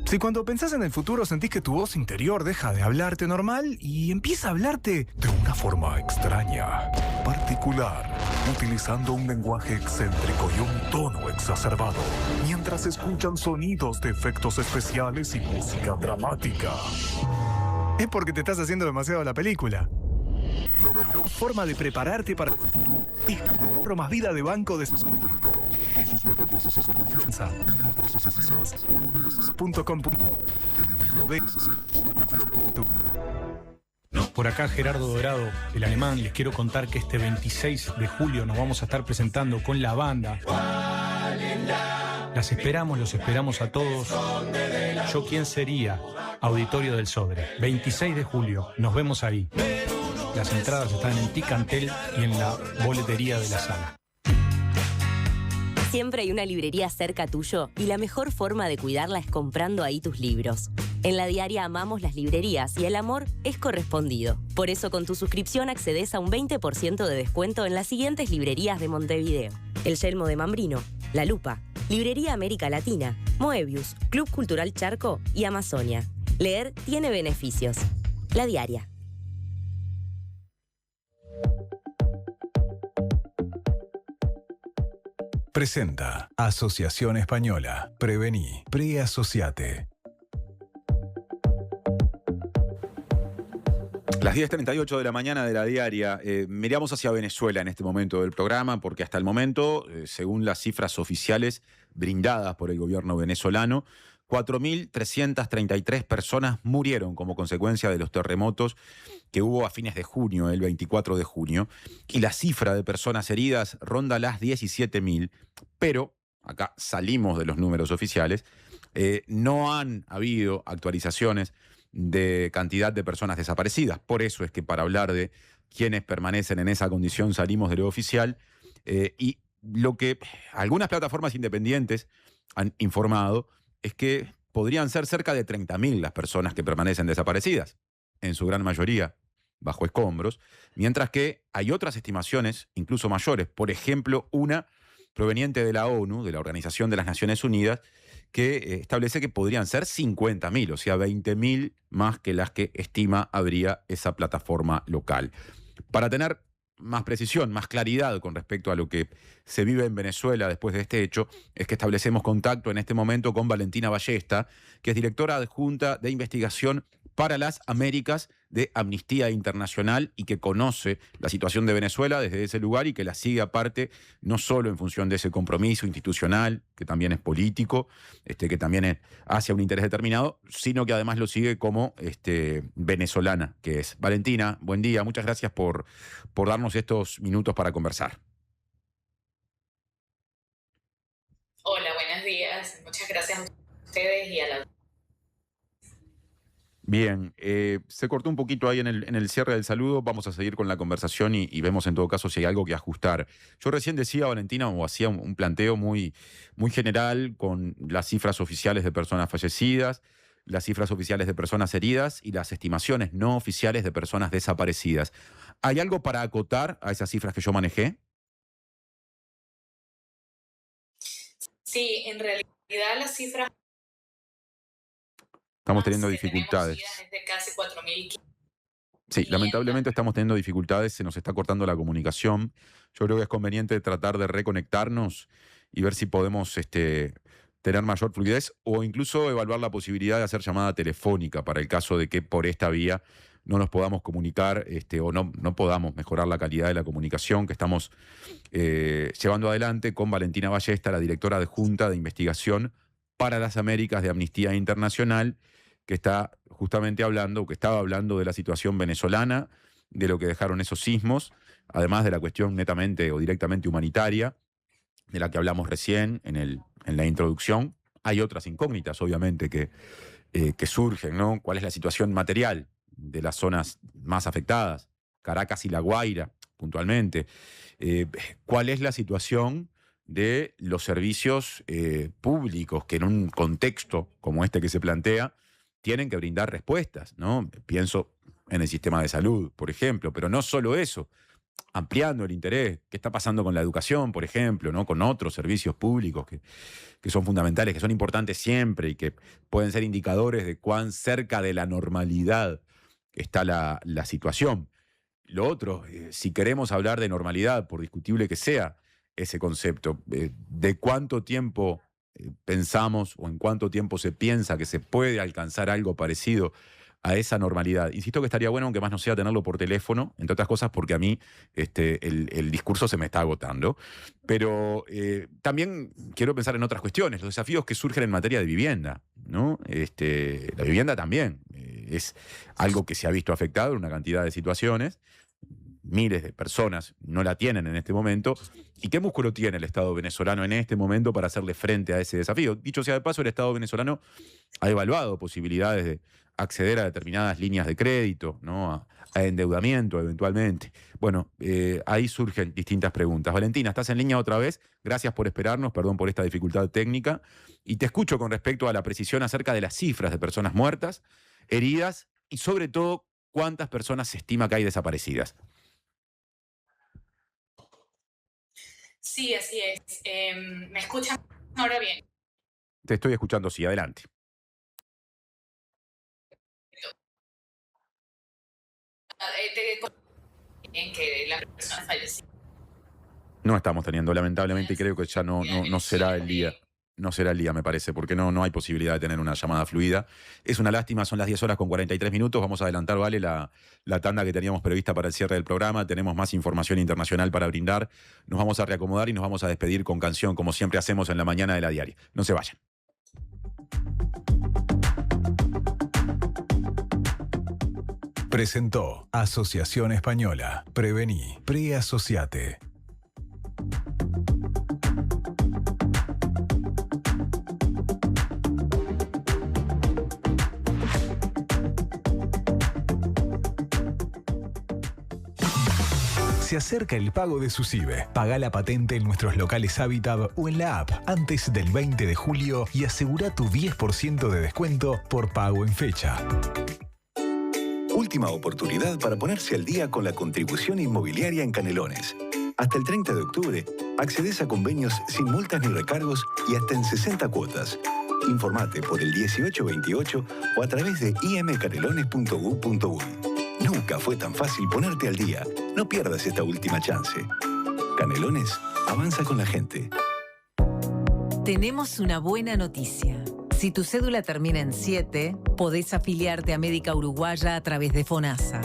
Speaker 4: Si cuando pensás en el futuro sentís que tu voz interior deja de hablarte normal y empieza a hablarte
Speaker 16: de una forma extraña, particular, utilizando un lenguaje excéntrico y un tono exacerbado, mientras escuchan sonidos de efectos especiales y música dramática,
Speaker 4: es porque te estás haciendo demasiado la película. Forma de prepararte para más vida de banco de .com.
Speaker 22: Por acá Gerardo Dorado, el alemán. Les quiero contar que este 26 de julio nos vamos a estar presentando con la banda. Los esperamos a todos. Yo quién sería, Auditorio del Sodre. 26 de julio, nos vemos ahí. Las entradas están en Ticantel y en la boletería de la sala.
Speaker 7: Siempre hay una librería cerca tuyo y la mejor forma de cuidarla es comprando ahí tus libros. En la diaria amamos las librerías y el amor es correspondido. Por eso con tu suscripción accedes a un 20% de descuento en las siguientes librerías de Montevideo: El Yelmo de Mambrino, La Lupa, Librería América Latina, Moebius, Club Cultural Charco y Amazonia. Leer tiene beneficios. La diaria.
Speaker 6: Presenta Asociación Española. Prevení. Preasociate.
Speaker 2: Las 10:38 de la mañana de la diaria. Miramos hacia Venezuela en este momento del programa porque hasta el momento, según las cifras oficiales brindadas por el gobierno venezolano, 4.333 personas murieron como consecuencia de los terremotos que hubo a fines de junio, el 24 de junio, y la cifra de personas heridas ronda las 17.000, pero, acá salimos de los números oficiales, no han habido actualizaciones de cantidad de personas desaparecidas. Por eso es que para hablar de quienes permanecen en esa condición salimos de lo oficial, y lo que algunas plataformas independientes han informado es que podrían ser cerca de 30.000 las personas que permanecen desaparecidas, en su gran mayoría bajo escombros, mientras que hay otras estimaciones incluso mayores, por ejemplo, una proveniente de la ONU, de la Organización de las Naciones Unidas, que establece que podrían ser 50.000, o sea, 20.000 más que las que estima habría esa plataforma local. Para tener más precisión, más claridad con respecto a lo que se vive en Venezuela después de este hecho, es que establecemos contacto en este momento con Valentina Ballesta, que es directora adjunta de investigación para las Américas de Amnistía Internacional y que conoce la situación de Venezuela desde ese lugar y que la sigue aparte, no solo en función de ese compromiso institucional, que también es político, que también es hacia un interés determinado, sino que además lo sigue como venezolana que es. Valentina, buen día, muchas gracias por darnos estos minutos para conversar.
Speaker 23: Hola, buenos días, muchas gracias a ustedes y a la...
Speaker 2: Bien, se cortó un poquito ahí en el cierre del saludo, vamos a seguir con la conversación y vemos en todo caso si hay algo que ajustar. Yo recién decía, Valentina, o hacía un planteo muy, muy general con las cifras oficiales de personas fallecidas, las cifras oficiales de personas heridas y las estimaciones no oficiales de personas desaparecidas. ¿Hay algo para acotar a esas cifras que yo manejé?
Speaker 23: Sí, en realidad las cifras...
Speaker 2: Estamos teniendo dificultades.
Speaker 23: Desde casi 4.000.
Speaker 2: Sí, lamentablemente estamos teniendo dificultades, se nos está cortando la comunicación. Yo creo que es conveniente tratar de reconectarnos y ver si podemos tener mayor fluidez o incluso evaluar la posibilidad de hacer llamada telefónica para el caso de que por esta vía no nos podamos comunicar o no podamos mejorar la calidad de la comunicación que estamos llevando adelante con Valentina Ballesta, la directora adjunta de investigación para las Américas de Amnistía Internacional, que está justamente hablando, que estaba hablando de la situación venezolana, de lo que dejaron esos sismos, además de la cuestión netamente o directamente humanitaria, de la que hablamos recién en la introducción. Hay otras incógnitas, obviamente, que surgen, ¿no? ¿Cuál es la situación material de las zonas más afectadas? Caracas y La Guaira, puntualmente. ¿Cuál es la situación de los servicios públicos que en un contexto como este que se plantea tienen que brindar respuestas, ¿no? Pienso en el sistema de salud, por ejemplo, pero no solo eso, ampliando el interés. ¿Qué está pasando con la educación, por ejemplo, ¿no? Con otros servicios públicos que son fundamentales, que son importantes siempre y que pueden ser indicadores de cuán cerca de la normalidad está la situación? Lo otro, si queremos hablar de normalidad, por discutible que sea ese concepto, ¿de cuánto tiempo pensamos o en cuánto tiempo se piensa que se puede alcanzar algo parecido a esa normalidad? Insisto que estaría bueno, aunque más no sea, tenerlo por teléfono, entre otras cosas porque a mí el discurso se me está agotando. Pero también quiero pensar en otras cuestiones, los desafíos que surgen en materia de vivienda, ¿no? La vivienda también es algo que se ha visto afectado en una cantidad de situaciones. Miles de personas no la tienen en este momento. ¿Y qué músculo tiene el Estado venezolano en este momento para hacerle frente a ese desafío? Dicho sea de paso, el Estado venezolano ha evaluado posibilidades de acceder a determinadas líneas de crédito, ¿no? A endeudamiento eventualmente. Bueno, ahí surgen distintas preguntas. Valentina, estás en línea otra vez. Gracias por esperarnos, perdón por esta dificultad técnica. Y te escucho con respecto a la precisión acerca de las cifras de personas muertas, heridas y sobre todo cuántas personas se estima que hay desaparecidas.
Speaker 23: Sí, así es. ¿Me escuchan ahora bien?
Speaker 2: Te estoy escuchando, sí, adelante.
Speaker 23: En que la persona falleció.
Speaker 2: No estamos teniendo, lamentablemente, y creo que ya no será el día. No será el día, me parece, porque no hay posibilidad de tener una llamada fluida. Es una lástima, son las 10:43. Vamos a adelantar, Vale, la tanda que teníamos prevista para el cierre del programa. Tenemos más información internacional para brindar. Nos vamos a reacomodar y nos vamos a despedir con canción, como siempre hacemos en la mañana de la diaria. No se vayan.
Speaker 6: Presentó Asociación Española. Prevení. Preasociate. Se acerca el pago de su SIBE. Paga la patente en nuestros locales Habitab o en la app antes del 20 de julio y asegura tu 10% de descuento por pago en fecha.
Speaker 1: Última oportunidad para ponerse al día con la contribución inmobiliaria en Canelones. Hasta el 30 de octubre, accedes a convenios sin multas ni recargos y hasta en 60 cuotas. Informate por el 1828 o a través de imcanelones.gov.uy. Nunca fue tan fácil ponerte al día. No pierdas esta última chance. Canelones, avanza con la gente.
Speaker 8: Tenemos una buena noticia. Si tu cédula termina en 7, podés afiliarte a Médica Uruguaya a través de FONASA.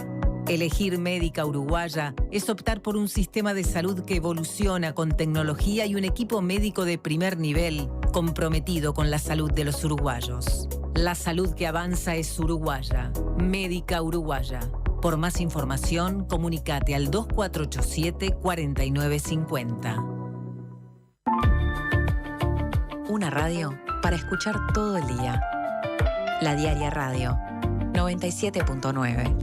Speaker 8: Elegir Médica Uruguaya es optar por un sistema de salud que evoluciona con tecnología y un equipo médico de primer nivel comprometido con la salud de los uruguayos. La salud que avanza es uruguaya. Médica Uruguaya. Por más información, comunícate al 2487-4950.
Speaker 19: Una radio para escuchar todo el día. La Diaria Radio 97.9.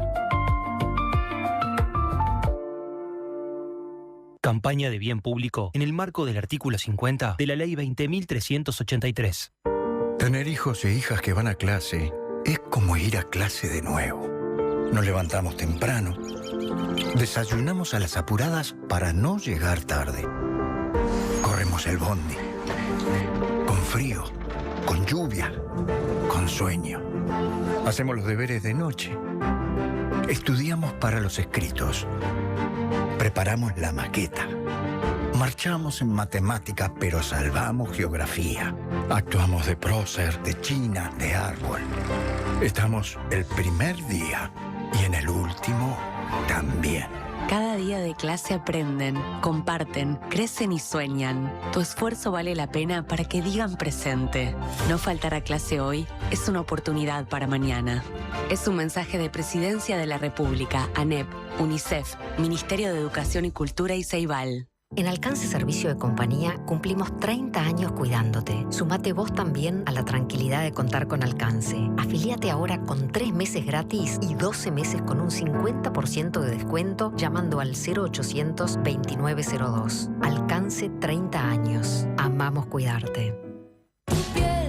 Speaker 11: Campaña de bien público en el marco del artículo 50 de la Ley 20.383.
Speaker 24: Tener hijos e hijas que van a clase es como ir a clase de nuevo. Nos levantamos temprano, desayunamos a las apuradas para no llegar tarde. Corremos el bondi, con frío, con lluvia, con sueño. Hacemos los deberes de noche. Estudiamos para los escritos. Preparamos la maqueta. Marchamos en matemáticas, pero salvamos geografía. Actuamos de prócer, de china, de árbol. Estamos el primer día y en en el último también.
Speaker 17: Cada día de clase aprenden, comparten, crecen y sueñan. Tu esfuerzo vale la pena para que digan presente. No faltar a clase hoy es una oportunidad para mañana. Es un mensaje de Presidencia de la República, ANEP, UNICEF, Ministerio de Educación y Cultura y Ceibal.
Speaker 10: En Alcance Servicio de Compañía cumplimos 30 años cuidándote. Sumate vos también a la tranquilidad de contar con Alcance. Afilíate ahora con 3 meses gratis y 12 meses con un 50% de descuento llamando al 0800 2902. Alcance 30 años. Amamos cuidarte.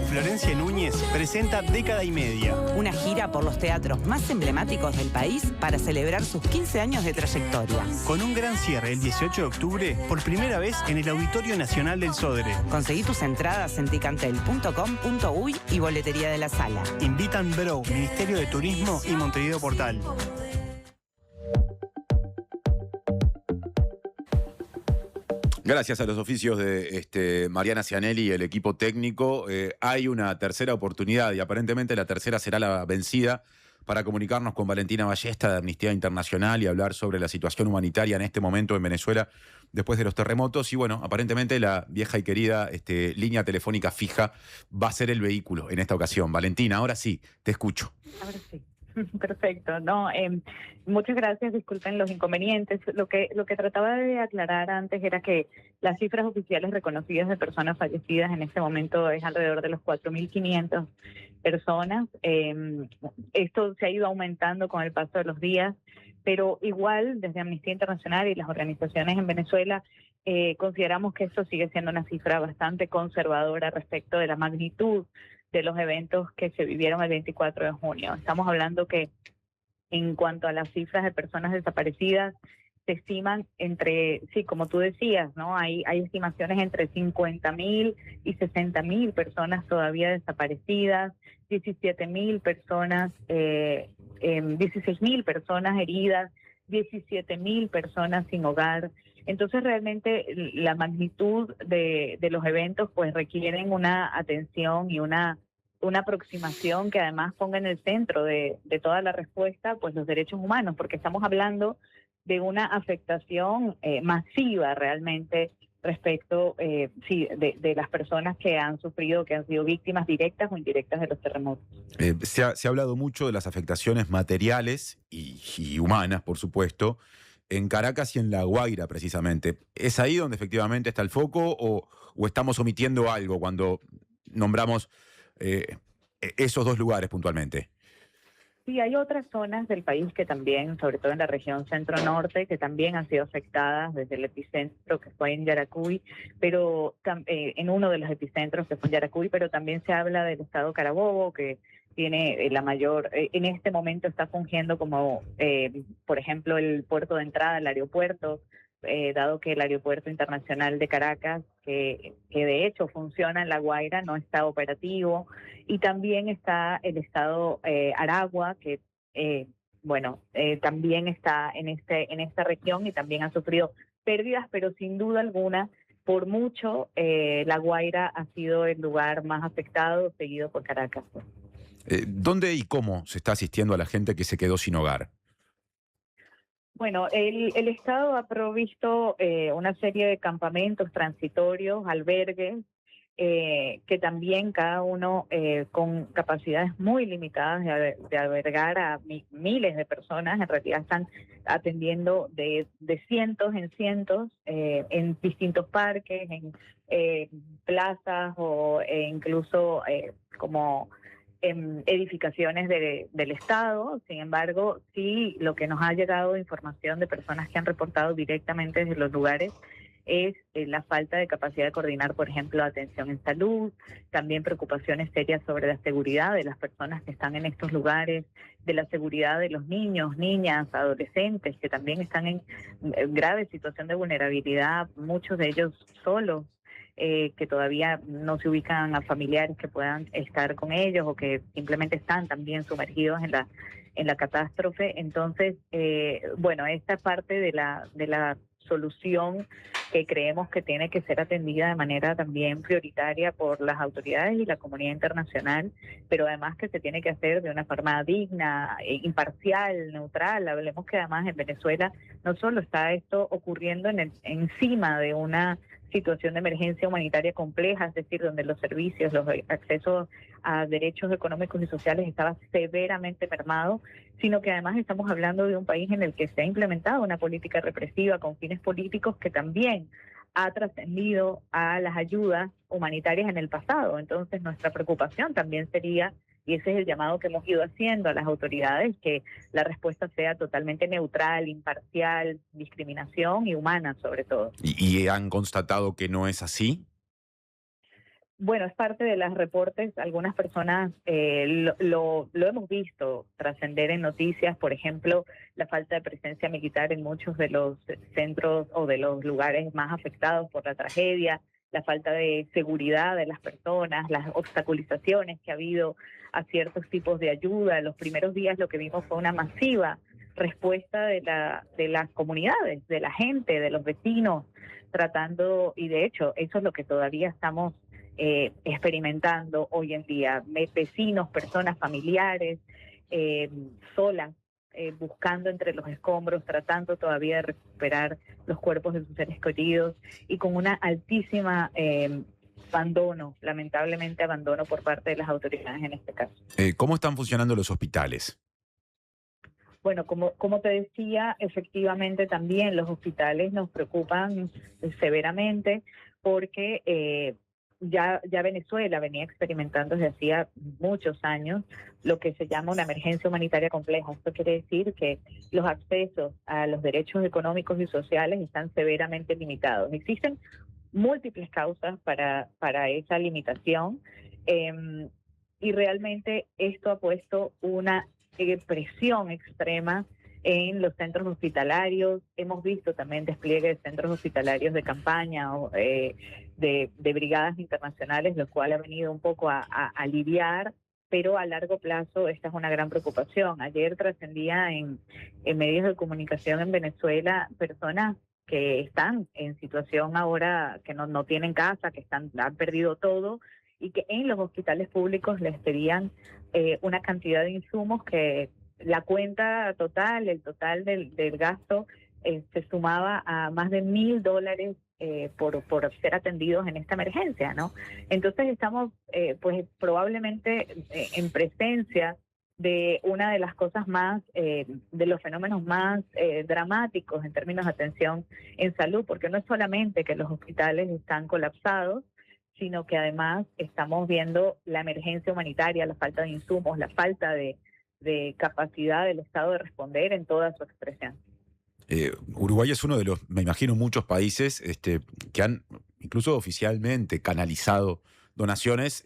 Speaker 13: Florencia Núñez presenta Década y Media.
Speaker 14: Una gira por los teatros más emblemáticos del país para celebrar sus 15 años de trayectoria.
Speaker 13: Con un gran cierre el 18 de octubre, por primera vez en el Auditorio Nacional del Sodre.
Speaker 14: Conseguí tus entradas en ticantel.com.uy y boletería de la sala.
Speaker 13: Invitan Bro, Ministerio de Turismo y Montevideo Portal.
Speaker 2: Gracias a los oficios de Mariana Cianelli y el equipo técnico, hay una tercera oportunidad y aparentemente la tercera será la vencida para comunicarnos con Valentina Ballesta de Amnistía Internacional y hablar sobre la situación humanitaria en este momento en Venezuela después de los terremotos. Y bueno, aparentemente la vieja y querida línea telefónica fija va a ser el vehículo en esta ocasión. Valentina, ahora sí, te escucho.
Speaker 15: Ahora sí. Perfecto, no, muchas gracias, disculpen los inconvenientes. Lo que trataba de aclarar antes era que las cifras oficiales reconocidas de personas fallecidas en este momento es alrededor de los 4.500 personas. Esto se ha ido aumentando con el paso de los días, pero igual desde Amnistía Internacional y las organizaciones en Venezuela consideramos que esto sigue siendo una cifra bastante conservadora respecto de la magnitud de los eventos que se vivieron el 24 de junio. Estamos hablando que en cuanto a las cifras de personas desaparecidas, se estiman entre, sí, como tú decías, ¿no? Hay estimaciones entre 50.000 y 60.000 personas todavía desaparecidas, 17.000 personas, 16.000 personas heridas, 17.000 personas sin hogar. Entonces realmente la magnitud de los eventos pues requieren una atención y una aproximación que además ponga en el centro de toda la respuesta pues los derechos humanos, porque estamos hablando de una afectación masiva realmente respecto de las personas que han sufrido, que han sido víctimas directas o indirectas de los terremotos.
Speaker 2: Se ha hablado mucho de las afectaciones materiales y humanas, por supuesto, en Caracas y en La Guaira, precisamente. ¿Es ahí donde efectivamente está el foco o estamos omitiendo algo cuando nombramos esos dos lugares puntualmente?
Speaker 15: Sí, hay otras zonas del país que también, sobre todo en la región centro-norte, que también han sido afectadas desde el epicentro que fue en Yaracuy, pero en uno de los epicentros que fue en Yaracuy, pero también se habla del estado Carabobo, que tiene la mayor, en este momento está fungiendo como, por ejemplo, el puerto de entrada, el aeropuerto, dado que el aeropuerto internacional de Caracas, que de hecho funciona en La Guaira, no está operativo, y también está el estado Aragua, que también está en esta región y también ha sufrido pérdidas, pero sin duda alguna, por mucho, La Guaira ha sido el lugar más afectado, seguido por Caracas.
Speaker 2: ¿Dónde y cómo se está asistiendo a la gente que se quedó sin hogar?
Speaker 15: Bueno, el Estado ha provisto una serie de campamentos transitorios, albergues, que también cada uno con capacidades muy limitadas de albergar a miles de personas. En realidad están atendiendo de cientos en cientos en distintos parques, en plazas o incluso como edificaciones del Estado. Sin embargo, sí, lo que nos ha llegado de información de personas que han reportado directamente desde los lugares es la falta de capacidad de coordinar, por ejemplo, atención en salud, también preocupaciones serias sobre la seguridad de las personas que están en estos lugares, de la seguridad de los niños, niñas, adolescentes, que también están en grave situación de vulnerabilidad, muchos de ellos solos, que todavía no se ubican a familiares que puedan estar con ellos o que simplemente están también sumergidos en la catástrofe. Entonces, esta parte de la solución que creemos que tiene que ser atendida de manera también prioritaria por las autoridades y la comunidad internacional, pero además que se tiene que hacer de una forma digna, imparcial, neutral. Hablemos que además en Venezuela no solo está esto ocurriendo encima de una situación de emergencia humanitaria compleja, es decir, donde los servicios, los accesos a derechos económicos y sociales estaba severamente mermado, sino que además estamos hablando de un país en el que se ha implementado una política represiva con fines políticos que también ha trascendido a las ayudas humanitarias en el pasado. Entonces, nuestra preocupación también sería, y ese es el llamado que hemos ido haciendo a las autoridades, que la respuesta sea totalmente neutral, imparcial, discriminación y humana sobre todo.
Speaker 2: ¿Y han constatado que no es así?
Speaker 15: Bueno, es parte de los reportes. Algunas personas lo hemos visto trascender en noticias, por ejemplo, la falta de presencia militar en muchos de los centros o de los lugares más afectados por la tragedia, la falta de seguridad de las personas, las obstaculizaciones que ha habido a ciertos tipos de ayuda. En los primeros días lo que vimos fue una masiva respuesta de las comunidades, de la gente, de los vecinos, tratando, y de hecho eso es lo que todavía estamos experimentando hoy en día, vecinos, personas familiares, solas, buscando entre los escombros, tratando todavía de recuperar los cuerpos de sus seres queridos y con una altísima abandono, lamentablemente abandono por parte de las autoridades en este caso.
Speaker 2: ¿Cómo están funcionando los hospitales?
Speaker 15: Bueno, como te decía, efectivamente también los hospitales nos preocupan severamente porque ya Venezuela venía experimentando desde hacía muchos años lo que se llama una emergencia humanitaria compleja. Esto quiere decir que los accesos a los derechos económicos y sociales están severamente limitados. Existen múltiples causas para esa limitación y realmente esto ha puesto una presión extrema en los centros hospitalarios. Hemos visto también despliegue de centros hospitalarios de campaña o de brigadas internacionales, lo cual ha venido un poco a aliviar, pero a largo plazo esta es una gran preocupación. Ayer trascendía en medios de comunicación en Venezuela personas que están en situación ahora que no tienen casa, que han perdido todo y que en los hospitales públicos les pedían una cantidad de insumos que la cuenta total, el total del gasto se sumaba a más de $1,000 por ser atendidos en esta emergencia, ¿no? Entonces estamos pues probablemente en presencia de una de las cosas más, de los fenómenos más dramáticos en términos de atención en salud, porque no es solamente que los hospitales están colapsados, sino que además estamos viendo la emergencia humanitaria, la falta de insumos, la falta de capacidad del Estado de responder en toda su expresión.
Speaker 2: Uruguay es uno de los, me imagino, muchos países que han incluso oficialmente canalizado donaciones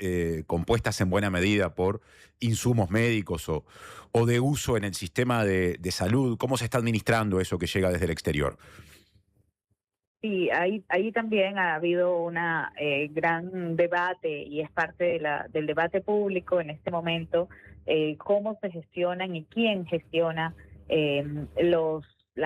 Speaker 2: compuestas en buena medida por insumos médicos o de uso en el sistema de salud. ¿Cómo se está administrando eso que llega desde el exterior?
Speaker 15: Sí, ahí también ha habido una gran debate y es parte del debate público en este momento, cómo se gestionan y quién gestiona los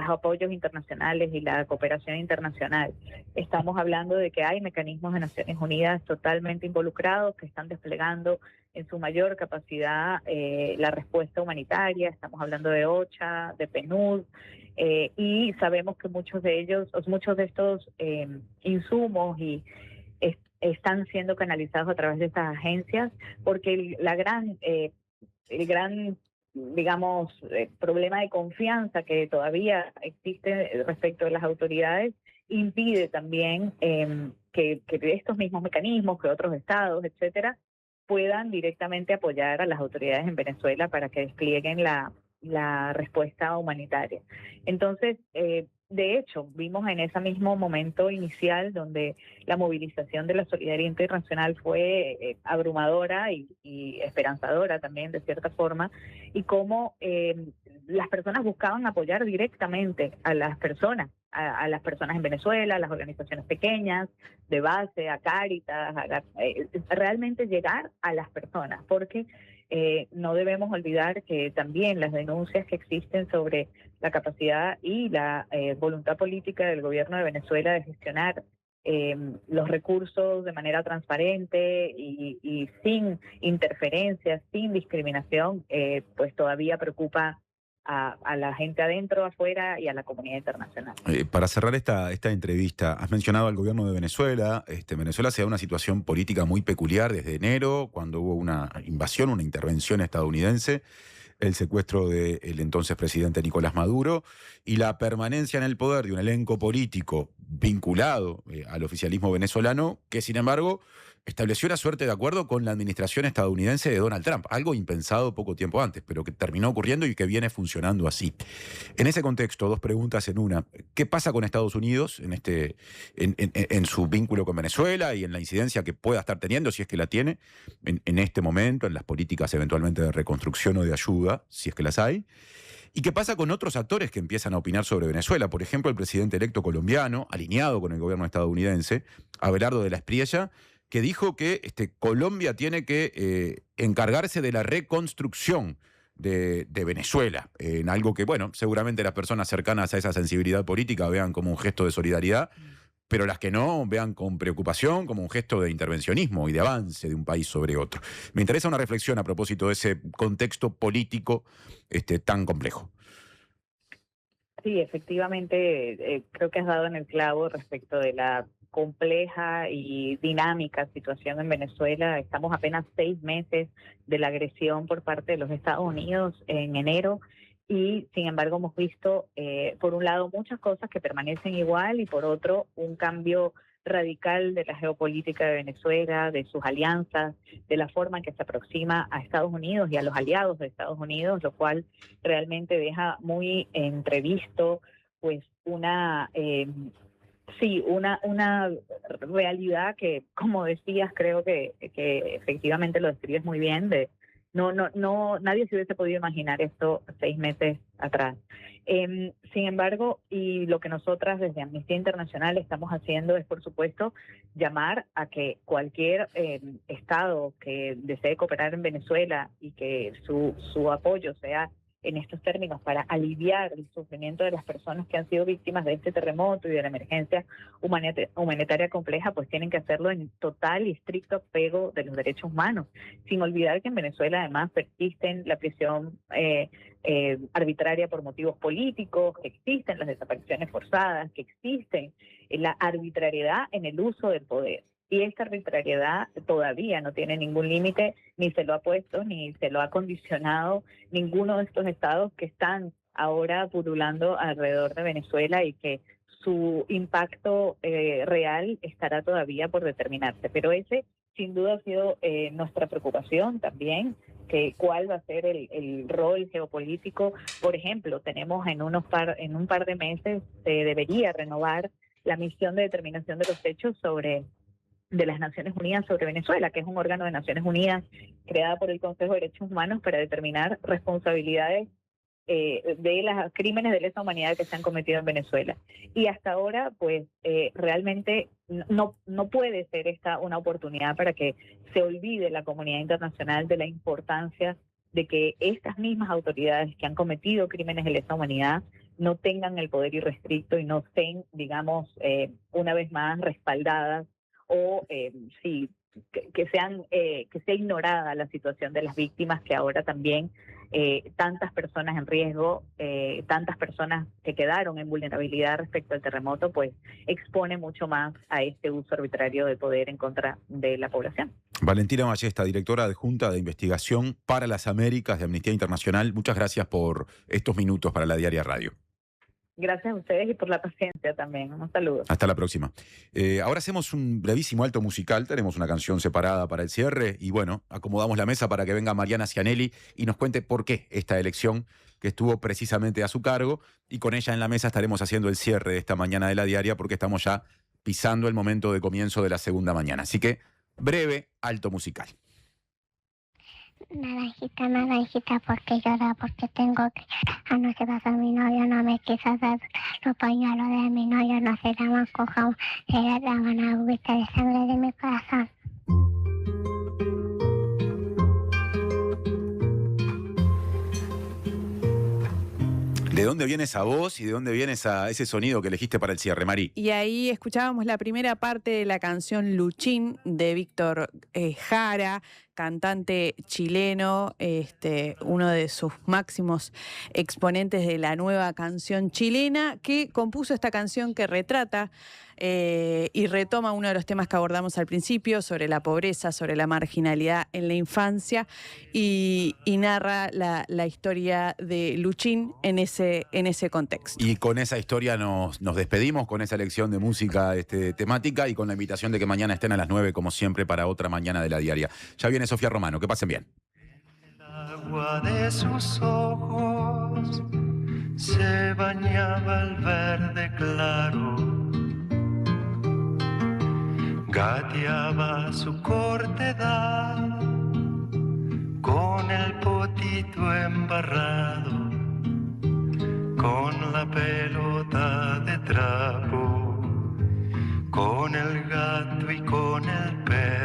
Speaker 15: apoyos internacionales y la cooperación internacional. Estamos hablando de que hay mecanismos de Naciones Unidas totalmente involucrados que están desplegando en su mayor capacidad la respuesta humanitaria. Estamos hablando de OCHA, de PNUD, y sabemos que muchos de estos insumos están siendo canalizados a través de estas agencias, porque el gran digamos, problema de confianza que todavía existe respecto de las autoridades impide también que estos mismos mecanismos, que otros estados, etcétera, puedan directamente apoyar a las autoridades en Venezuela para que desplieguen la respuesta humanitaria. Entonces, de hecho, vimos en ese mismo momento inicial donde la movilización de la solidaridad internacional fue abrumadora y esperanzadora también, de cierta forma, y cómo las personas buscaban apoyar directamente a las personas en Venezuela, a las organizaciones pequeñas, de base, a Cáritas, realmente llegar a las personas, porque no debemos olvidar que también las denuncias que existen sobre la capacidad y la voluntad política del gobierno de Venezuela de gestionar los recursos de manera transparente y sin interferencias, sin discriminación, pues todavía preocupa a la gente adentro, afuera y a la comunidad internacional.
Speaker 2: Para cerrar esta entrevista, has mencionado al gobierno de Venezuela. Venezuela se da una situación política muy peculiar desde enero, cuando hubo una invasión, una intervención estadounidense, el secuestro del entonces presidente Nicolás Maduro y la permanencia en el poder de un elenco político vinculado al oficialismo venezolano, que sin embargo estableció una suerte de acuerdo con la administración estadounidense de Donald Trump, algo impensado poco tiempo antes, pero que terminó ocurriendo y que viene funcionando así. En ese contexto, dos preguntas en una. ¿Qué pasa con Estados Unidos en su vínculo con Venezuela y en la incidencia que pueda estar teniendo, si es que la tiene, en este momento, en las políticas eventualmente de reconstrucción o de ayuda, si es que las hay? ¿Y qué pasa con otros actores que empiezan a opinar sobre Venezuela? Por ejemplo, el presidente electo colombiano, alineado con el gobierno estadounidense, Abelardo de la Espriella, que dijo que Colombia tiene que encargarse de la reconstrucción de Venezuela, en algo que, bueno, seguramente las personas cercanas a esa sensibilidad política vean como un gesto de solidaridad, pero las que no vean con preocupación como un gesto de intervencionismo y de avance de un país sobre otro. Me interesa una reflexión a propósito de ese contexto político tan complejo.
Speaker 15: Sí, efectivamente, creo que has dado en el clavo respecto de la compleja y dinámica situación en Venezuela. Estamos apenas 6 meses de la agresión por parte de los Estados Unidos en enero y sin embargo hemos visto por un lado muchas cosas que permanecen igual y por otro un cambio radical de la geopolítica de Venezuela, de sus alianzas, de la forma en que se aproxima a Estados Unidos y a los aliados de Estados Unidos, lo cual realmente deja muy entrevisto pues una realidad que, como decías, creo que efectivamente lo describes muy bien. Nadie se hubiese podido imaginar esto 6 meses atrás. Sin embargo, y lo que nosotras desde Amnistía Internacional estamos haciendo es, por supuesto, llamar a que cualquier Estado que desee cooperar en Venezuela y que su apoyo sea en estos términos para aliviar el sufrimiento de las personas que han sido víctimas de este terremoto y de la emergencia humanitaria compleja, pues tienen que hacerlo en total y estricto apego de los derechos humanos, sin olvidar que en Venezuela además persisten la prisión arbitraria por motivos políticos, que existen las desapariciones forzadas, que existen la arbitrariedad en el uso del poder. Y esta arbitrariedad todavía no tiene ningún límite, ni se lo ha puesto, ni se lo ha condicionado ninguno de estos estados que están ahora pululando alrededor de Venezuela y que su impacto real estará todavía por determinarse. Pero ese, sin duda, ha sido nuestra preocupación también, que cuál va a ser el rol geopolítico. Por ejemplo, tenemos en un par de meses se debería renovar la misión de determinación de los hechos de las Naciones Unidas sobre Venezuela, que es un órgano de Naciones Unidas creada por el Consejo de Derechos Humanos para determinar responsabilidades de los crímenes de lesa humanidad que se han cometido en Venezuela. Y hasta ahora, pues, realmente no puede ser esta una oportunidad para que se olvide la comunidad internacional de la importancia de que estas mismas autoridades que han cometido crímenes de lesa humanidad no tengan el poder irrestricto y no estén, digamos, una vez más respaldadas o que sea ignorada la situación de las víctimas, que ahora también tantas personas en riesgo, tantas personas que quedaron en vulnerabilidad respecto al terremoto, pues expone mucho más a este uso arbitrario de poder en contra de la población.
Speaker 2: Valentina Ballesta, directora adjunta de Investigación para las Américas de Amnistía Internacional, muchas gracias por estos minutos para la Diaria Radio.
Speaker 15: Gracias a ustedes y por la paciencia también. Un saludo.
Speaker 2: Hasta la próxima. Ahora hacemos un brevísimo alto musical. Tenemos una canción separada para el cierre y bueno, acomodamos la mesa para que venga Mariana Cianelli y nos cuente por qué esta elección que estuvo precisamente a su cargo, y con ella en la mesa estaremos haciendo el cierre de esta mañana de la Diaria porque estamos ya pisando el momento de comienzo de la segunda mañana. Así que breve alto musical.
Speaker 21: Naranjita, naranjita, porque llora, porque tengo que llorar. Anoche pasó mi novio, no me quiso dar los pañuelos de mi novio, no se daban cojón, se le daban agüita de sangre de mi corazón.
Speaker 2: ¿De dónde viene esa voz y de dónde viene ese sonido que elegiste para el cierre, Mari?
Speaker 3: Y ahí escuchábamos la primera parte de la canción Luchín de Víctor Jara, cantante chileno, uno de sus máximos exponentes de la nueva canción chilena, que compuso esta canción que retrata y retoma uno de los temas que abordamos al principio, sobre la pobreza, sobre la marginalidad en la infancia, y narra la historia de Luchín en ese contexto.
Speaker 2: Y con esa historia nos despedimos, con esa elección de música temática y con la invitación de que mañana estén a las 9, como siempre, para otra mañana de la diaria. Ya viene Sofía Romano, que pasen bien.
Speaker 5: El agua de sus ojos se bañaba el verde claro. Gateaba su corta edad con el potito embarrado, con la pelota de trapo, con el gato y con el perro.